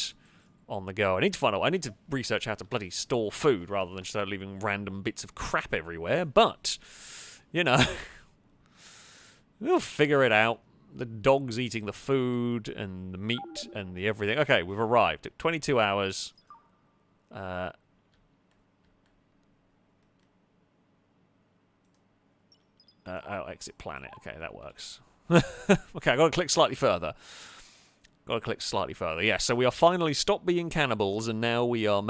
on the go. I need to research how to bloody store food rather than start leaving random bits of crap everywhere. But you know, we'll figure it out. The dog's eating the food and the meat and the everything. Okay, we've arrived. Took 22 hours. I'll exit planet. Okay, that works. Okay, I've got to click slightly further. Yeah, so we are finally stopped being cannibals and now we are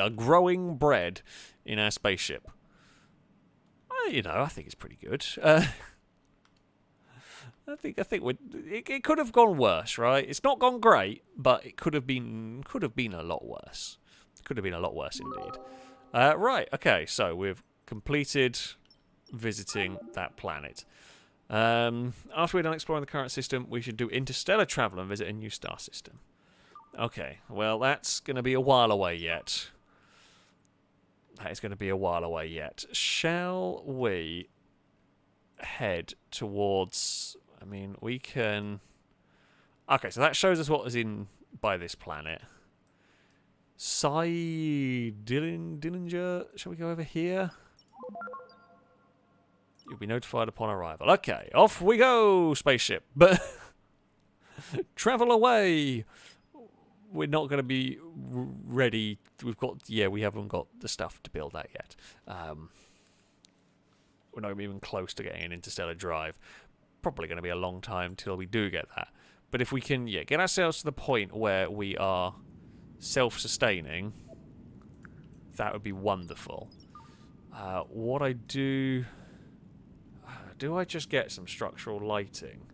growing bread in our spaceship. You know, I think it's pretty good. I think it could have gone worse, right? It's not gone great, but it could have been a lot worse. Could have been a lot worse indeed. Right, okay, so we've completed visiting that planet. After we're done exploring the current system, we should do interstellar travel and visit a new star system. Okay, well, that's going to be a while away yet. That is going to be a while away yet. Shall we head towards... I mean, we can... Okay, so that shows us what is in by this planet. Dillinger. Shall we go over here? You'll be notified upon arrival. Okay, off we go, spaceship. But travel away. We're not going to be ready. We haven't got the stuff to build that yet. We're not even close to getting an interstellar drive. Probably going to be a long time till we do get that. But if we can, get ourselves to the point where we are self-sustaining, that would be wonderful. What I do... Do I just get some structural lighting?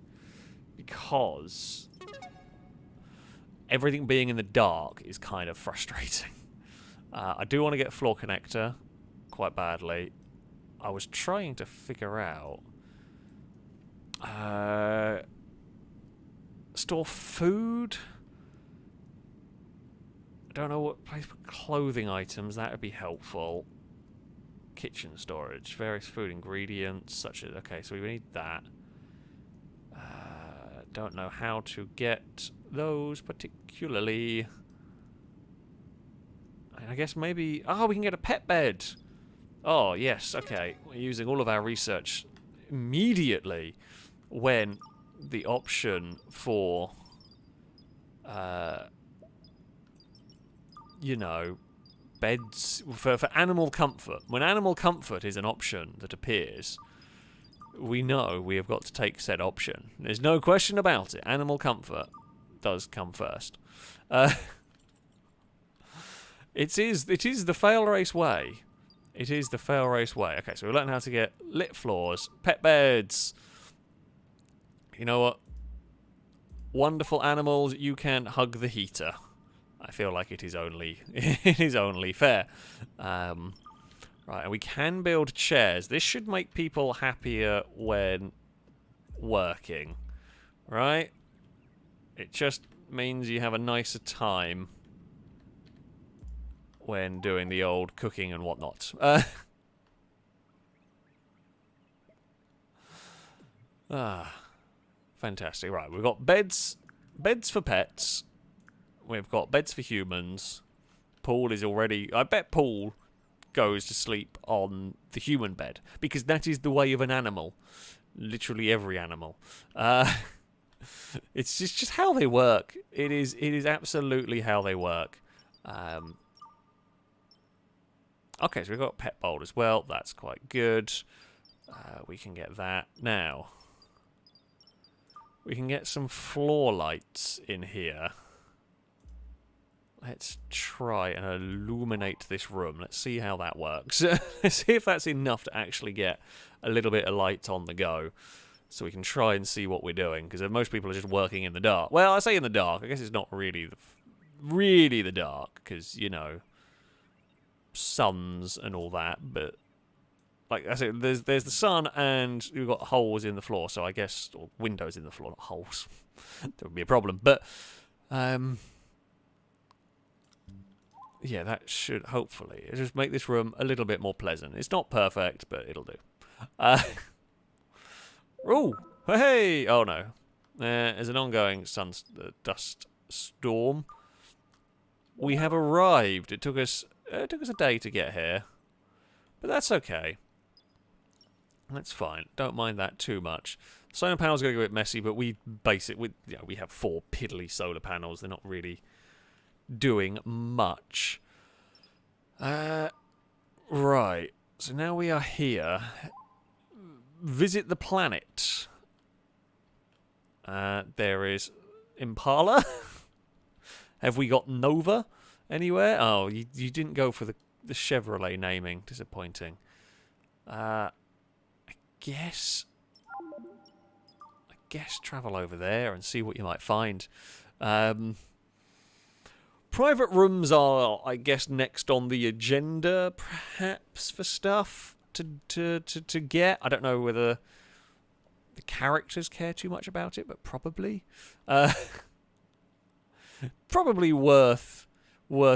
Because everything being in the dark is kind of frustrating. I do want to get a floor connector quite badly. I was trying to figure out... store food? I don't know what place for clothing items. That would be helpful. Kitchen storage. Various food ingredients such as... Okay, so we need that. Don't know how to get those particularly. I guess maybe... Oh, we can get a pet bed. Oh, yes. Okay. We're using all of our research immediately when the option for... you know... beds for animal comfort. When animal comfort is an option that appears, we know we have got to take said option. There's no question about it. Animal comfort does come first. It is the FailRace way. It is the FailRace way. Okay, so we learned how to get lit floors, pet beds. You know what? Wonderful animals, you can hug the heater. I feel like it is only fair. Right, and we can build chairs. This should make people happier when working, right? It just means you have a nicer time when doing the old cooking and whatnot. Fantastic. Right, we've got beds for pets. We've got beds for humans. Paul is already... I bet Paul goes to sleep on the human bed, because that is the way of an animal. Literally every animal. It's just how they work. It is absolutely how they work. Okay, so we've got a pet bowl as well. That's quite good. We can get that. Now, we can get some floor lights in here. Let's try and illuminate this room. Let's see how that works. Let's see if that's enough to actually get a little bit of light on the go, so we can try and see what we're doing, because most people are just working in the dark. Well, I say in the dark. I guess it's not really the dark, because, you know, suns and all that, but like I said, there's the sun, and we've got holes in the floor, so I guess, or windows in the floor, not holes. That would be a problem, but yeah, that should hopefully just make this room a little bit more pleasant. It's not perfect, but it'll do. Oh, hey! Oh no, there's an ongoing dust storm. We have arrived. It took us a day to get here, but that's okay. That's fine. Don't mind that too much. Solar panels are going to get a bit messy, but we have 4 piddly solar panels. They're not really doing much. Right. So now we are here. Visit the planet. There is Impala. Have we got Nova anywhere? Oh, you didn't go for the Chevrolet naming. Disappointing. guess travel over there and see what you might find. Private rooms are, I guess, next on the agenda, perhaps, for stuff to get. I don't know whether the characters care too much about it, but probably. Probably worth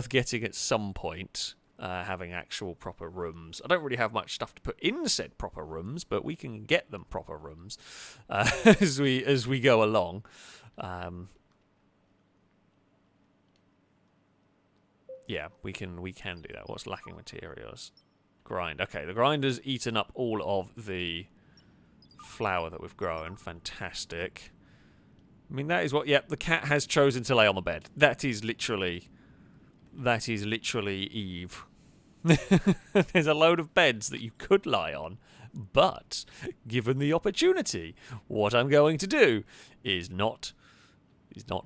getting at some point, having actual proper rooms. I don't really have much stuff to put in said proper rooms, but we can get them proper rooms as we go along. Yeah, we can do that. What's lacking materials? Grind. Okay, the grinder's eaten up all of the flour that we've grown. Fantastic. I mean, that is what... Yep, the cat has chosen to lay on the bed. That is literally Eve. There's a load of beds that you could lie on, but given the opportunity, what I'm going to do is not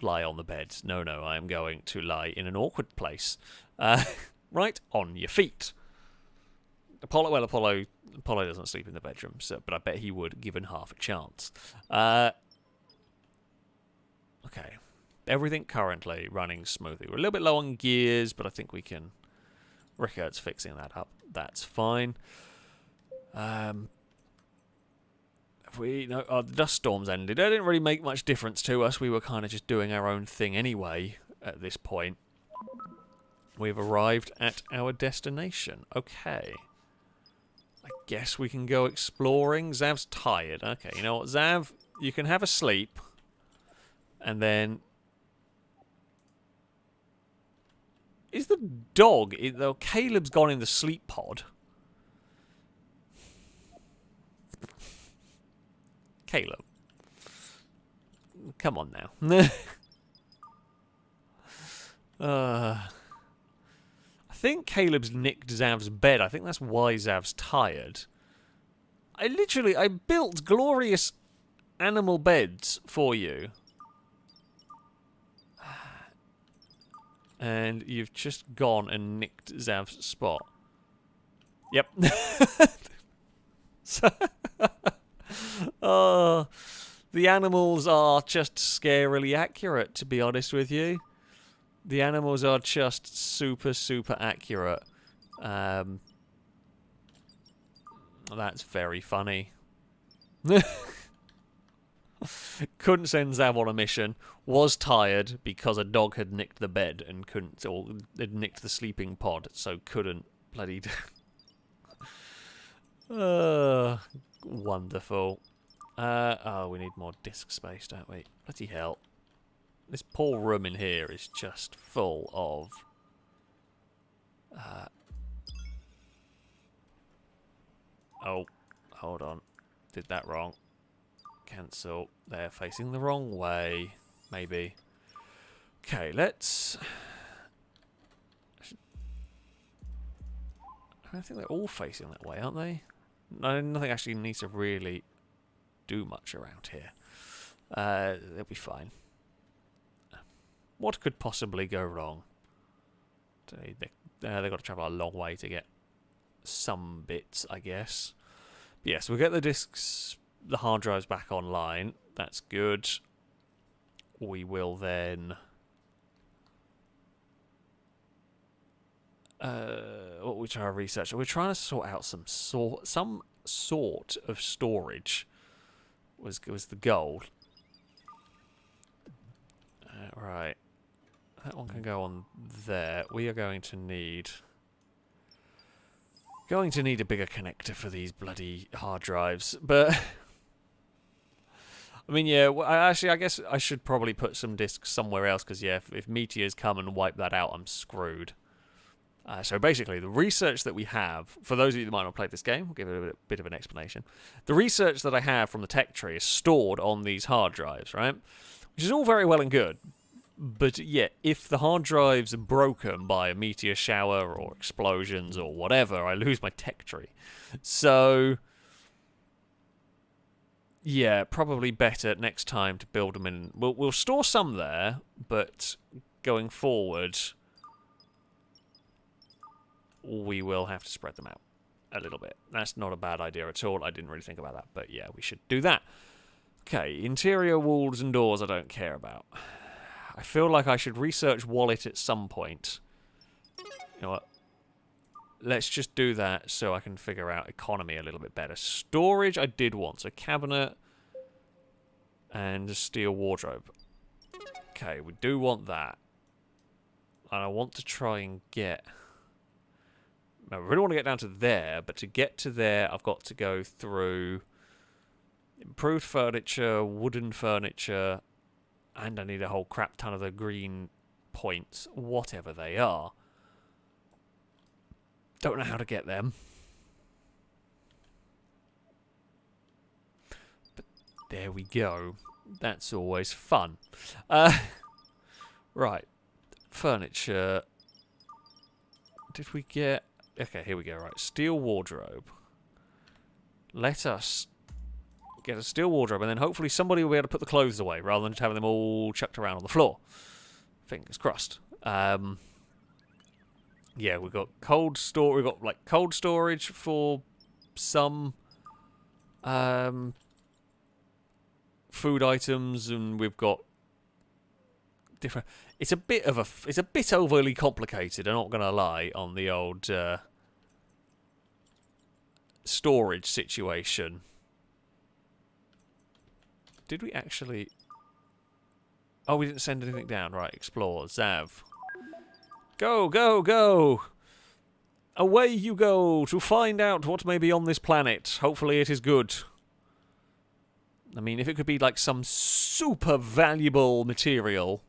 lie on the bed. No, I am going to lie in an awkward place. Right on your feet. Apollo doesn't sleep in the bedroom, so, but I bet he would, given half a chance. Okay. Everything currently running smoothly. We're a little bit low on gears, but I think we can... Rickard's fixing that up. That's fine. The dust storms ended. It didn't really make much difference to us. We were kind of just doing our own thing anyway at this point. We've arrived at our destination. Okay. I guess we can go exploring. Zav's tired. Okay, you know what, Zav? You can have a sleep. And then... Is the dog... Caleb's gone in the sleep pod. Caleb. Come on now. I think Caleb's nicked Zav's bed. I think that's why Zav's tired. I built glorious animal beds for you. And you've just gone and nicked Zav's spot. Yep. The animals are just scarily accurate, to be honest with you. The animals are just super, super accurate. That's very funny. Couldn't send Zav on a mission. Was tired because a dog had nicked the bed and couldn't, or had nicked the sleeping pod, so couldn't bloody... Wonderful. Oh, we need more disk space, don't we? Bloody hell. This poor room in here is just full of... Oh, hold on. Did that wrong. Cancel. They're facing the wrong way. Maybe. Okay, let's... I think they're all facing that way, aren't they? No, nothing actually needs to really do much around here. They'll be fine. What could possibly go wrong? They've got to travel a long way to get some bits, I guess. But yes, we'll get the discs, the hard drives back online. That's good. We will then... what we try to research? We're trying to sort out some sort of storage. Was the goal. Right. That one can go on there. We are going to need a bigger connector for these bloody hard drives. But I mean, yeah. I guess I should probably put some discs somewhere else because yeah, if meteors come and wipe that out, I'm screwed. So basically, the research that we have, for those of you that might not have played this game, we'll give it a bit of an explanation. The research that I have from the tech tree is stored on these hard drives, right? Which is all very well and good. But yeah, if the hard drives are broken by a meteor shower or explosions or whatever, I lose my tech tree. So yeah, probably better next time to build them in. We'll store some there, but going forward, we will have to spread them out. a little bit. That's not a bad idea at all. I didn't really think about that, but yeah, we should do that. Okay, interior walls and doors I don't care about. I feel like I should research wallet at some point. You know what? Let's just do that so I can figure out economy a little bit better. Storage I did want. So cabinet and a steel wardrobe. Okay, we do want that. And I want to try and get... I really want to get down to there, but to get to there I've got to go through improved furniture, wooden furniture, and I need a whole crap ton of the green points, whatever they are. Don't know how to get them. But there we go. That's always fun. Right. Furniture. Did we get... Okay, here we go. Right. Steel wardrobe. Let us get a steel wardrobe, and then hopefully somebody will be able to put the clothes away rather than just having them all chucked around on the floor. Fingers crossed. Yeah, we've got cold store. We've got like cold storage for some food items, and we've got different. It's a bit of a. It's a bit overly complicated. I'm not gonna lie on the old storage situation. Did we actually? Oh, we didn't send anything down. Right, explore. Zav. Go, go, go! Away you go to find out what may be on this planet. Hopefully it is good. I mean, if it could be like some super valuable material,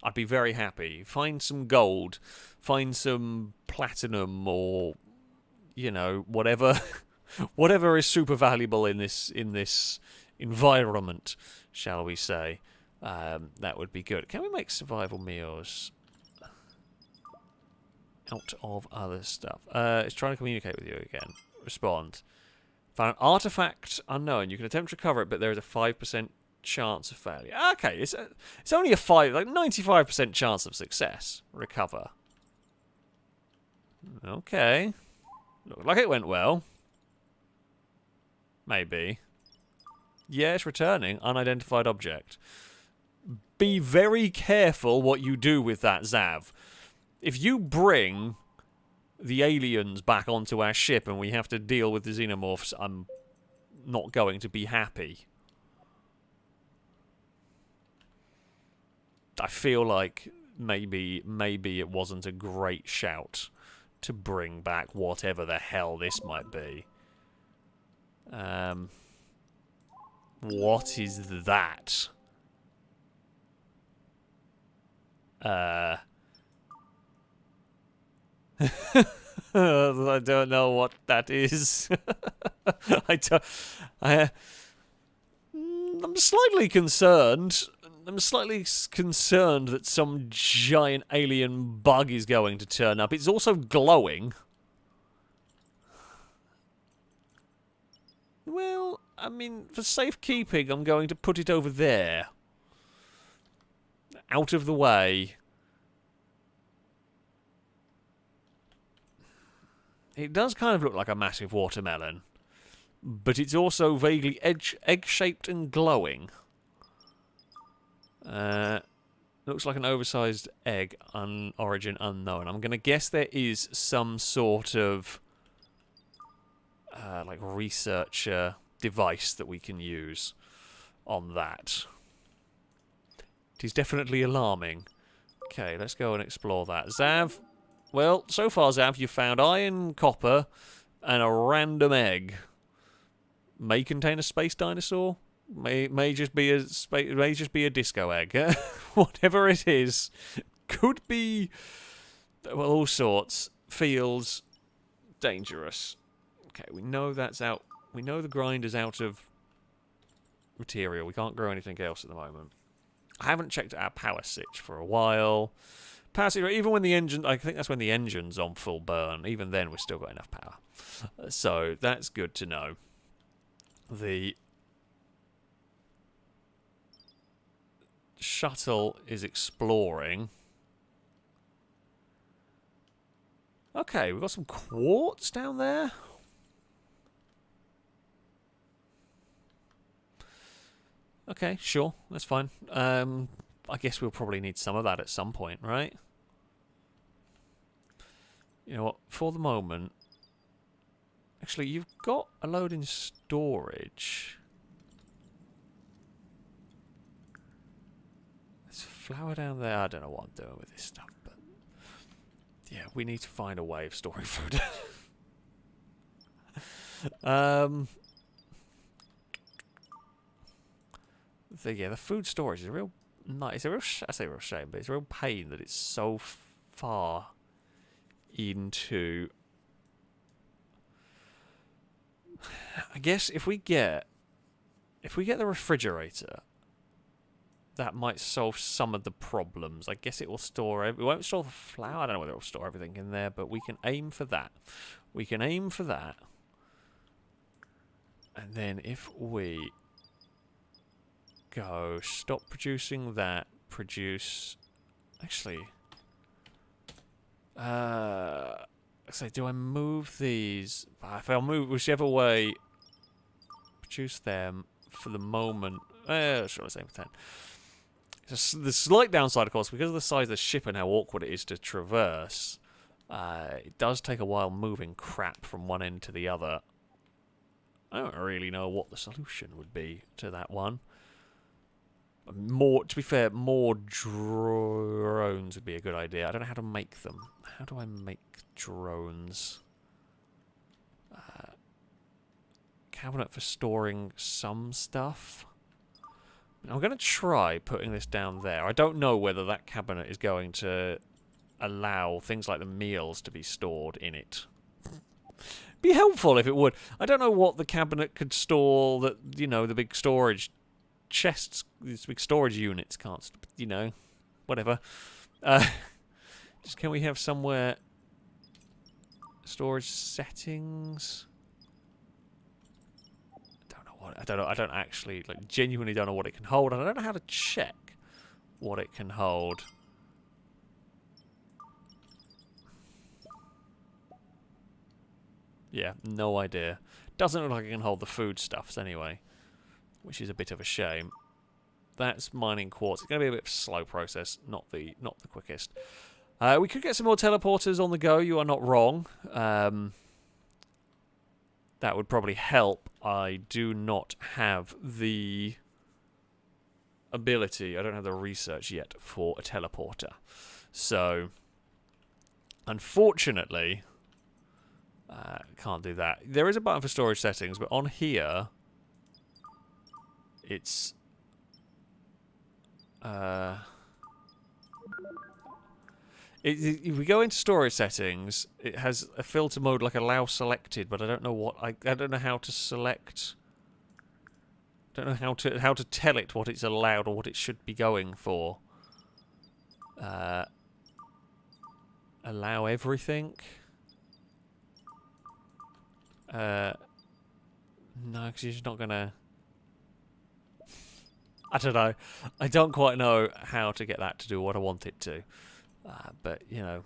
I'd be very happy. Find some gold. Find some platinum or, you know, whatever whatever is super valuable in this environment, shall we say. That would be good. Can we make survival meals out of other stuff? It's trying to communicate with you again. Respond. Found an artifact unknown. You can attempt to recover it, but there is a 5% chance of failure. Okay, it's only a 95% chance of success. Recover. Okay. Looked like it went well. Maybe. Yeah, it's returning. Unidentified object. Be very careful what you do with that, Zav. If you bring the aliens back onto our ship and we have to deal with the xenomorphs, I'm not going to be happy. I feel like maybe it wasn't a great shout to bring back whatever the hell this might be. What is that? I don't know what that is. I'm slightly concerned. I'm slightly concerned that some giant alien bug is going to turn up. It's also glowing. Well, I mean, for safekeeping, I'm going to put it over there. Out of the way. It does kind of look like a massive watermelon. But it's also vaguely egg-shaped and glowing. Looks like an oversized egg, origin unknown. I'm going to guess there is some sort of like researcher device that we can use on that. It is definitely alarming. Okay, let's go and explore that. Zav, well, so far, Zav, you've found iron, copper, and a random egg. May contain a space dinosaur. May just be a disco egg. Whatever it is, could be, well, all sorts. Feels dangerous. Okay, we know that's out. We know the grinder's out of material. We can't grow anything else at the moment. I haven't checked our power switch for a while. Power switch, even when the engine, I think that's when the engine's on full burn. Even then, we've still got enough power. So that's good to know. The shuttle is exploring. Okay, we've got some quartz down there. Okay, sure, that's fine. I guess we'll probably need some of that at some point, right? You know what? For the moment, actually, you've got a load in storage. There's flour down there. I don't know what I'm doing with this stuff, but yeah, we need to find a way of storing food. The food storage is a real nice. It's a real, I say real shame, but it's a real pain that it's so far into. I guess if we get the refrigerator, that might solve some of the problems. I guess it will store. It won't store the flour. I don't know whether it will store everything in there, but we can aim for that. We can aim for that. And then if we go stop producing that, produce. Actually, so do I move these? If I'll move whichever way, produce them for the moment. Sure, let's aim for 10. The slight downside, of course, because of the size of the ship and how awkward it is to traverse, it does take a while moving crap from one end to the other. I don't really know what the solution would be to that one. To be fair, more drones would be a good idea. I don't know how to make them. How do I make drones? Cabinet for storing some stuff. I'm going to try putting this down there. I don't know whether that cabinet is going to allow things like the meals to be stored in it. Be helpful if it would. I don't know what the cabinet could store that, you know, the big storage chests, these big storage units can't, you know, whatever. Just can we have somewhere storage settings? I don't know. I don't actually, like, genuinely don't know what it can hold, and I don't know how to check what it can hold. Yeah, no idea. Doesn't look like it can hold the foodstuffs anyway, which is a bit of a shame. That's mining quartz. It's going to be a bit of a slow process, not the quickest. We could get some more teleporters on the go. You are not wrong. That would probably help. I do not have the ability. I don't have the research yet for a teleporter. So, unfortunately, can't do that. There is a button for storage settings, but on here, it's... if we go into storage settings, it has a filter mode like allow selected, but I don't know what I don't know how to select. Don't know how to tell it what it's allowed or what it should be going for. Allow everything. No, because you're just not gonna. I don't know. I don't quite know how to get that to do what I want it to. But, you know,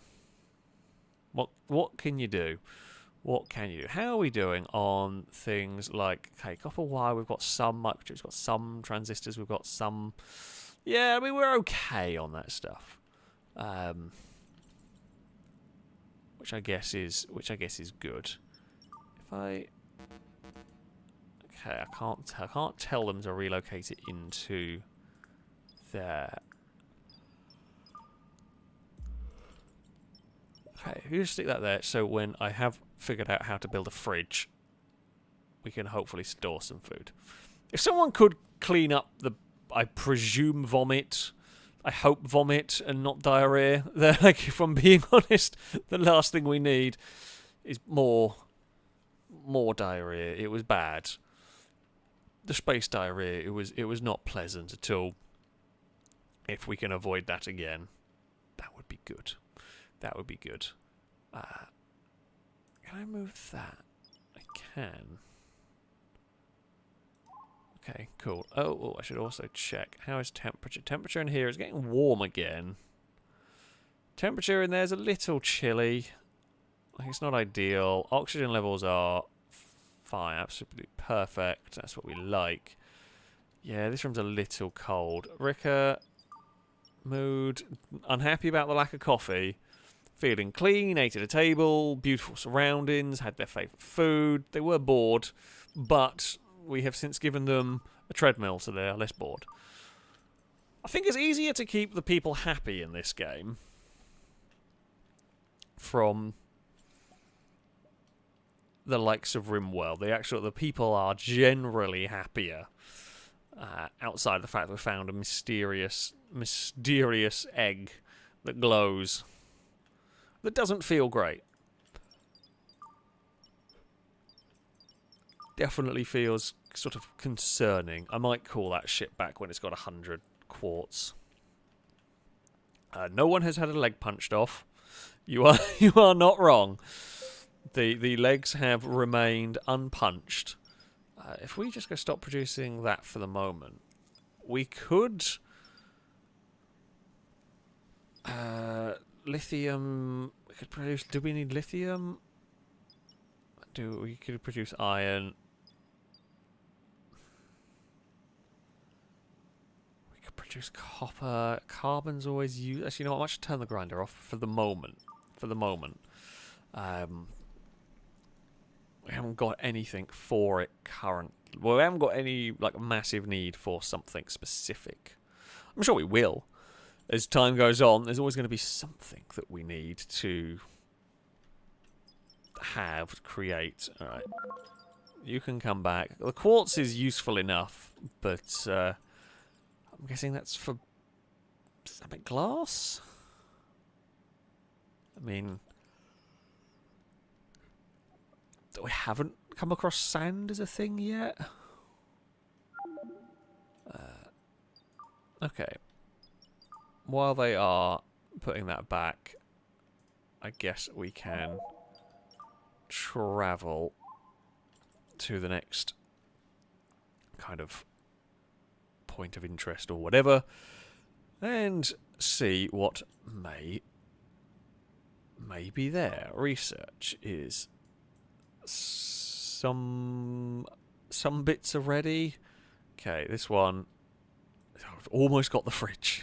what can you do? What can you do? How are we doing on things like, okay, copper wire, we've got some microchips, we've got some transistors, we've got some... Yeah, I mean, we're okay on that stuff. Which I guess is good. If I... Okay, I can't tell them to relocate it into there. Okay, if you just stick that there, so when I have figured out how to build a fridge, we can hopefully store some food. If someone could clean up the, I presume, vomit, I hope vomit and not diarrhea, then, like, if I'm being honest, the last thing we need is more diarrhea. It was bad. The space diarrhea, it was not pleasant at all. If we can avoid that again, that would be good. That would be good. Can I move that? I can. Okay, cool. Oh, I should also check. How is temperature? Temperature in here is getting warm again. Temperature in there is a little chilly. Like, it's not ideal. Oxygen levels are fine, absolutely perfect. That's what we like. Yeah, this room's a little cold. Rika, mood, unhappy about the lack of coffee. Feeling clean, ate at a table, beautiful surroundings, had their favourite food. They were bored, but we have since given them a treadmill, so they are less bored. I think it's easier to keep the people happy in this game from the likes of RimWorld. The people are generally happier outside of the fact that we found a mysterious egg that glows. That doesn't feel great. Definitely feels sort of concerning. I might call that shit back when it's got 100 quartz. No one has had a leg punched off. You are not wrong. The legs have remained unpunched. If we just go stop producing that for the moment, we could... lithium... We could produce... Do we need lithium? We could produce iron. We could produce copper. Carbon's always used... Actually, you know what? I might just turn the grinder off for the moment. We haven't got anything for it currently. Well, we haven't got any like massive need for something specific. I'm sure we will. As time goes on, there's always going to be something that we need to create. Alright. You can come back. The quartz is useful enough, but I'm guessing that's for ceramic glass? I mean... We haven't come across sand as a thing yet. Okay. While they are putting that back, I guess we can travel to the next kind of point of interest or whatever and see what may be there. Research is... Some bits are ready. Okay, this one... I've almost got the fridge.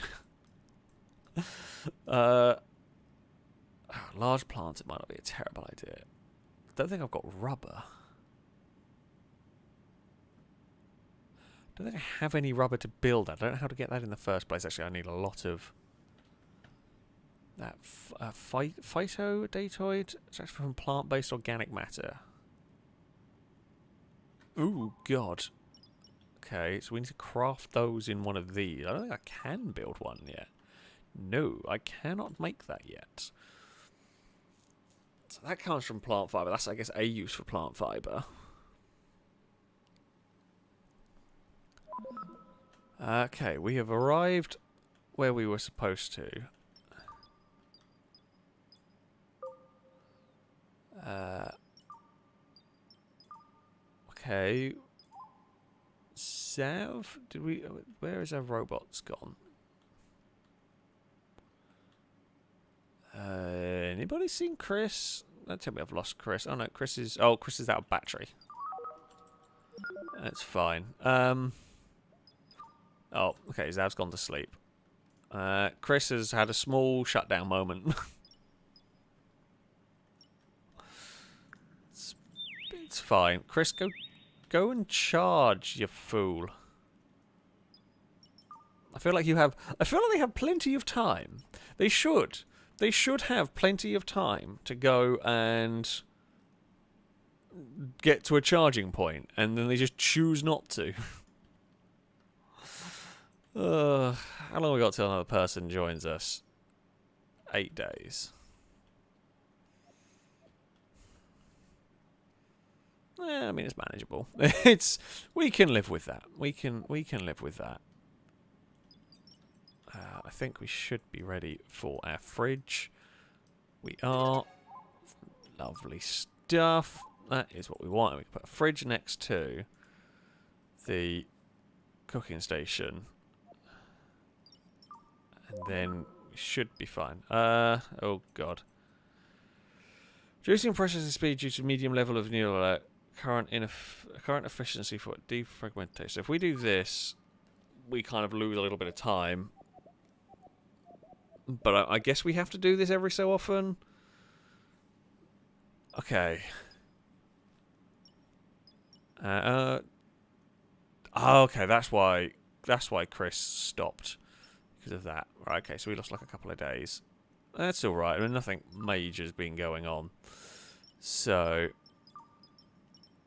Large plants, it might not be a terrible idea. Don't think I've got rubber. Don't think I have any rubber to build at. I don't know how to get that in the first place. Actually, I need a lot of... That phytodatoid? It's actually from plant-based organic matter. Ooh, God. Okay, so we need to craft those in one of these. I don't think I can build one yet. No, I cannot make that yet. So that comes from plant fibre. That's, I guess, a use for plant fibre. Okay, we have arrived where we were supposed to. Okay. Sav? Did we... Where is our robots gone? Anybody seen Chris? Don't tell me I've lost Chris. Oh no, Chris is... Oh, Chris is out of battery. That's fine. Oh, okay, Zav's gone to sleep. Chris has had a small shutdown moment. It's fine. Chris, go and charge, you fool. I feel like they have plenty of time. They should. They should have plenty of time to go and get to a charging point, and then they just choose not to. How long have we got till another person joins us? 8 days. I mean, it's manageable. We can live with that. We can live with that. I think we should be ready for our fridge. We are. Lovely stuff. That is what we want. We can put a fridge next to the cooking station. And then we should be fine. Oh god. Reducing processing speed due to medium level of neural alert. Current efficiency for defragmentation. So if we do this, we kind of lose a little bit of time. But I guess we have to do this every so often. Okay. Okay, that's why Chris stopped. Because of that. Right, okay, so we lost like a couple of days. That's alright. I mean, nothing major's been going on. So,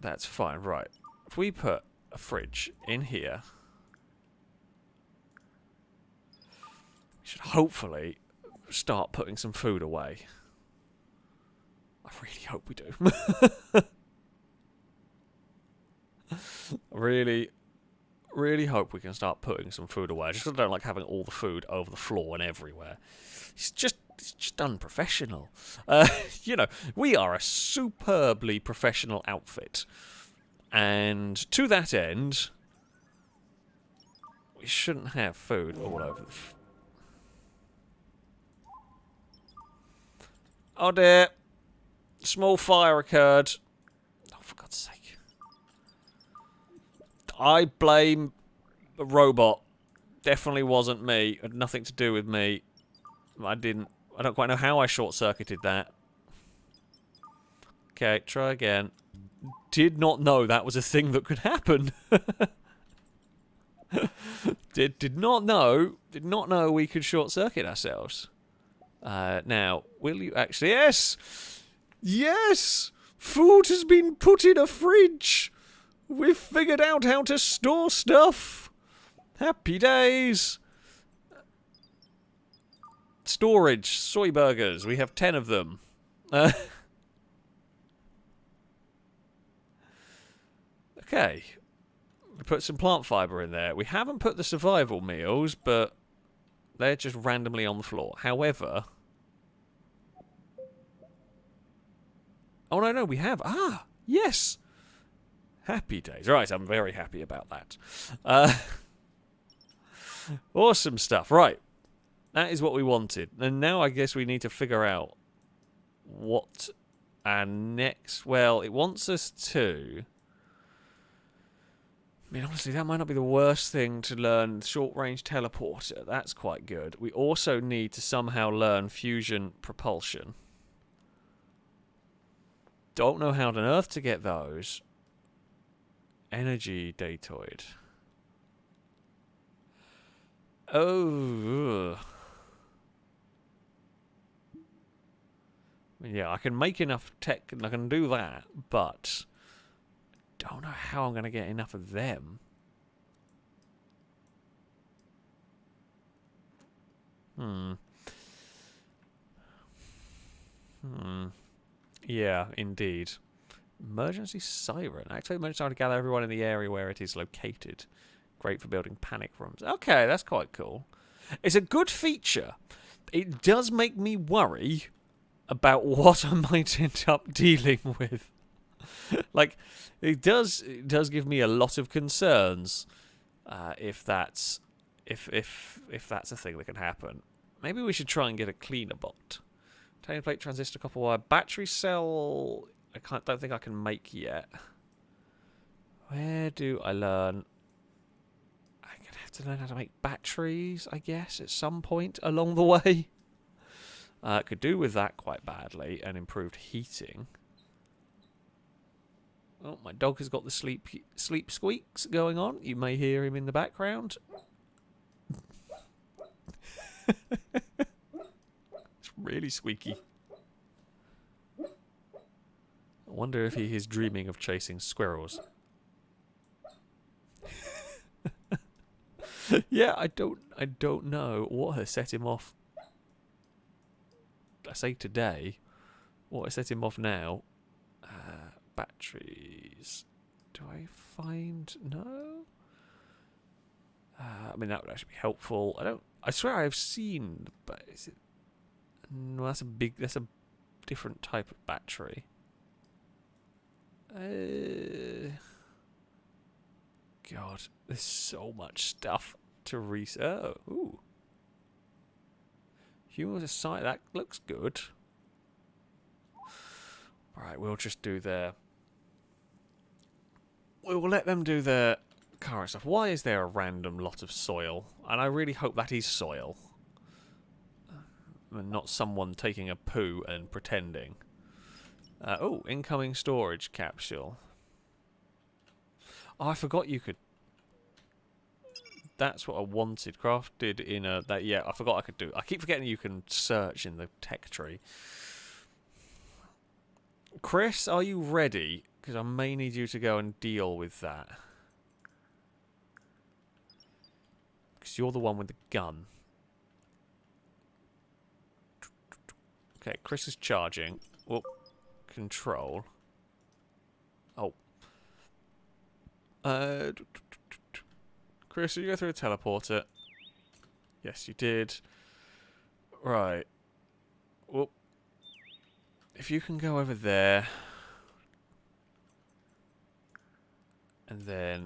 that's fine. Right. If we put a fridge in here, we should hopefully start putting some food away. I really hope we do. Really hope we can start putting some food away. I just don't like having all the food over the floor and everywhere. It's just unprofessional. You know, we are a superbly professional outfit. And to that end, we shouldn't have food all over the Oh dear. Small fire occurred. Oh, for God's sake. I blame a robot. Definitely wasn't me. Had nothing to do with me. I don't quite know how I short-circuited that. Okay, try again. Did not know that was a thing that could happen. Did not know we could short-circuit ourselves. Now, will you actually... Yes! Yes! Food has been put in a fridge! We've figured out how to store stuff! Happy days! Storage, soy burgers. We have 10 of them. Okay. We put some plant fibre in there. We haven't put the survival meals, but they're just randomly on the floor. However... Oh, no, we have. Ah, yes! Happy days. Right, I'm very happy about that. Awesome stuff. Right. That is what we wanted. And now I guess we need to figure out what our next... Well, it wants us to... I mean, honestly, that might not be the worst thing to learn. Short-range teleporter. That's quite good. We also need to somehow learn fusion propulsion. Don't know how on earth to get those. Energy datoid. Oh. Yeah, I can make enough tech and I can do that, but don't know how I'm going to get enough of them. Yeah, indeed. Emergency siren. Activate emergency siren to gather everyone in the area where it is located. Great for building panic rooms. Okay, that's quite cool. It's a good feature. It does make me worry about what I might end up dealing with. Like, it does give me a lot of concerns if that's a thing that can happen. Maybe we should try and get a cleaner bot. Titanium plate, transistor, copper wire, battery cell. Don't think I can make yet. Where do I learn? I'm gonna have to learn how to make batteries, I guess, at some point along the way. Could do with that quite badly, and improved heating. Oh, my dog has got the sleep squeaks going on. You may hear him in the background. It's really squeaky. I wonder if he is dreaming of chasing squirrels. Yeah, I don't know what has set him off. I say today. What has set him off now? Batteries. Do I find no? I mean, that would actually be helpful. I swear I've seen, but is it? No, that's a different type of battery. God, there's so much stuff to research. Oh, ooh. Human site, that looks good. Right, we'll just do their... We'll let them do their current stuff. Why is there a random lot of soil? And I really hope that is soil. And not someone taking a poo and pretending. Oh, incoming storage capsule. Oh, I forgot you could... That's what I wanted. Crafted in a... yeah, I forgot I could do... I keep forgetting you can search in the tech tree. Chris, are you ready? Because I may need you to go and deal with that. Because you're the one with the gun. Okay, Chris is charging. Whoop. Control. Oh. Chris, did you go through a teleporter? Yes, you did. Right. Whoop. If you can go over there. And then...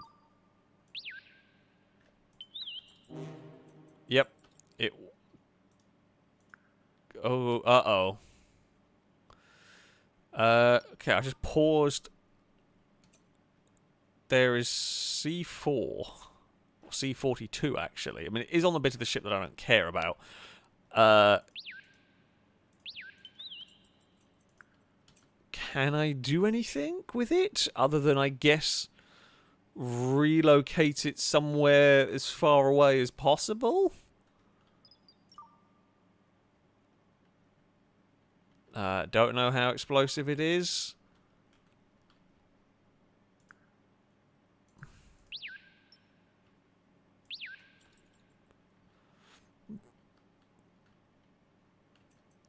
Yep. It... Oh, uh-oh. Okay, I just paused. There is C4. Or C42, actually. I mean, it is on the bit of the ship that I don't care about. Can I do anything with it? Other than, I guess, relocate it somewhere as far away as possible? Don't know how explosive it is.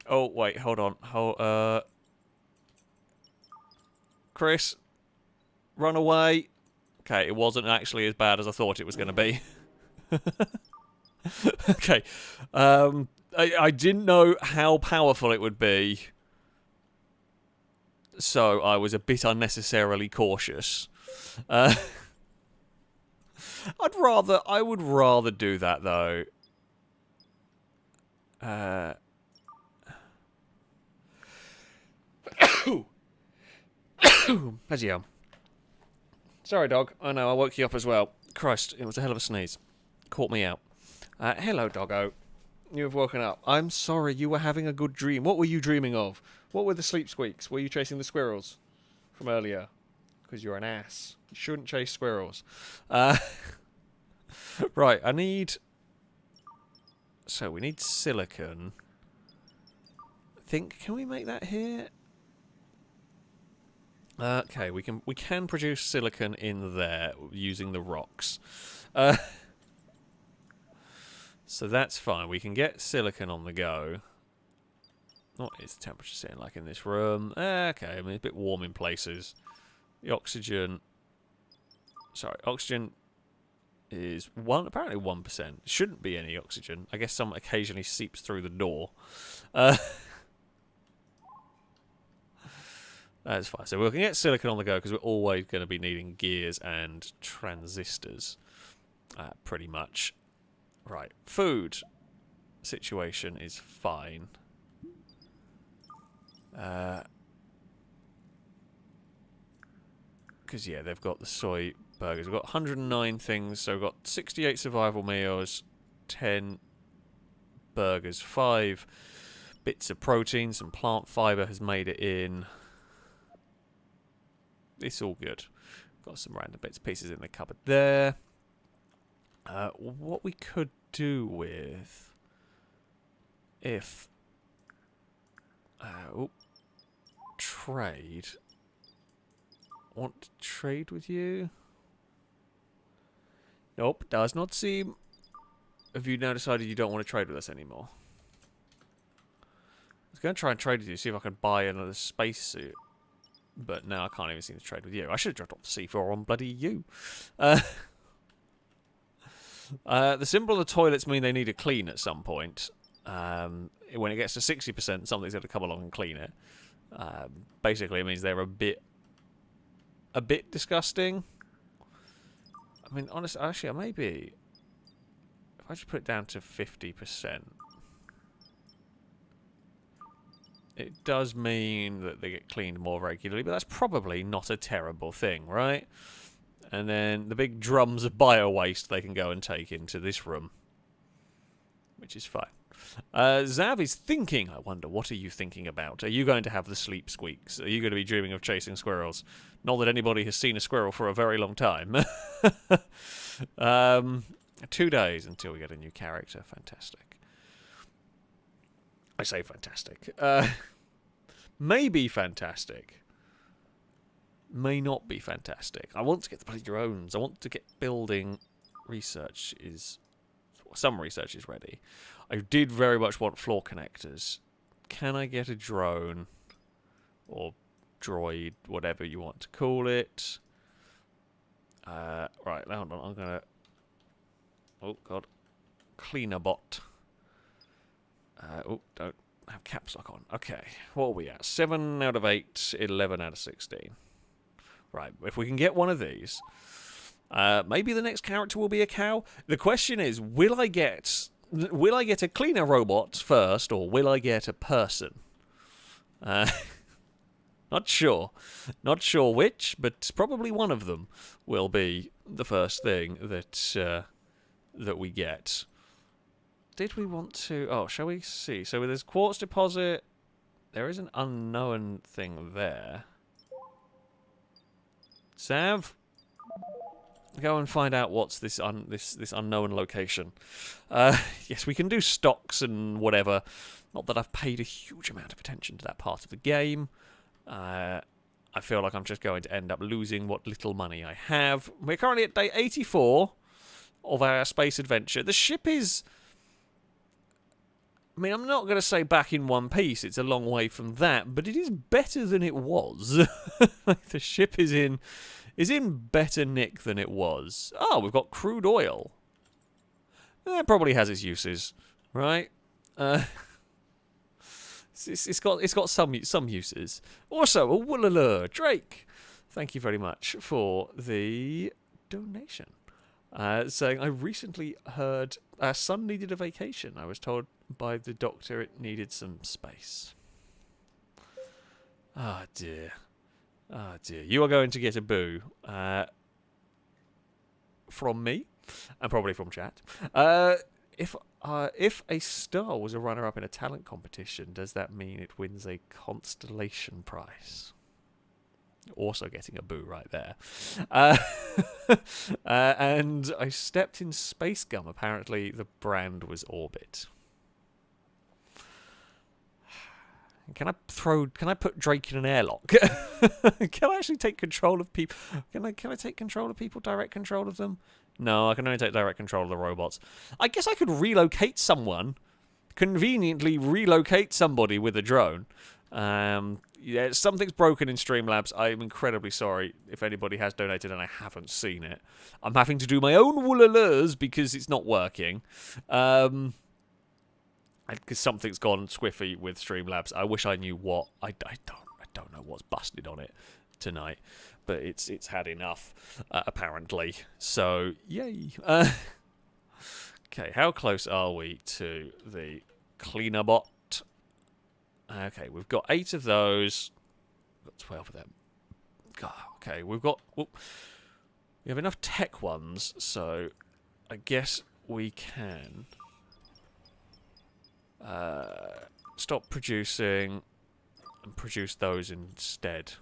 Oh, wait, hold on. Chris, run away. Okay, it wasn't actually as bad as I thought it was going to be. Okay. I didn't know how powerful it would be. So I was a bit unnecessarily cautious. I would rather do that though. As you go. Sorry, dog. I know, I woke you up as well. Christ, it was a hell of a sneeze. Caught me out. Hello, doggo. You have woken up. I'm sorry, you were having a good dream. What were you dreaming of? What were the sleep squeaks? Were you chasing the squirrels from earlier? Because you're an ass. You shouldn't chase squirrels. Right, I need... So, we need silicon. I think, can we make that here? Okay, we can produce silicon in there using the rocks. So that's fine. We can get silicon on the go. What is the temperature sitting like in this room? Okay, I mean, it's a bit warm in places. The oxygen... Sorry, oxygen is apparently 1%. Shouldn't be any oxygen. I guess some occasionally seeps through the door. That's fine. So we can get silicon on the go because we're always going to be needing gears and transistors. Pretty much. Right. Food situation is fine. Because, yeah, they've got the soy burgers. We've got 109 things, so we've got 68 survival meals, 10 burgers, 5 bits of protein, some plant fibre has made it in. It's all good. Got some random bits and pieces in the cupboard there. What we could do with... If... trade... Want to trade with you? Nope, does not seem... Have you now decided you don't want to trade with us anymore? I was going to try and trade with you, see if I could buy another spacesuit. But now I can't even seem to trade with you. I should have dropped off the C4 on bloody you. The symbol of the toilets mean they need a clean at some point. When it gets to 60%, something's going to come along and clean it. Basically, it means they're a bit disgusting. I mean, honestly, actually, maybe if I just put it down to 50%, it does mean that they get cleaned more regularly, but that's probably not a terrible thing, right? And then the big drums of bio-waste they can go and take into this room. Which is fine. Zav is thinking, I wonder, what are you thinking about? Are you going to have the sleep squeaks? Are you going to be dreaming of chasing squirrels? Not that anybody has seen a squirrel for a very long time. 2 days until we get a new character. Fantastic. I say fantastic. Maybe fantastic. May not be fantastic. I want to get the bloody drones. I want to get building research is... Some research is ready. I did very much want floor connectors. Can I get a drone? Or droid, whatever you want to call it. Right, hold on. I'm going to... Oh, God. Cleaner bot. Oh, don't have caps lock on. Okay, what are we at? 7 out of 8, 11 out of 16. Right, if we can get one of these... maybe the next character will be a cow. The question is, will I get a cleaner robot first, or will I get a person? Not sure. Not sure which, but probably one of them will be the first thing that that we get. Did we want to... Oh, shall we see? So there's quartz deposit. There is an unknown thing there. Sav? Go and find out what's this unknown location. Yes, we can do stocks and whatever. Not that I've paid a huge amount of attention to that part of the game. I feel like I'm just going to end up losing what little money I have. We're currently at day 84 of our space adventure. The ship is... I mean, I'm not going to say back in one piece. It's a long way from that, but it is better than it was. The ship is in better nick than it was. Oh, we've got crude oil. That probably has its uses, right? It's got some uses. Also, a woolala Drake. Thank you very much for the donation. Saying, I recently heard our son needed a vacation. I was told by the doctor it needed some space. Ah, dear. Ah, dear. You are going to get a boo. From me. And probably from chat. If a star was a runner-up in a talent competition, does that mean it wins a constellation prize? Also getting a boo right there. And I stepped in space gum. Apparently the brand was Orbit. Can I put Drake in an airlock? Can I actually take control of people? Can I take control of people? Direct control of them? No, I can only take direct control of the robots. I guess I could relocate someone. Conveniently relocate somebody with a drone. Yeah, something's broken in Streamlabs. I'm incredibly sorry if anybody has donated and I haven't seen it. I'm having to do my own woolalers because it's not working. Because something's gone squiffy with Streamlabs. I wish I knew what. I don't know what's busted on it tonight, but it's had enough apparently. So yay. Okay, how close are we to the cleaner bot? Okay, we've got 8 of those. We've got 12 of them. God, okay, we have enough tech ones, so I guess we can stop producing and produce those instead.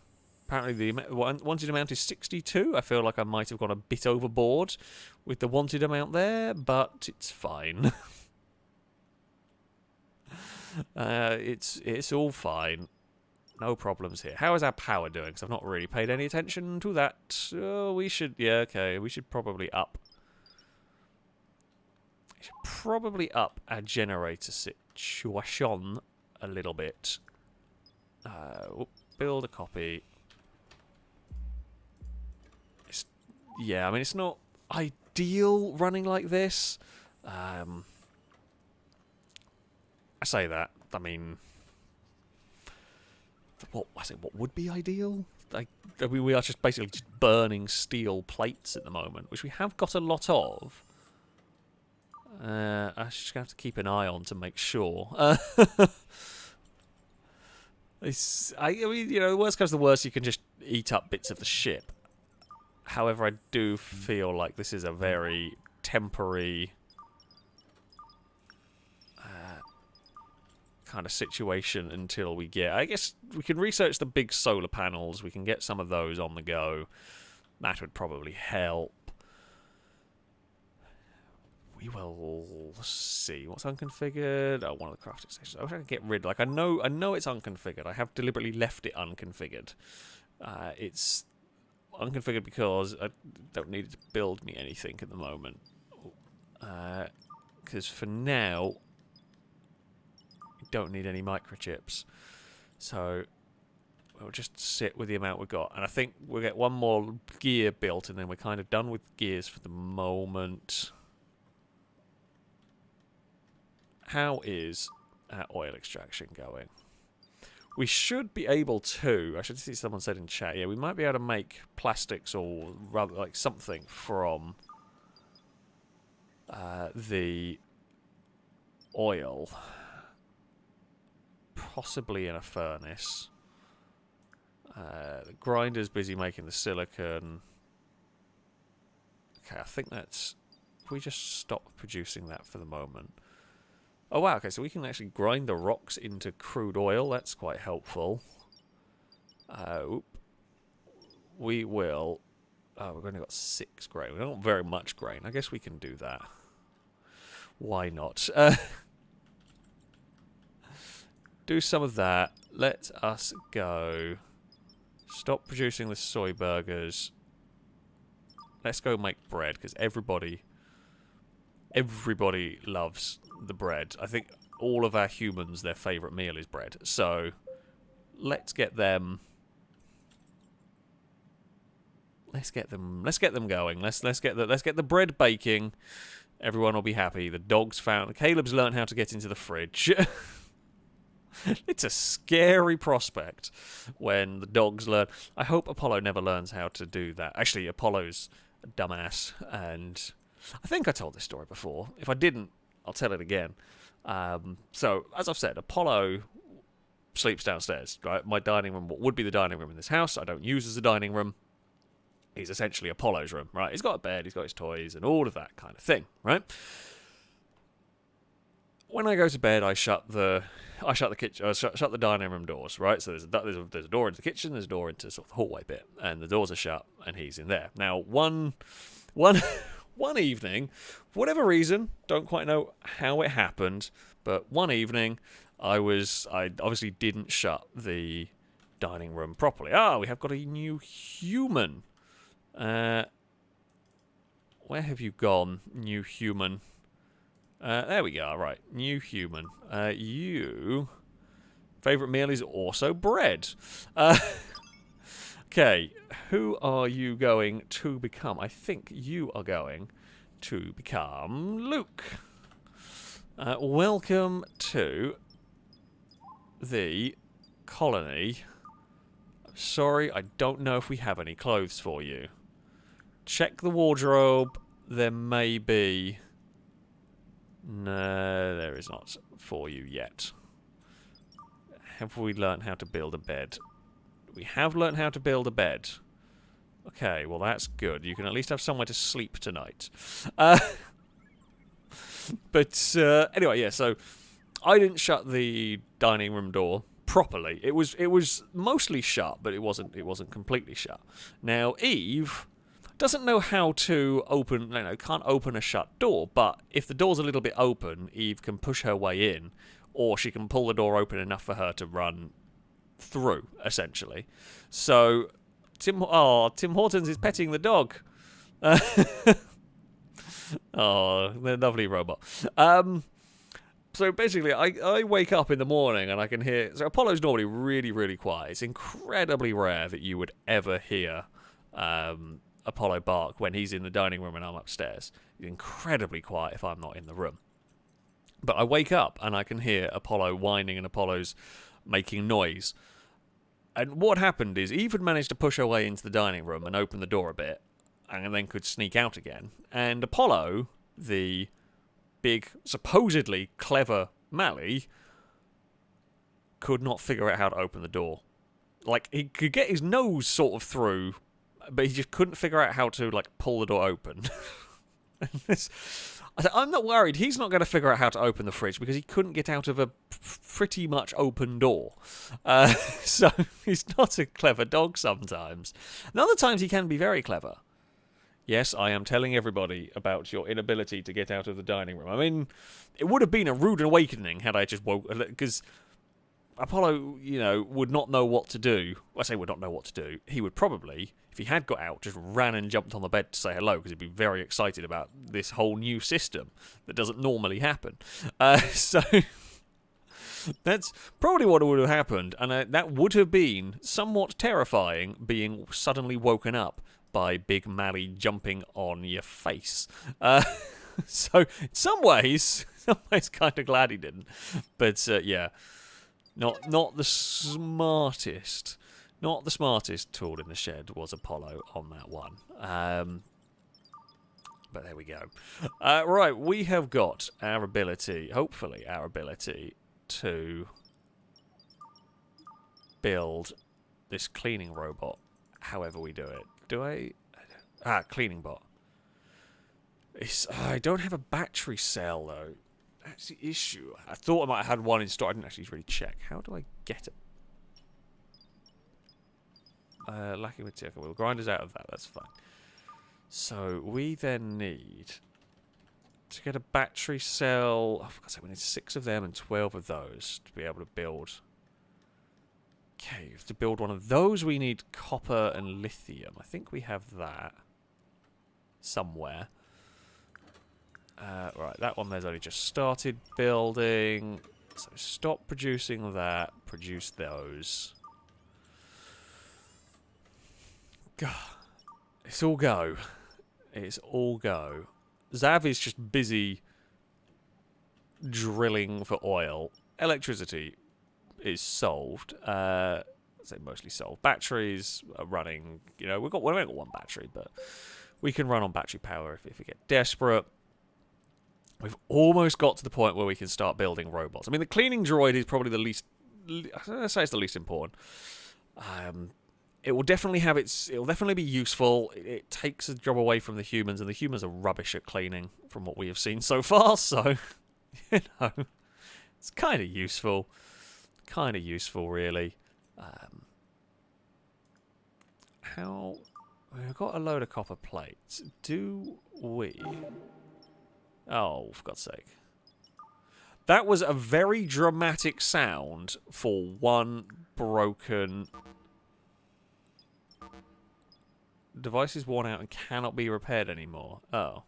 Apparently the wanted amount is 62. I feel like I might have gone a bit overboard with the wanted amount there, but it's fine. It's all fine. No problems here. How is our power doing? Because I've not really paid any attention to that. We should... Yeah, okay. We should probably up. We should probably up our generator situation a little bit. Build a copy. Yeah, I mean, it's not ideal running like this. I say that. I mean, what would be ideal? I mean, we are just basically just burning steel plates at the moment, which we have got a lot of. I just have to keep an eye on to make sure. I mean, you know, the worst comes to the worst, you can just eat up bits of the ship. However, I do feel like this is a very temporary kind of situation until we get... I guess we can research the big solar panels. We can get some of those on the go. That would probably help. We will see what's unconfigured. Oh, one of the crafting stations. I wish I could get rid... Like, I know it's unconfigured. I have deliberately left it unconfigured. It's unconfigured because I don't need it to build me anything at the moment. Because for now, we don't need any microchips. So we'll just sit with the amount we've got. And I think we'll get one more gear built, and then we're kind of done with gears for the moment. How is our oil extraction going? We should be able to... I should see someone said in chat. Yeah, we might be able to make plastics or rather like something from the oil. Possibly in a furnace. The grinder's busy making the silicon. Okay, I think that's... If we just stop producing that for the moment... Oh wow, okay, so we can actually grind the rocks into crude oil. That's quite helpful. We will... Oh, we've only got 6 grain. We've not very much grain. I guess we can do that. Why not? Do some of that. Let us go. Stop producing the soy burgers. Let's go make bread, because everybody loves the bread. I think all of our humans, their favourite meal is bread. So let's get them. Let's get them going. Let's get the bread baking. Everyone will be happy. The dog's found. Caleb's learned how to get into the fridge. It's a scary prospect when the dogs learn. I hope Apollo never learns how to do that. Actually, Apollo's a dumbass, and I think I told this story before. If I didn't, I'll tell it again. So, as I've said, Apollo sleeps downstairs, right? My dining room, what would be the dining room in this house, I don't use as a dining room. Is essentially Apollo's room, right? He's got a bed, he's got his toys, and all of that kind of thing, right? When I go to bed, I shut the kitchen, shut the dining room doors, right? So there's a door into the kitchen, there's a door into sort of the hallway bit, and the doors are shut, and he's in there. Now, one evening, for whatever reason, don't quite know how it happened, but one evening, I obviously didn't shut the dining room properly. We have got a new human. Where have you gone, new human? There we go, right. New human. You... Favourite meal is also bread. Okay, who are you going to become? I think you are going to become Luke. Welcome to the colony. I'm sorry, I don't know if we have any clothes for you. Check the wardrobe. There may be... No, there is not for you yet. Have we learned how to build a bed? We have learned how to build a bed. Okay, well that's good. You can at least have somewhere to sleep tonight. But anyway, yeah, so I didn't shut the dining room door properly. It was mostly shut, but it wasn't completely shut. Now, Eve doesn't know how to open, can't open a shut door, but if the door's a little bit open, Eve can push her way in, or she can pull the door open enough for her to run through, essentially. So, Tim Hortons is petting the dog. Oh, the lovely robot. So basically, I wake up in the morning and I can hear... So Apollo's normally really, really quiet. It's incredibly rare that you would ever hear Apollo bark when he's in the dining room and I'm upstairs. He's incredibly quiet if I'm not in the room. But I wake up and I can hear Apollo whining and Apollo's making noise. And what happened is Eve had managed to push her way into the dining room and open the door a bit, and then could sneak out again. And Apollo, the big, supposedly clever Mally, could not figure out how to open the door. Like, he could get his nose sort of through but he just couldn't figure out how to like pull the door open. I'm not worried. He's not going to figure out how to open the fridge because he couldn't get out of a pretty much open door. So he's not a clever dog sometimes. And other times he can be very clever. Yes, I am telling everybody about your inability to get out of the dining room. I mean, it would have been a rude awakening had I just woke... Because Apollo, you know, would not know what to do. I say would not know what to do. He would probably, if he had got out, just ran and jumped on the bed to say hello because he'd be very excited about this whole new system that doesn't normally happen. So that's probably what would have happened. And that would have been somewhat terrifying, being suddenly woken up by Big Mally jumping on your face. So in some ways kind of glad he didn't. But yeah, not the smartest tool in the shed was Apollo on that one. But there we go. Right, we have got our ability, hopefully our ability to build this cleaning robot however we do it. Cleaning bot. I don't have a battery cell, though. That's the issue. I thought I might have had one in store. I didn't actually really check. How do I get it? Lacking material. We'll grind us out of that. That's fine. So we then need to get a battery cell. Oh, for God's sake, we need 6 of them and 12 of those to be able to build. Okay, to build one of those, we need copper and lithium. I think we have that somewhere. Right, that one there's only just started building. So stop producing that. Produce those. God, it's all go. It's all go. Zav is just busy drilling for oil. Electricity is solved. I'd say mostly solved. Batteries are running. You know, we've only got one battery, but we can run on battery power if we get desperate. We've almost got to the point where we can start building robots. I mean, the cleaning droid is probably the least. I'd say it's the least important. It will definitely have its. It will definitely be useful. It takes a job away from the humans, and the humans are rubbish at cleaning, from what we have seen so far. So, you know, it's kind of useful. Kind of useful, really. How... We've got a load of copper plates. Do we... Oh, for God's sake. That was a very dramatic sound for one broken... Device is worn out and cannot be repaired anymore. Oh.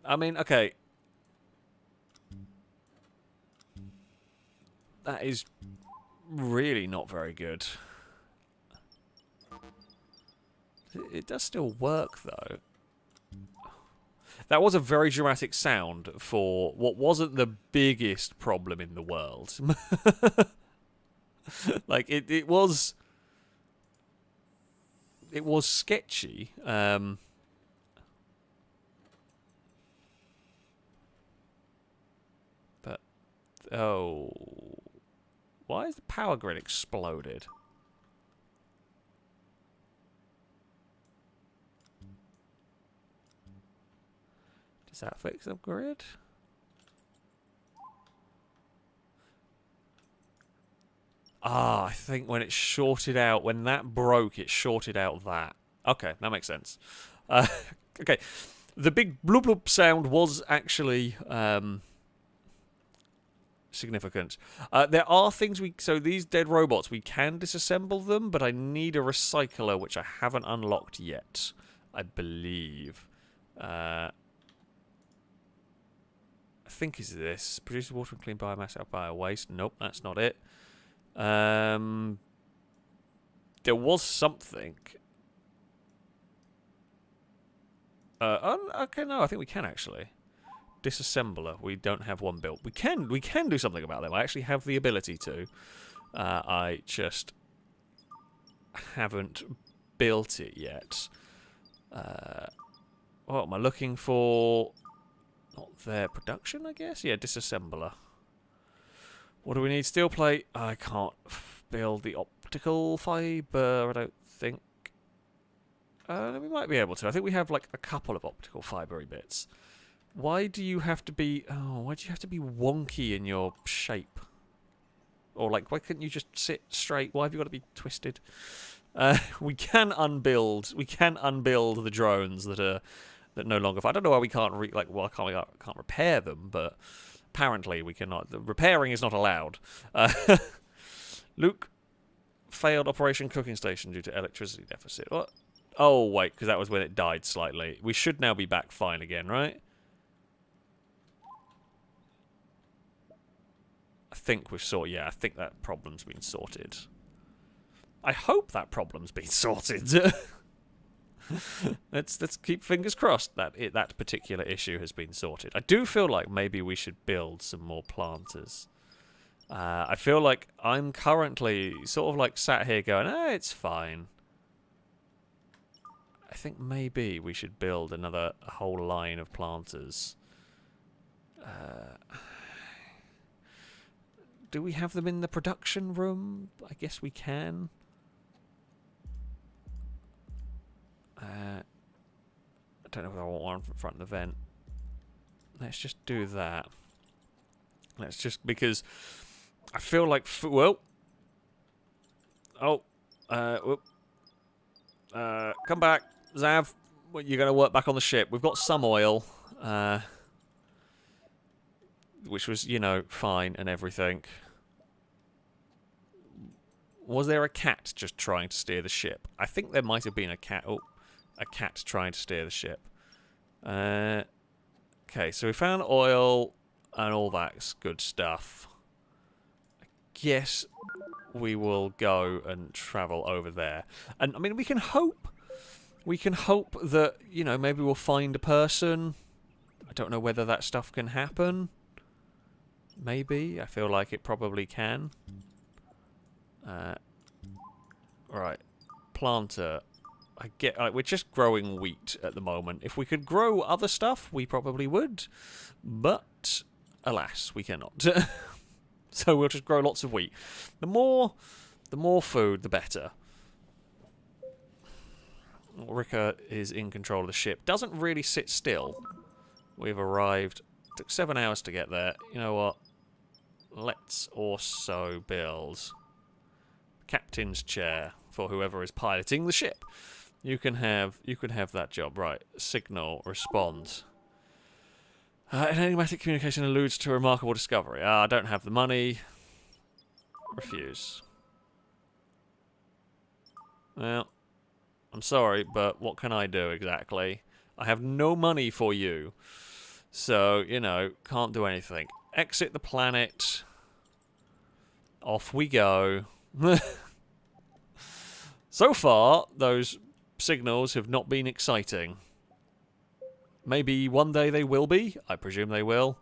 I mean, okay. That is really not very good. It does still work, though. That was a very dramatic sound for what wasn't the biggest problem in the world. Like, it was... It was sketchy. But... Oh... Why is the power grid exploded? Does that fix the grid? Ah, I think when it shorted out, when that broke, it shorted out that. Okay, that makes sense. Okay, the big bloop bloop sound was actually significant. There are things so these dead robots, we can disassemble them, but I need a recycler, which I haven't unlocked yet, I believe. I think is this. Produce water and clean biomass out bio waste. Nope, that's not it. There was something. Okay, no, I think we can actually. Disassembler. We don't have one built. We can do something about them. I actually have the ability to. I just haven't built it yet. What am I looking for? Not their production, I guess? Yeah, disassembler. What do we need? Steel plate. I can't build the optical fibre, I don't think. We might be able to. I think we have like a couple of optical fibre bits. Why do you have to be... Oh, why do you have to be wonky in your shape? Or like, why couldn't you just sit straight? Why have you got to be twisted? We can unbuild. We can unbuild the drones that no longer. I don't know why we can't can't repair them, but apparently we cannot. The repairing is not allowed. Luke failed Operation Cooking Station due to electricity deficit. What? Oh wait, because that was when it died slightly. We should now be back fine again, right? I think we've sorted. Yeah, I think that problem's been sorted. I hope that problem's been sorted. let's keep fingers crossed that that particular issue has been sorted. I do feel like maybe we should build some more planters. I feel like I'm currently sort of like sat here going, it's fine. I think maybe we should build a whole line of planters. Do we have them in the production room? I guess we can. I don't know if I want one in front of the vent. Let's just do that. Let's just, because I feel like, well, come back, Zav. You're going to work back on the ship. We've got some oil, which was, you know, fine and everything. Was there a cat just trying to steer the ship? I think there might have been a cat. Oh, a cat trying to steer the ship. Okay, so we found oil and all that good stuff. I guess we will go and travel over there. And I mean, we can hope that, you know, maybe we'll find a person. I don't know whether that stuff can happen. Maybe. I feel like it probably can. Right. Planter. I get. We're just growing wheat at the moment. If we could grow other stuff, we probably would. But, alas, we cannot. So we'll just grow lots of wheat. The more food, the better. Rika is in control of the ship. Doesn't really sit still. We've arrived. Took 7 hours to get there. You know what? Let's also build captain's chair for whoever is piloting the ship. You can have that job, right? Signal, respond. Enigmatic communication alludes to a remarkable discovery. I don't have the money. Refuse. Well, I'm sorry, but what can I do exactly? I have no money for you. So, you know, can't do anything. Exit the planet. Off we go. So far, those signals have not been exciting. Maybe one day they will be. I presume they will.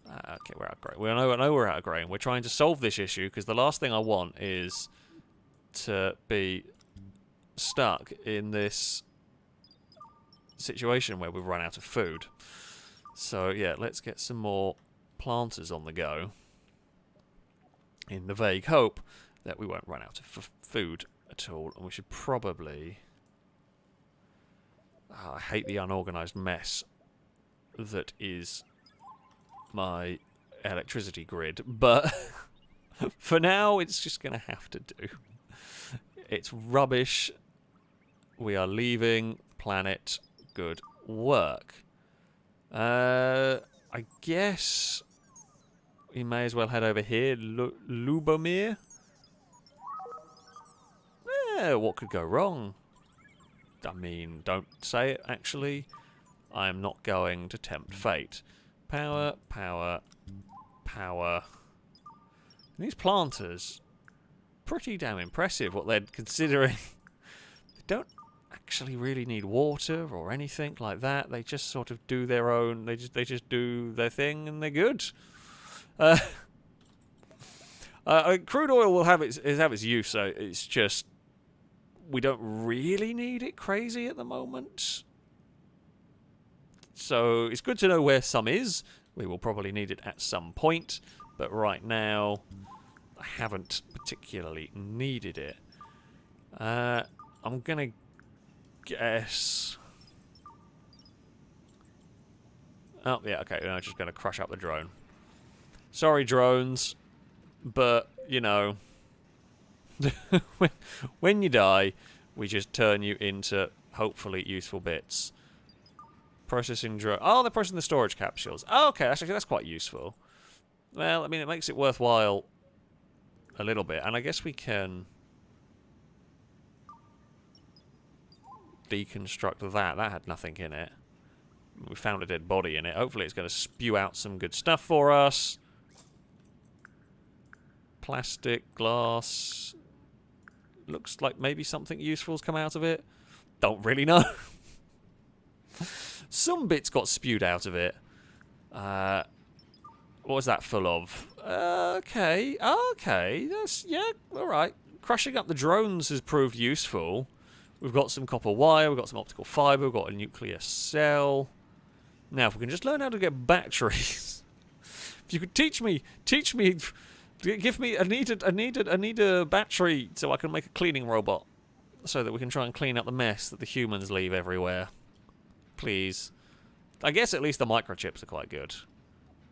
Okay, we're out of grain. We know we're out of grain. We're trying to solve this issue because the last thing I want is to be stuck in this situation where we've run out of food. So, yeah, let's get some more planters on the go in the vague hope that we won't run out of food at all. And we should probably... I hate the unorganised mess that is my electricity grid, but for now it's just going to have to do. It's rubbish. We are leaving the planet. Good work. I guess we may as well head over here. Lubomir? What could go wrong? I mean, don't say it, actually. I'm not going to tempt fate. Power, power, power. And these planters, pretty damn impressive what they're considering. They don't actually really need water or anything like that. They just sort of do their own, they just do their thing and they're good. Crude oil will have its use, so it's just we don't really need it crazy at the moment. So it's good to know where some is. We will probably need it at some point. But right now, I haven't particularly needed it. I'm gonna guess... Oh, yeah, okay, I'm just gonna crush up the drone. Sorry, drones, but, you know, when you die, we just turn you into, hopefully, useful bits. Processing drone. Oh, they're processing the storage capsules. Oh, okay, that's quite useful. Well, I mean, it makes it worthwhile a little bit, and I guess we can deconstruct that. That had nothing in it. We found a dead body in it. Hopefully it's going to spew out some good stuff for us. Plastic, glass. Looks like maybe something useful's come out of it. Don't really know. Some bits got spewed out of it. What was that full of? Okay. That's, yeah, alright. Crushing up the drones has proved useful. We've got some copper wire, we've got some optical fibre, we've got a nuclear cell. Now, if we can just learn how to get batteries. If you could teach me, give me, I need a battery so I can make a cleaning robot. So that we can try and clean up the mess that the humans leave everywhere. Please. I guess at least the microchips are quite good.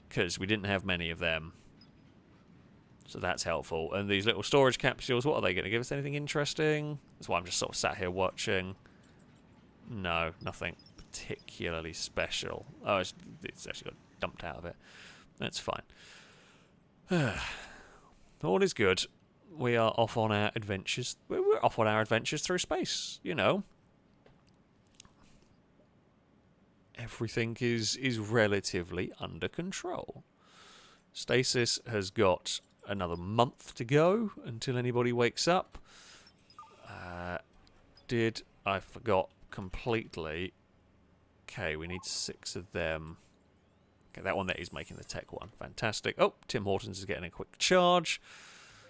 Because we didn't have many of them. So that's helpful. And these little storage capsules, what are they going to give us? Anything interesting? That's why I'm just sort of sat here watching. No, nothing particularly special. Oh, it's actually got dumped out of it. That's fine. All is good. We are off on our adventures. We're off on our adventures through space, you know. Everything is relatively under control. Stasis has got another month to go until anybody wakes up. I forgot completely. Okay, we need 6 of them. Okay, that one there is making the tech one. Fantastic. Oh, Tim Hortons is getting a quick charge.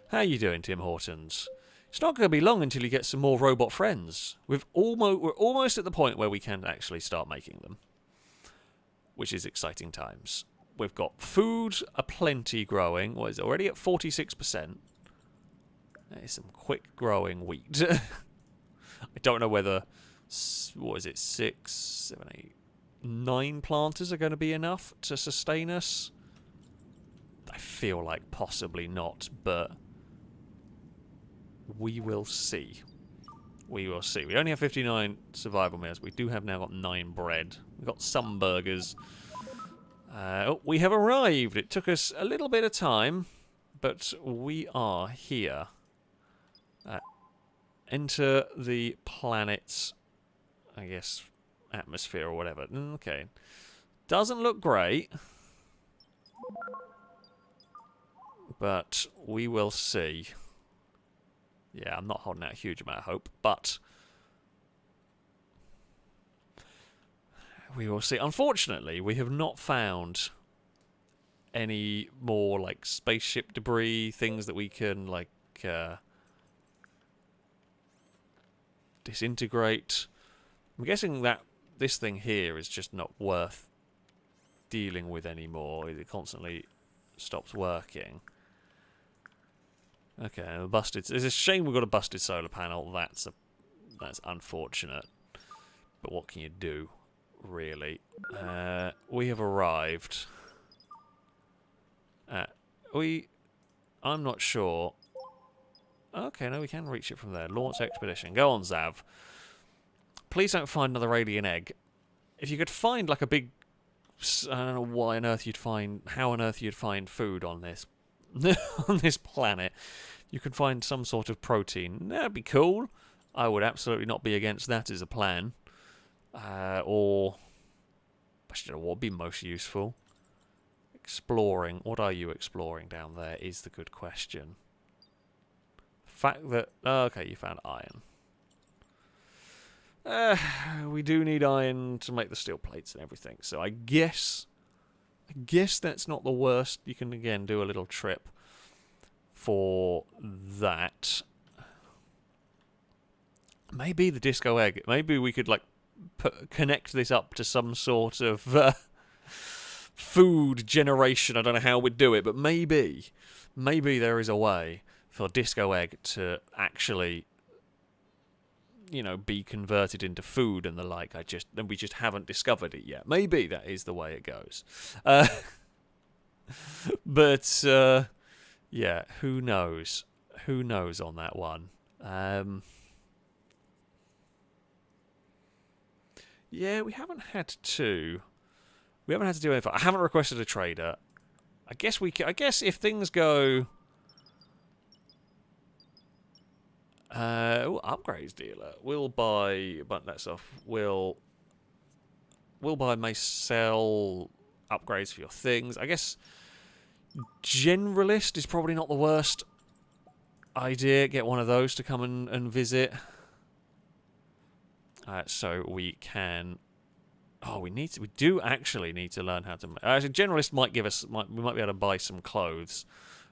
How you doing, Tim Hortons? It's not going to be long until you get some more robot friends. We're almost at the point where we can actually start making them, which is exciting times. We've got food aplenty growing. What is it? Already at 46%. That is some quick growing wheat. I don't know whether, what is it, 6, 7, 8, 9 planters are going to be enough to sustain us. I feel like possibly not, but we will see. We will see. We only have 59 survival meals. We do have now got 9 bread. We've got some burgers. Oh, we have arrived. It took us a little bit of time, but we are here. Enter the planet's, I guess, atmosphere or whatever. Okay. Doesn't look great, but we will see. Yeah, I'm not holding out a huge amount of hope, but we will see. Unfortunately, we have not found any more, like, spaceship debris, things that we can, like, disintegrate. I'm guessing that this thing here is just not worth dealing with anymore. It constantly stops working. Okay, busted. It's a shame we've got a busted solar panel. That's unfortunate. But what can you do, really? We have arrived. I'm not sure. Okay, no, we can reach it from there. Launch expedition. Go on, Zav. Please don't find another alien egg. If you could find like a big, I don't know why on earth you'd find, how on earth you'd find food on this, on this planet. You could find some sort of protein. That'd be cool. I would absolutely not be against that as a plan. Or, I don't know what would be most useful. Exploring. What are you exploring down there is the good question. Fact that, oh, okay, you found iron. We do need iron to make the steel plates and everything. So I guess that's not the worst. You can again do a little trip for that. Maybe the disco egg. Maybe we could like connect this up to some sort of food generation. I don't know how we'd do it, but maybe there is a way for Disco Egg to actually, you know, be converted into food and the like. We just haven't discovered it yet. Maybe that is the way it goes. But yeah, who knows? Who knows on that one? Yeah, we haven't had to. We haven't had to do anything. I haven't requested a trader. I guess I guess if things go. Upgrades dealer. We'll buy. But that's off. We'll buy. May sell upgrades for your things. I guess generalist is probably not the worst idea. Get one of those to come and visit. So we can. Oh, we do actually need to learn how to. Actually, generalist might give us. We might be able to buy some clothes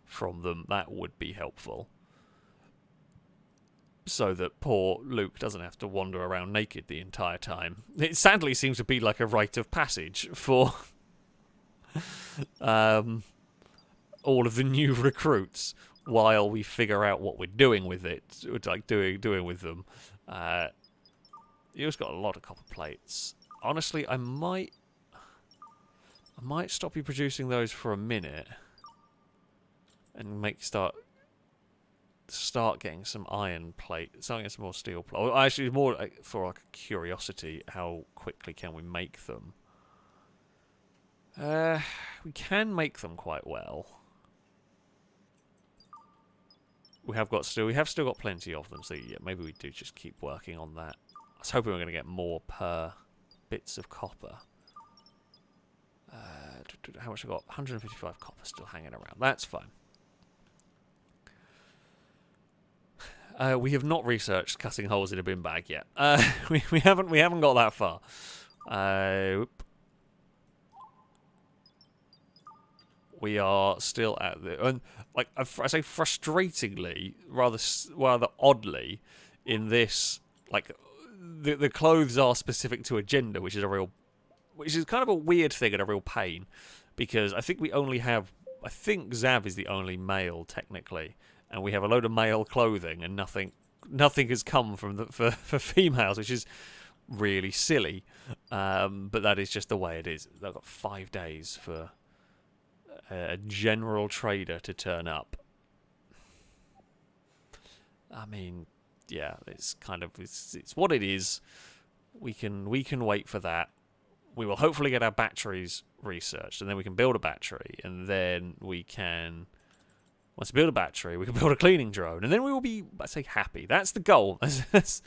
from them. That would be helpful, so that poor Luke doesn't have to wander around naked the entire time. It sadly seems to be like a rite of passage for all of the new recruits while we figure out what we're doing with it, like doing with them. You've got a lot of copper plates. Honestly, I might stop you producing those for a minute and start getting some iron plate, start getting some more steel plate. Well, actually, more like, for like a curiosity, how quickly can we make them? We can make them quite well. We have still got plenty of them, so yeah, maybe we do just keep working on that. I was hoping we were going to get more per bits of copper. How much I got? 155 copper still hanging around. That's fine. We have not researched cutting holes in a bin bag yet. We haven't got that far. We are still at the, and like I say, frustratingly, rather oddly, in this, like the clothes are specific to a gender, which is kind of a weird thing and a real pain, because I think Zav is the only male technically, and we have a load of male clothing, and nothing has come from for females, which is really silly. But that is just the way it is. I've got 5 days for a general trader to turn up. I mean, yeah, it's what it is. We can wait for that. We will hopefully get our batteries researched, and then we can build a battery, and then we can. Once we build a battery, we can build a cleaning drone, and then we will be, I say, happy. That's the goal. That's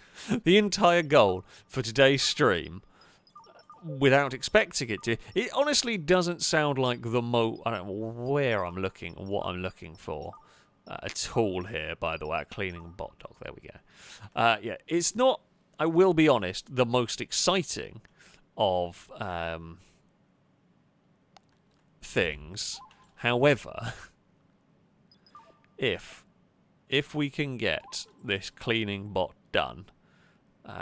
the entire goal for today's stream. Without expecting it to. It honestly doesn't sound like the I don't know where I'm looking and what I'm looking for. A tool here, by the way, a cleaning bot dog. There we go. Yeah, it's not, I will be honest, the most exciting of things. However, if we can get this cleaning bot done,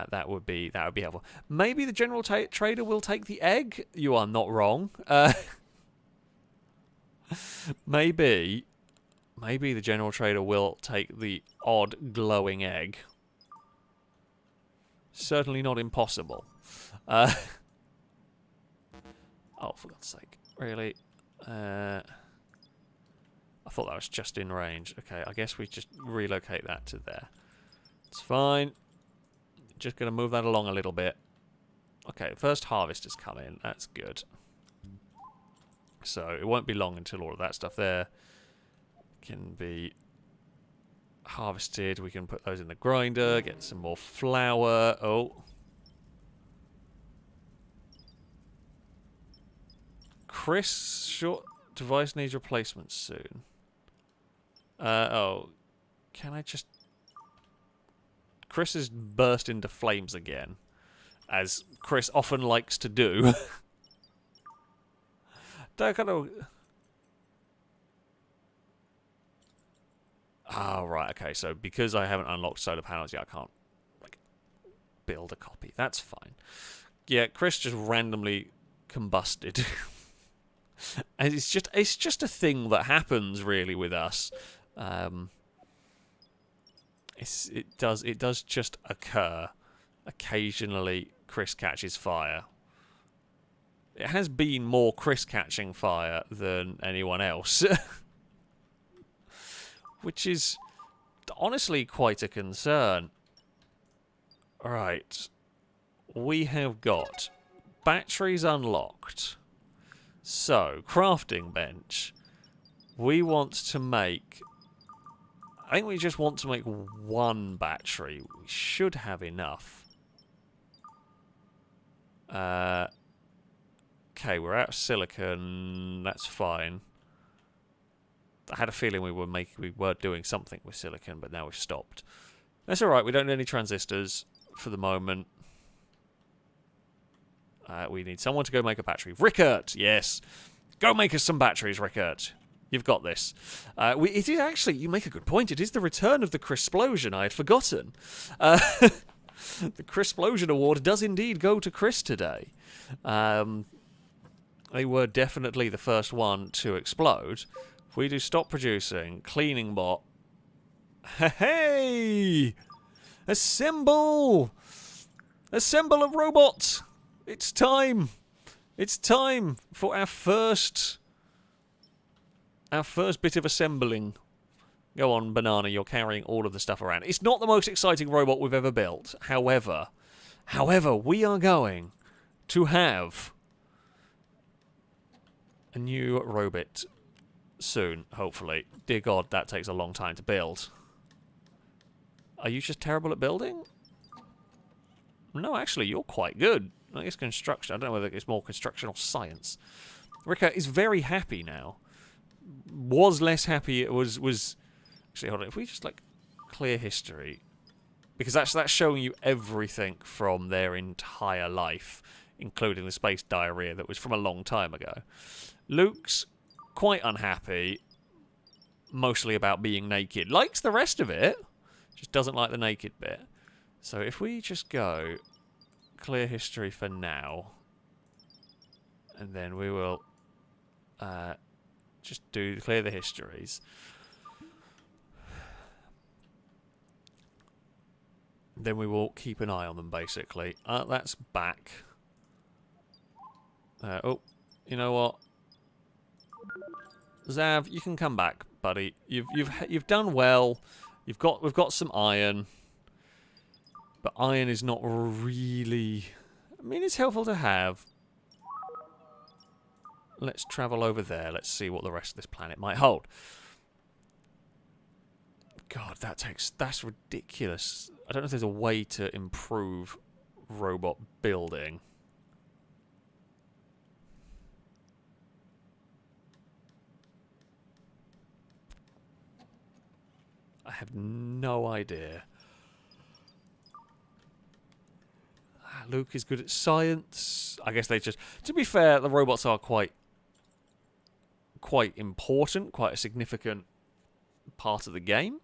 that would be helpful. Maybe the general trader will take the egg. You are not wrong. Maybe the general trader will take the odd glowing egg. Certainly not impossible. Oh, for God's sake. Really? I thought that was just in range. Okay, I guess we just relocate that to there. It's fine. Just going to move that along a little bit. Okay, first harvest has come in. That's good. So it won't be long until all of that stuff there can be harvested. We can put those in the grinder, get some more flour. Oh. Chris, short device needs replacement soon. Oh. Can I just... Chris has burst into flames again, as Chris often likes to do. That kind of... Oh, right, okay, so because I haven't unlocked solar panels yet, I can't like build a copy. That's fine. Yeah, Chris just randomly combusted. And it's just a thing that happens really with us. It does just occur. Occasionally, Chris catches fire. It has been more Chris catching fire than anyone else, which is honestly quite a concern. Right, we have got batteries unlocked. So, crafting bench. We want to make... I think we just want to make one battery. We should have enough. Okay, we're out of silicon. That's fine. I had a feeling we were doing something with silicon, but now we've stopped. That's alright, we don't need any transistors for the moment. We need someone to go make a battery. Rickert, yes. Go make us some batteries, Rickert. You've got this. It is actually, you make a good point, it is the return of the Chris-splosion. I had forgotten. The Chris-splosion award does indeed go to Chris today. They were definitely the first one to explode. If we do stop producing, cleaning bot. Hey! Assemble! Assemble a robot! It's time! It's time for our first bit of assembling. Go on, Banana, you're carrying all of the stuff around. It's not the most exciting robot we've ever built. However, we are going to have a new robot soon, hopefully. Dear God, that takes a long time to build. Are you just terrible at building? No, actually, you're quite good. I guess construction. I don't know whether it's more construction or science. Rickert is very happy now. Was less happy. It was actually, hold on. If we just like clear history, because that's showing you everything from their entire life, including the space diarrhea that was from a long time ago. Luke's quite unhappy, mostly about being naked. Likes the rest of it, just doesn't like the naked bit. So if we just go clear history for now, and then we will just clear the histories. Then we will keep an eye on them, basically. That's back. Oh, you know what, Zav, you can come back, buddy. You've done well. We've got some iron. But iron is not really... I mean, it's helpful to have. Let's travel over there. Let's see what the rest of this planet might hold. God, that's ridiculous. I don't know if there's a way to improve robot building. I have no idea. Luke is good at science. I guess they just... To be fair, the robots are quite important, quite a significant part of the game.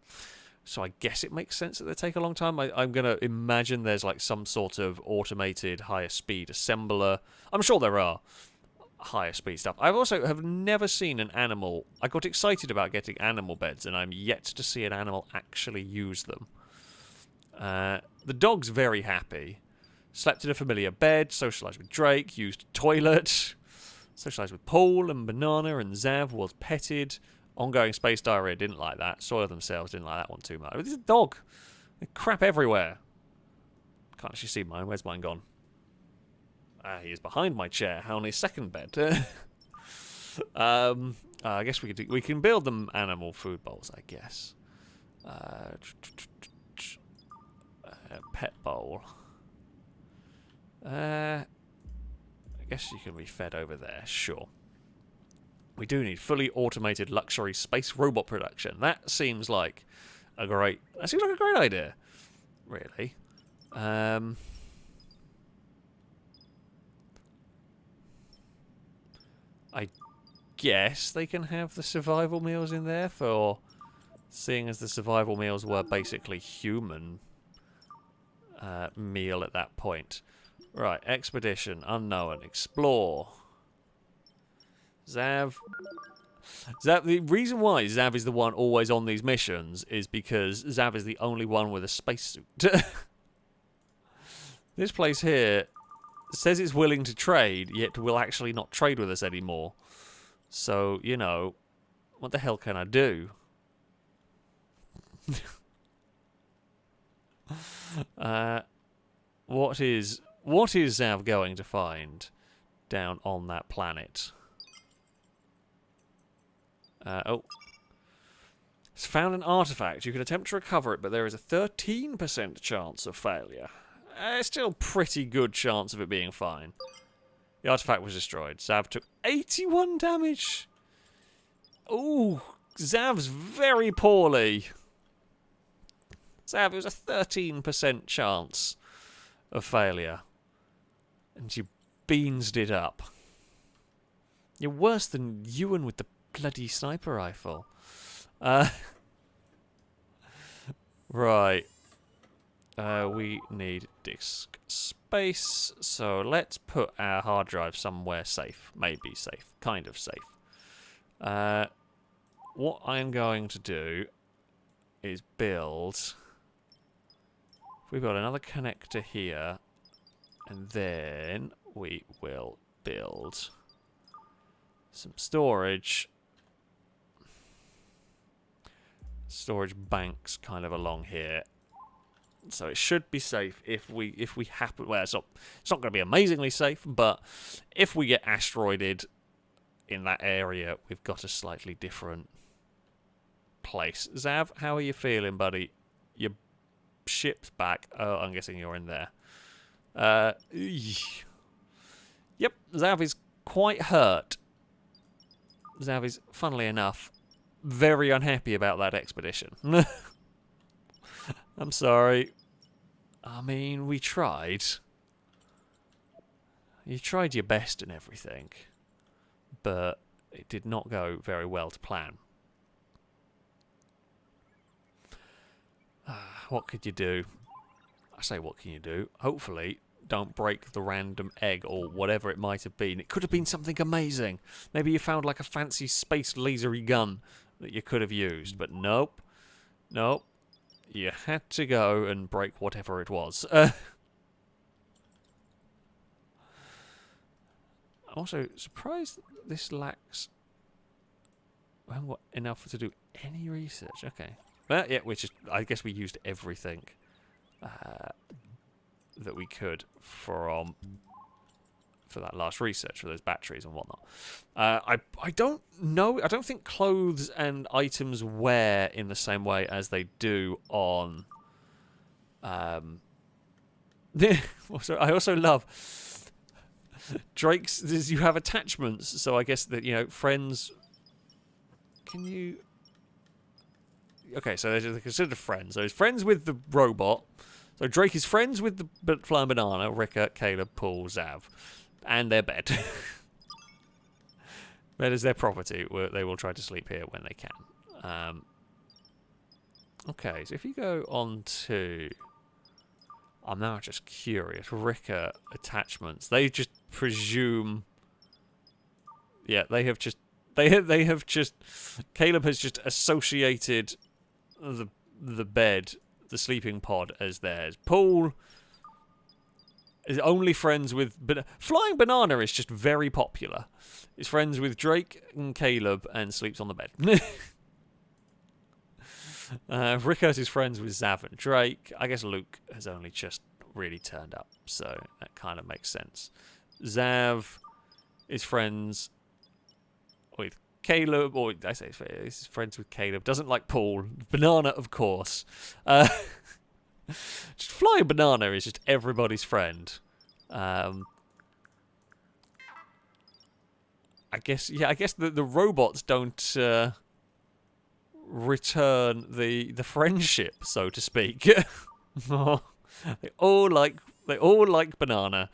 So I guess it makes sense that they take a long time. I'm going to imagine there's like some sort of automated higher speed assembler. I'm sure there are higher speed stuff. I also have never seen an animal... I got excited about getting animal beds, and I'm yet to see an animal actually use them. The dog's very happy. Slept in a familiar bed, socialised with Drake, used toilet, socialised with Paul and Banana, and Zav was petted. Ongoing space diarrhea, didn't like that. Soil themselves, didn't like that one too much. This is a dog. There's crap everywhere. Can't actually see mine. Where's mine gone? He is behind my chair, on his second bed. I guess we can build them animal food bowls, I guess. Pet bowl. I guess you can be fed over there, sure. We do need fully automated luxury space robot production. That seems like a great idea, really. I guess they can have the survival meals in there for seeing as the survival meals were basically human meal at that point. Right, expedition, unknown, explore. Zav. Zav. The reason why Zav is the one always on these missions is because Zav is the only one with a spacesuit. This place here says it's willing to trade, yet will actually not trade with us anymore. So, you know, what the hell can I do? What is Zav going to find down on that planet? Oh. It's found an artifact. You can attempt to recover it, but there is a 13% chance of failure. Still pretty good chance of it being fine. The artifact was destroyed. Zav took 81 damage. Ooh, Zav's very poorly. Zav, it was a 13% chance of failure. And you beansed it up. You're worse than Ewan with the bloody sniper rifle. Right. We need disk space, so let's put our hard drive somewhere safe. Maybe safe. Kind of safe. What I am going to do is build... We've got another connector here, and then we will build some storage banks kind of along here. So it should be safe if we happen. Well, it's not going to be amazingly safe, but if we get asteroided in that area, we've got a slightly different place. Zav, how are you feeling, buddy? Your ship's back. Oh, I'm guessing you're in there. Yep, Zav is quite hurt. Zav is, funnily enough, very unhappy about that expedition. I'm sorry. I mean, we tried. You tried your best and everything, but it did not go very well to plan. What could you do? I say, what can you do? Hopefully, don't break the random egg or whatever it might have been. It could have been something amazing. Maybe you found like a fancy space lasery gun that you could have used, but nope. Nope. You had to go and break whatever it was. I'm also surprised that this lacks... We haven't got enough to do any research. Okay. Well, yeah, I guess we used everything that we could for that last research, for those batteries and whatnot. I don't know. I don't think clothes and items wear in the same way as they do on. I also love Drake's. You have attachments, so I guess that friends. Can you? Okay, so they're considered friends. So he's friends with the robot. So Drake is friends with the Flying Banana, Ricka, Caleb, Paul, Zav. And their bed. Bed is their property. They will try to sleep here when they can. Okay, so if you go on to... I'm now just curious. Ricka attachments. They just presume... Yeah, they have just... They have just... Caleb has just associated the bed, the sleeping pod, as theirs. Paul... is only friends with... Flying Banana is just very popular. He's friends with Drake and Caleb and sleeps on the bed. Rickert is friends with Zav and Drake. I guess Luke has only just really turned up, so that kind of makes sense. Zav is friends with Caleb, or I say he's friends with Caleb. Doesn't like Paul. Banana, of course. Just Flying Banana is just everybody's friend. I guess the robots don't return the friendship, so to speak. They all like Banana,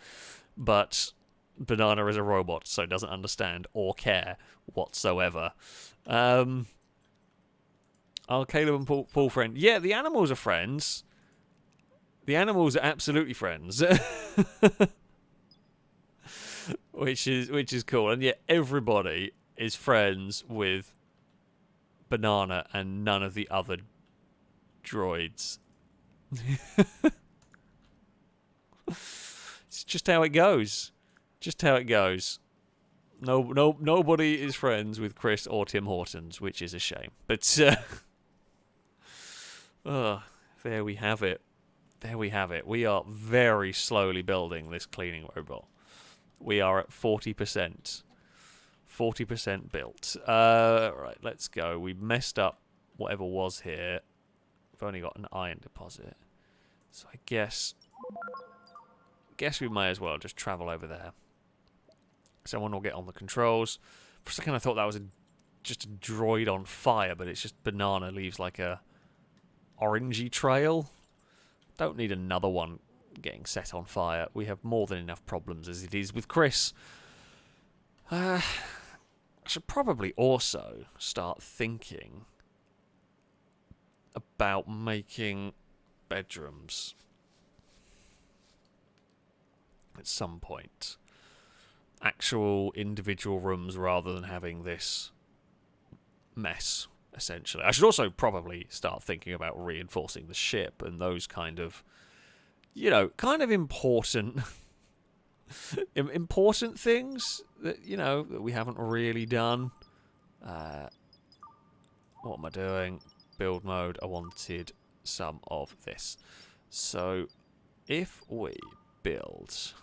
but Banana is a robot, so doesn't understand or care whatsoever. Oh, Caleb and Paul friend. Yeah, the animals are friends. The animals are absolutely friends. which is cool. And yet everybody is friends with Banana and none of the other droids. It's just how it goes. Just how it goes. Nobody is friends with Chris or Tim Hortons, which is a shame. But there we have it. There we have it. We are very slowly building this cleaning robot. We are at 40%. 40% built. Right, let's go. We messed up whatever was here. We've only got an iron deposit. So I guess we may as well just travel over there. Someone will get on the controls. For a second I thought that was just a droid on fire, but it's just Banana leaves like a orangey trail. Don't need another one getting set on fire. We have more than enough problems as it is with Chris. I should probably also start thinking about making bedrooms at some point. Actual individual rooms rather than having this mess, essentially. I should also probably start thinking about reinforcing the ship and those kind of, you know, kind of important important things that, you know, that we haven't really done. What am I doing? Build mode. I wanted some of this. So if we build,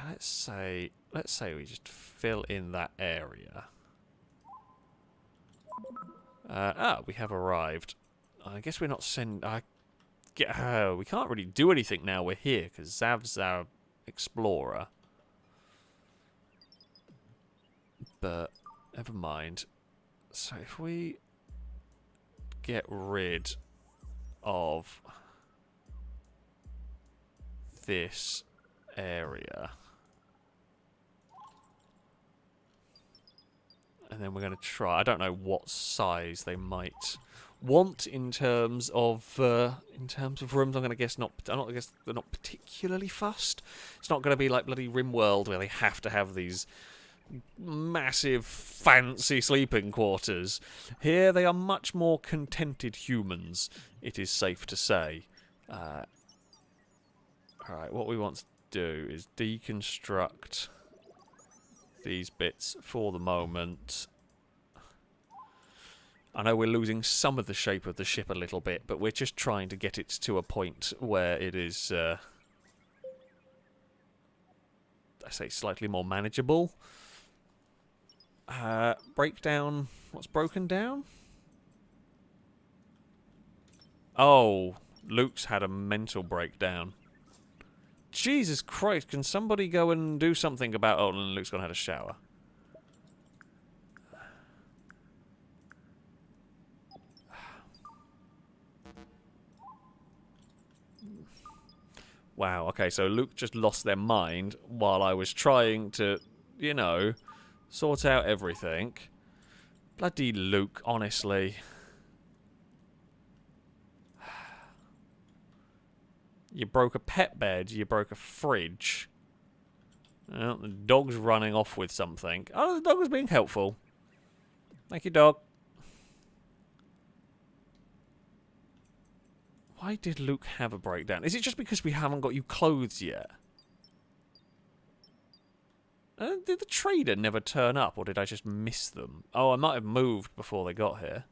let's say we just fill in that area. We have arrived. I guess we're not we can't really do anything now we're here because Zav's our explorer. But never mind. So if we get rid of this area, and then we're going to try. I don't know what size they might want in terms of rooms. I'm going to guess I guess they're not particularly fussed. It's not going to be like bloody RimWorld where they have to have these massive fancy sleeping quarters. Here they are much more contented humans, it is safe to say. Alright, what we want to do is deconstruct these bits for the moment. I know we're losing some of the shape of the ship a little bit, but we're just trying to get it to a point where it is, I say, slightly more manageable. Break down what's broken down? Oh, Luke's had a mental breakdown. Jesus Christ, can somebody go and do something about... Oh, and Luke's gone and had a shower. Wow, okay, so Luke just lost their mind while I was trying to, you know, sort out everything. Bloody Luke, honestly. You broke a pet bed, you broke a fridge. Well, the dog's running off with something. Oh, the dog was being helpful. Thank you, dog. Why did Luke have a breakdown? Is it just because we haven't got you clothes yet? Did the trader never turn up, or did I just miss them? Oh, I might have moved before they got here.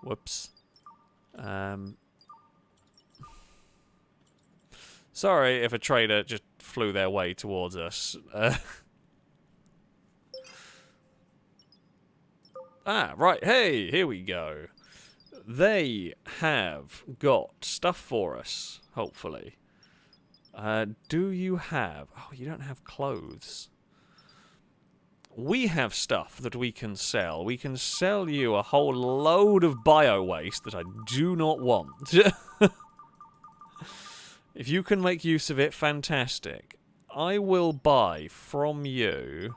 Whoops. Sorry if a trader just flew their way towards us. Right. Hey, here we go. They have got stuff for us, hopefully. Do you have... Oh, you don't have clothes. We have stuff that we can sell. We can sell you a whole load of bio-waste that I do not want. If you can make use of it, fantastic. I will buy from you...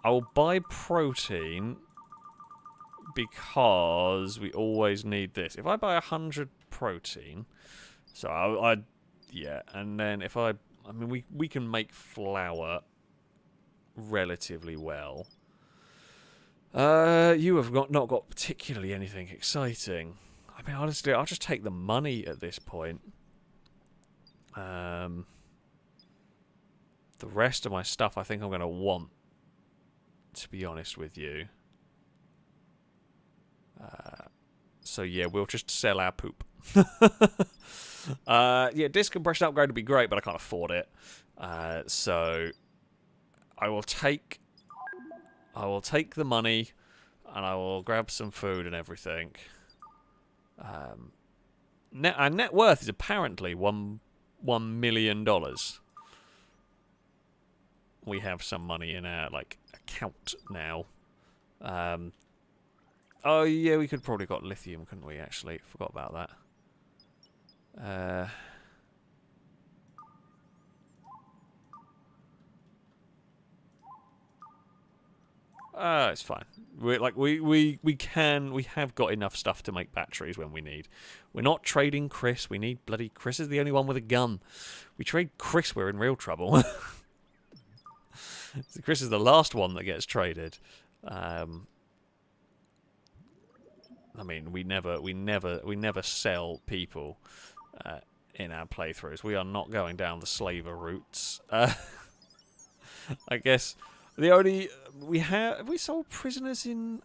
I will buy protein... because we always need this. If I buy 100 protein, so yeah, and then if I mean, we can make flour relatively well. You have not got particularly anything exciting. I mean, honestly, I'll just take the money at this point. The rest of my stuff I think I'm going to want, to be honest with you. So yeah, we'll just sell our poop. Yeah, disk compression upgrade would be great, but I can't afford it. So I will take the money, and I will grab some food and everything. Our net worth is apparently $1 million. We have some money in our account now. Oh yeah, we could probably got lithium, couldn't we? Actually, forgot about that. It's fine. We have got enough stuff to make batteries when we need. We're not trading Chris. We need bloody Chris is the only one with a gun. We trade Chris, we're in real trouble. So Chris is the last one that gets traded. I mean, we never sell people in our playthroughs. We are not going down the slaver routes. I guess the only have we sold prisoners in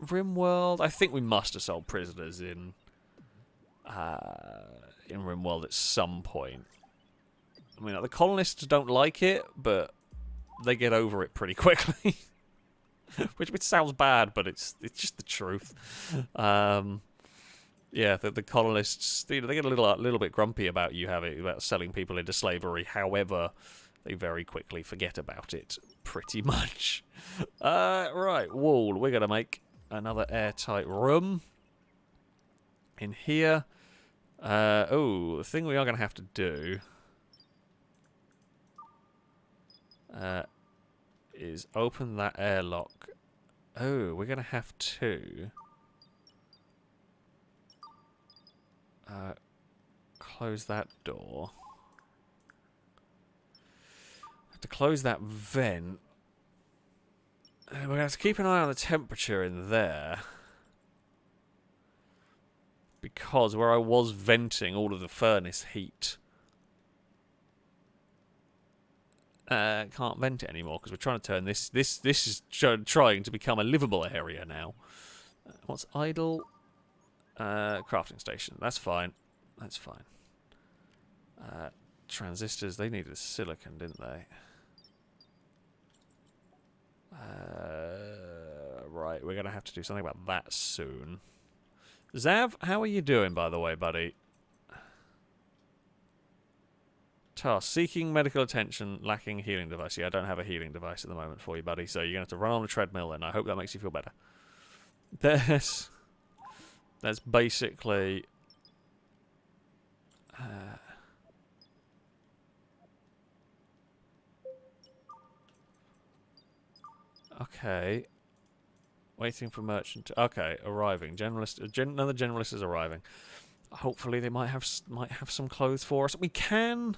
RimWorld? I think we must have sold prisoners in RimWorld at some point. I mean, the colonists don't like it, but they get over it pretty quickly. which sounds bad, but it's just the truth. Yeah, the colonists, they get a little bit grumpy about about selling people into slavery. However, they very quickly forget about it, pretty much. Right, wall. We're gonna make another airtight room in here. The thing we are gonna have to do is open that airlock. Oh, we're gonna have to close that door. Have to close that vent. And we're gonna have to keep an eye on the temperature in there, because where I was venting all of the furnace heat, can't vent it anymore because we're trying to turn this is trying to become a livable area now. What's idle? Crafting station. That's fine. That's fine. Transistors. They needed silicon, didn't they? Right. We're gonna have to do something about that soon. Zav, how are you doing, by the way, buddy? Task. Seeking medical attention, lacking healing device. Yeah, I don't have a healing device at the moment for you, buddy, so you're going to have to run on a treadmill, and I hope that makes you feel better. That's basically... okay. Waiting for merchant. Okay, arriving. Generalist. Another generalist is arriving. Hopefully they might have some clothes for us. We can...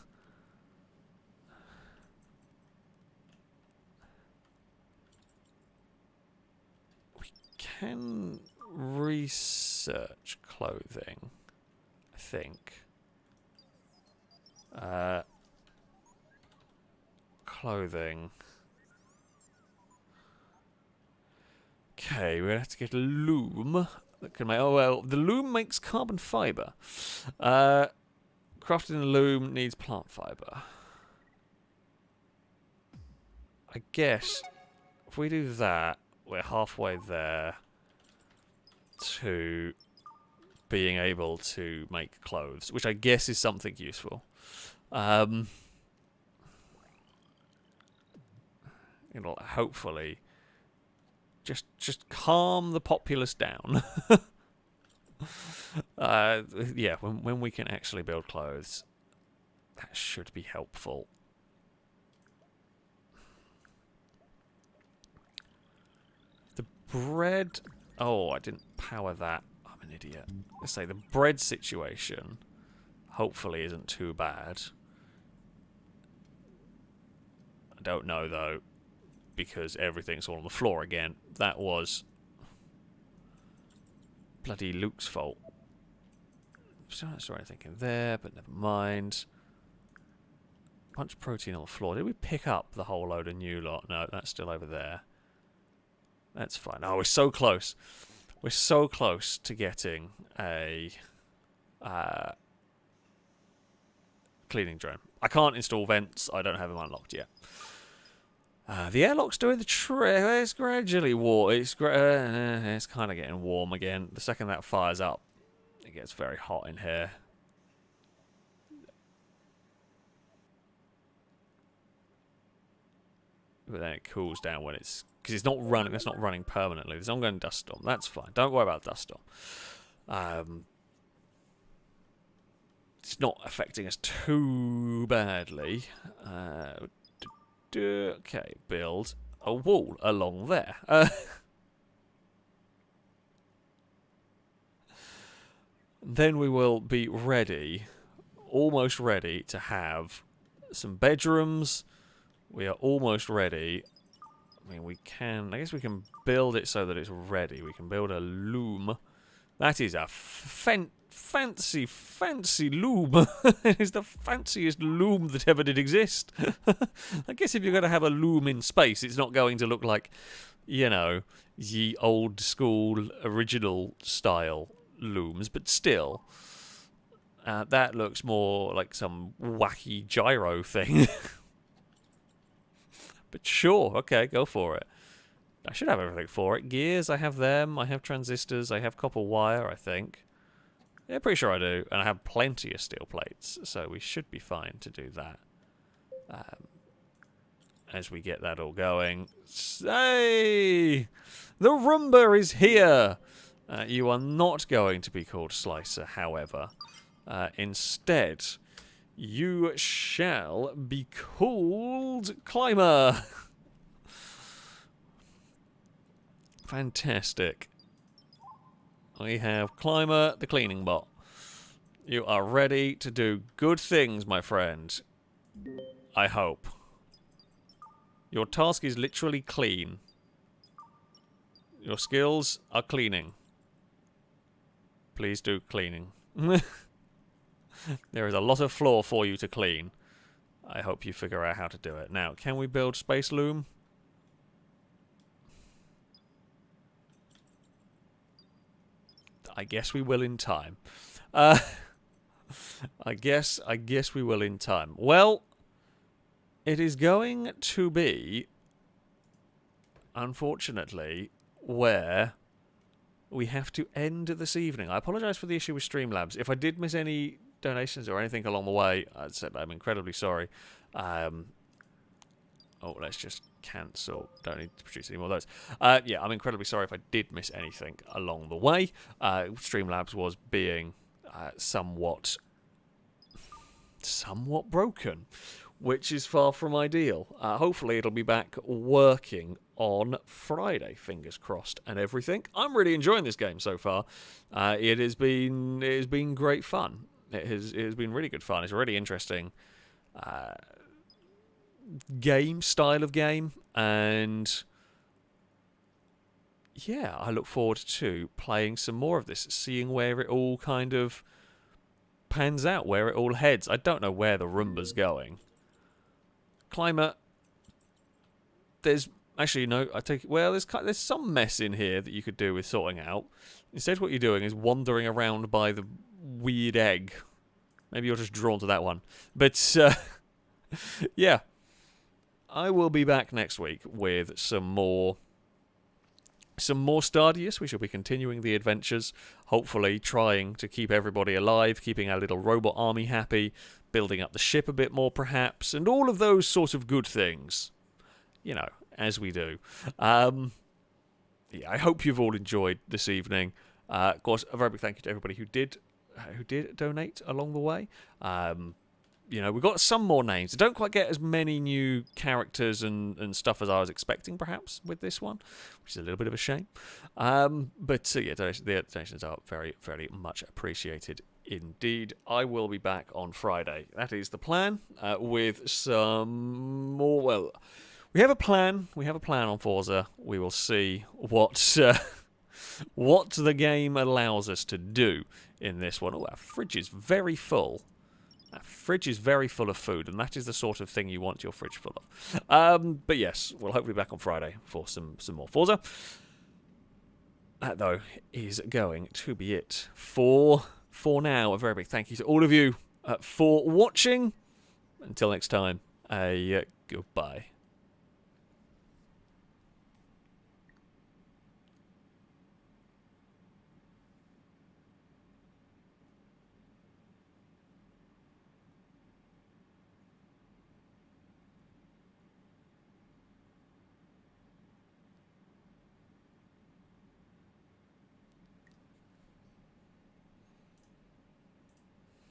can research clothing, I think. Clothing. Okay, we're gonna have to get a loom that can make. Oh well, the loom makes carbon fiber. Crafting a loom needs plant fiber. I guess if we do that, we're halfway there to being able to make clothes, which I guess is something useful. It'll hopefully just calm the populace down. Yeah, when we can actually build clothes, that should be helpful. The bread... Oh, I didn't power that. I'm an idiot. Let's say the bread situation hopefully isn't too bad. I don't know, though. because everything's all on the floor again. That was bloody Luke's fault. So I saw anything in there, but never mind. Bunch of protein on the floor. Did we pick up the whole load of new lot? No, that's still over there. That's fine. Oh, we're so close. We're so close to getting a cleaning drone. I can't install vents. I don't have them unlocked yet. The airlock's doing the trick. It's gradually warm. It's kind of getting warm again. The second that fires up, it gets very hot in here. But then it cools down when it's... Because it's not running. It's not running permanently. There's ongoing dust storm. That's fine. Don't worry about dust storm. It's not affecting us too badly. Okay, build a wall along there. Then we will be ready, almost ready to have some bedrooms. We are almost ready. I mean, I guess we can build it so that it's ready. We can build a loom. That is a fancy loom. It is the fanciest loom that ever did exist. I guess if you're going to have a loom in space, it's not going to look like, you know, ye old school original style looms, but still, that looks more like some wacky gyro thing. But sure, okay, go for it. I should have everything for it. Gears, I have them. I have transistors. I have copper wire, I think. Yeah, pretty sure I do. And I have plenty of steel plates, so we should be fine to do that. As we get that all going. Hey! The Roomba is here! You are not going to be called Slicer, however. Instead, you shall be called Climber. Fantastic. We have Climber, the cleaning bot. You are ready to do good things, my friend. I hope. Your task is literally clean. Your skills are cleaning. Please do cleaning. There is a lot of floor for you to clean. I hope you figure out how to do it. Now, can we build Space Loom? I guess we will in time. I guess we will in time. Well, it is going to be, unfortunately, where we have to end this evening. I apologise for the issue with Streamlabs. If I did miss any donations or anything along the way, I'd say I'm incredibly sorry. Oh, let's just cancel. Don't need to produce any more of those. Yeah, I'm incredibly sorry if I did miss anything along the way. Streamlabs was being somewhat broken, which is far from ideal. Hopefully it'll be back working on Friday, fingers crossed and everything. I'm really enjoying this game so far. It has been great fun. It has been really good fun. It's a really interesting style of game, and yeah, I look forward to playing some more of this, seeing where it all kind of pans out, where it all heads. I don't know where the Roomba's going. Climber, there's actually no. There's some mess in here that you could do with sorting out. Instead, what you're doing is wandering around by the weird egg. Maybe you're just drawn to that one. But yeah, I will be back next week with some more Stardeus. We shall be continuing the adventures, hopefully trying to keep everybody alive, keeping our little robot army happy, building up the ship a bit more perhaps, and all of those sort of good things, you know, as we do. Yeah, I hope you've all enjoyed this evening. Of course, a very big thank you to everybody who did donate along the way. You know, we've got some more names. I don't quite get as many new characters and stuff as I was expecting, perhaps, with this one, which is a little bit of a shame. But yeah, the donations are very, very much appreciated indeed. I will be back on Friday. That is the plan, with some more, well, we have a plan. We have a plan on Forza. We will see what what the game allows us to do in this one. Oh, our fridge is very full. Our fridge is very full of food, and that is the sort of thing you want your fridge full of. But yes, we'll hopefully be back on Friday for some more Forza. That, though, is going to be it for now. A very big thank you to all of you for watching. Until next time, goodbye.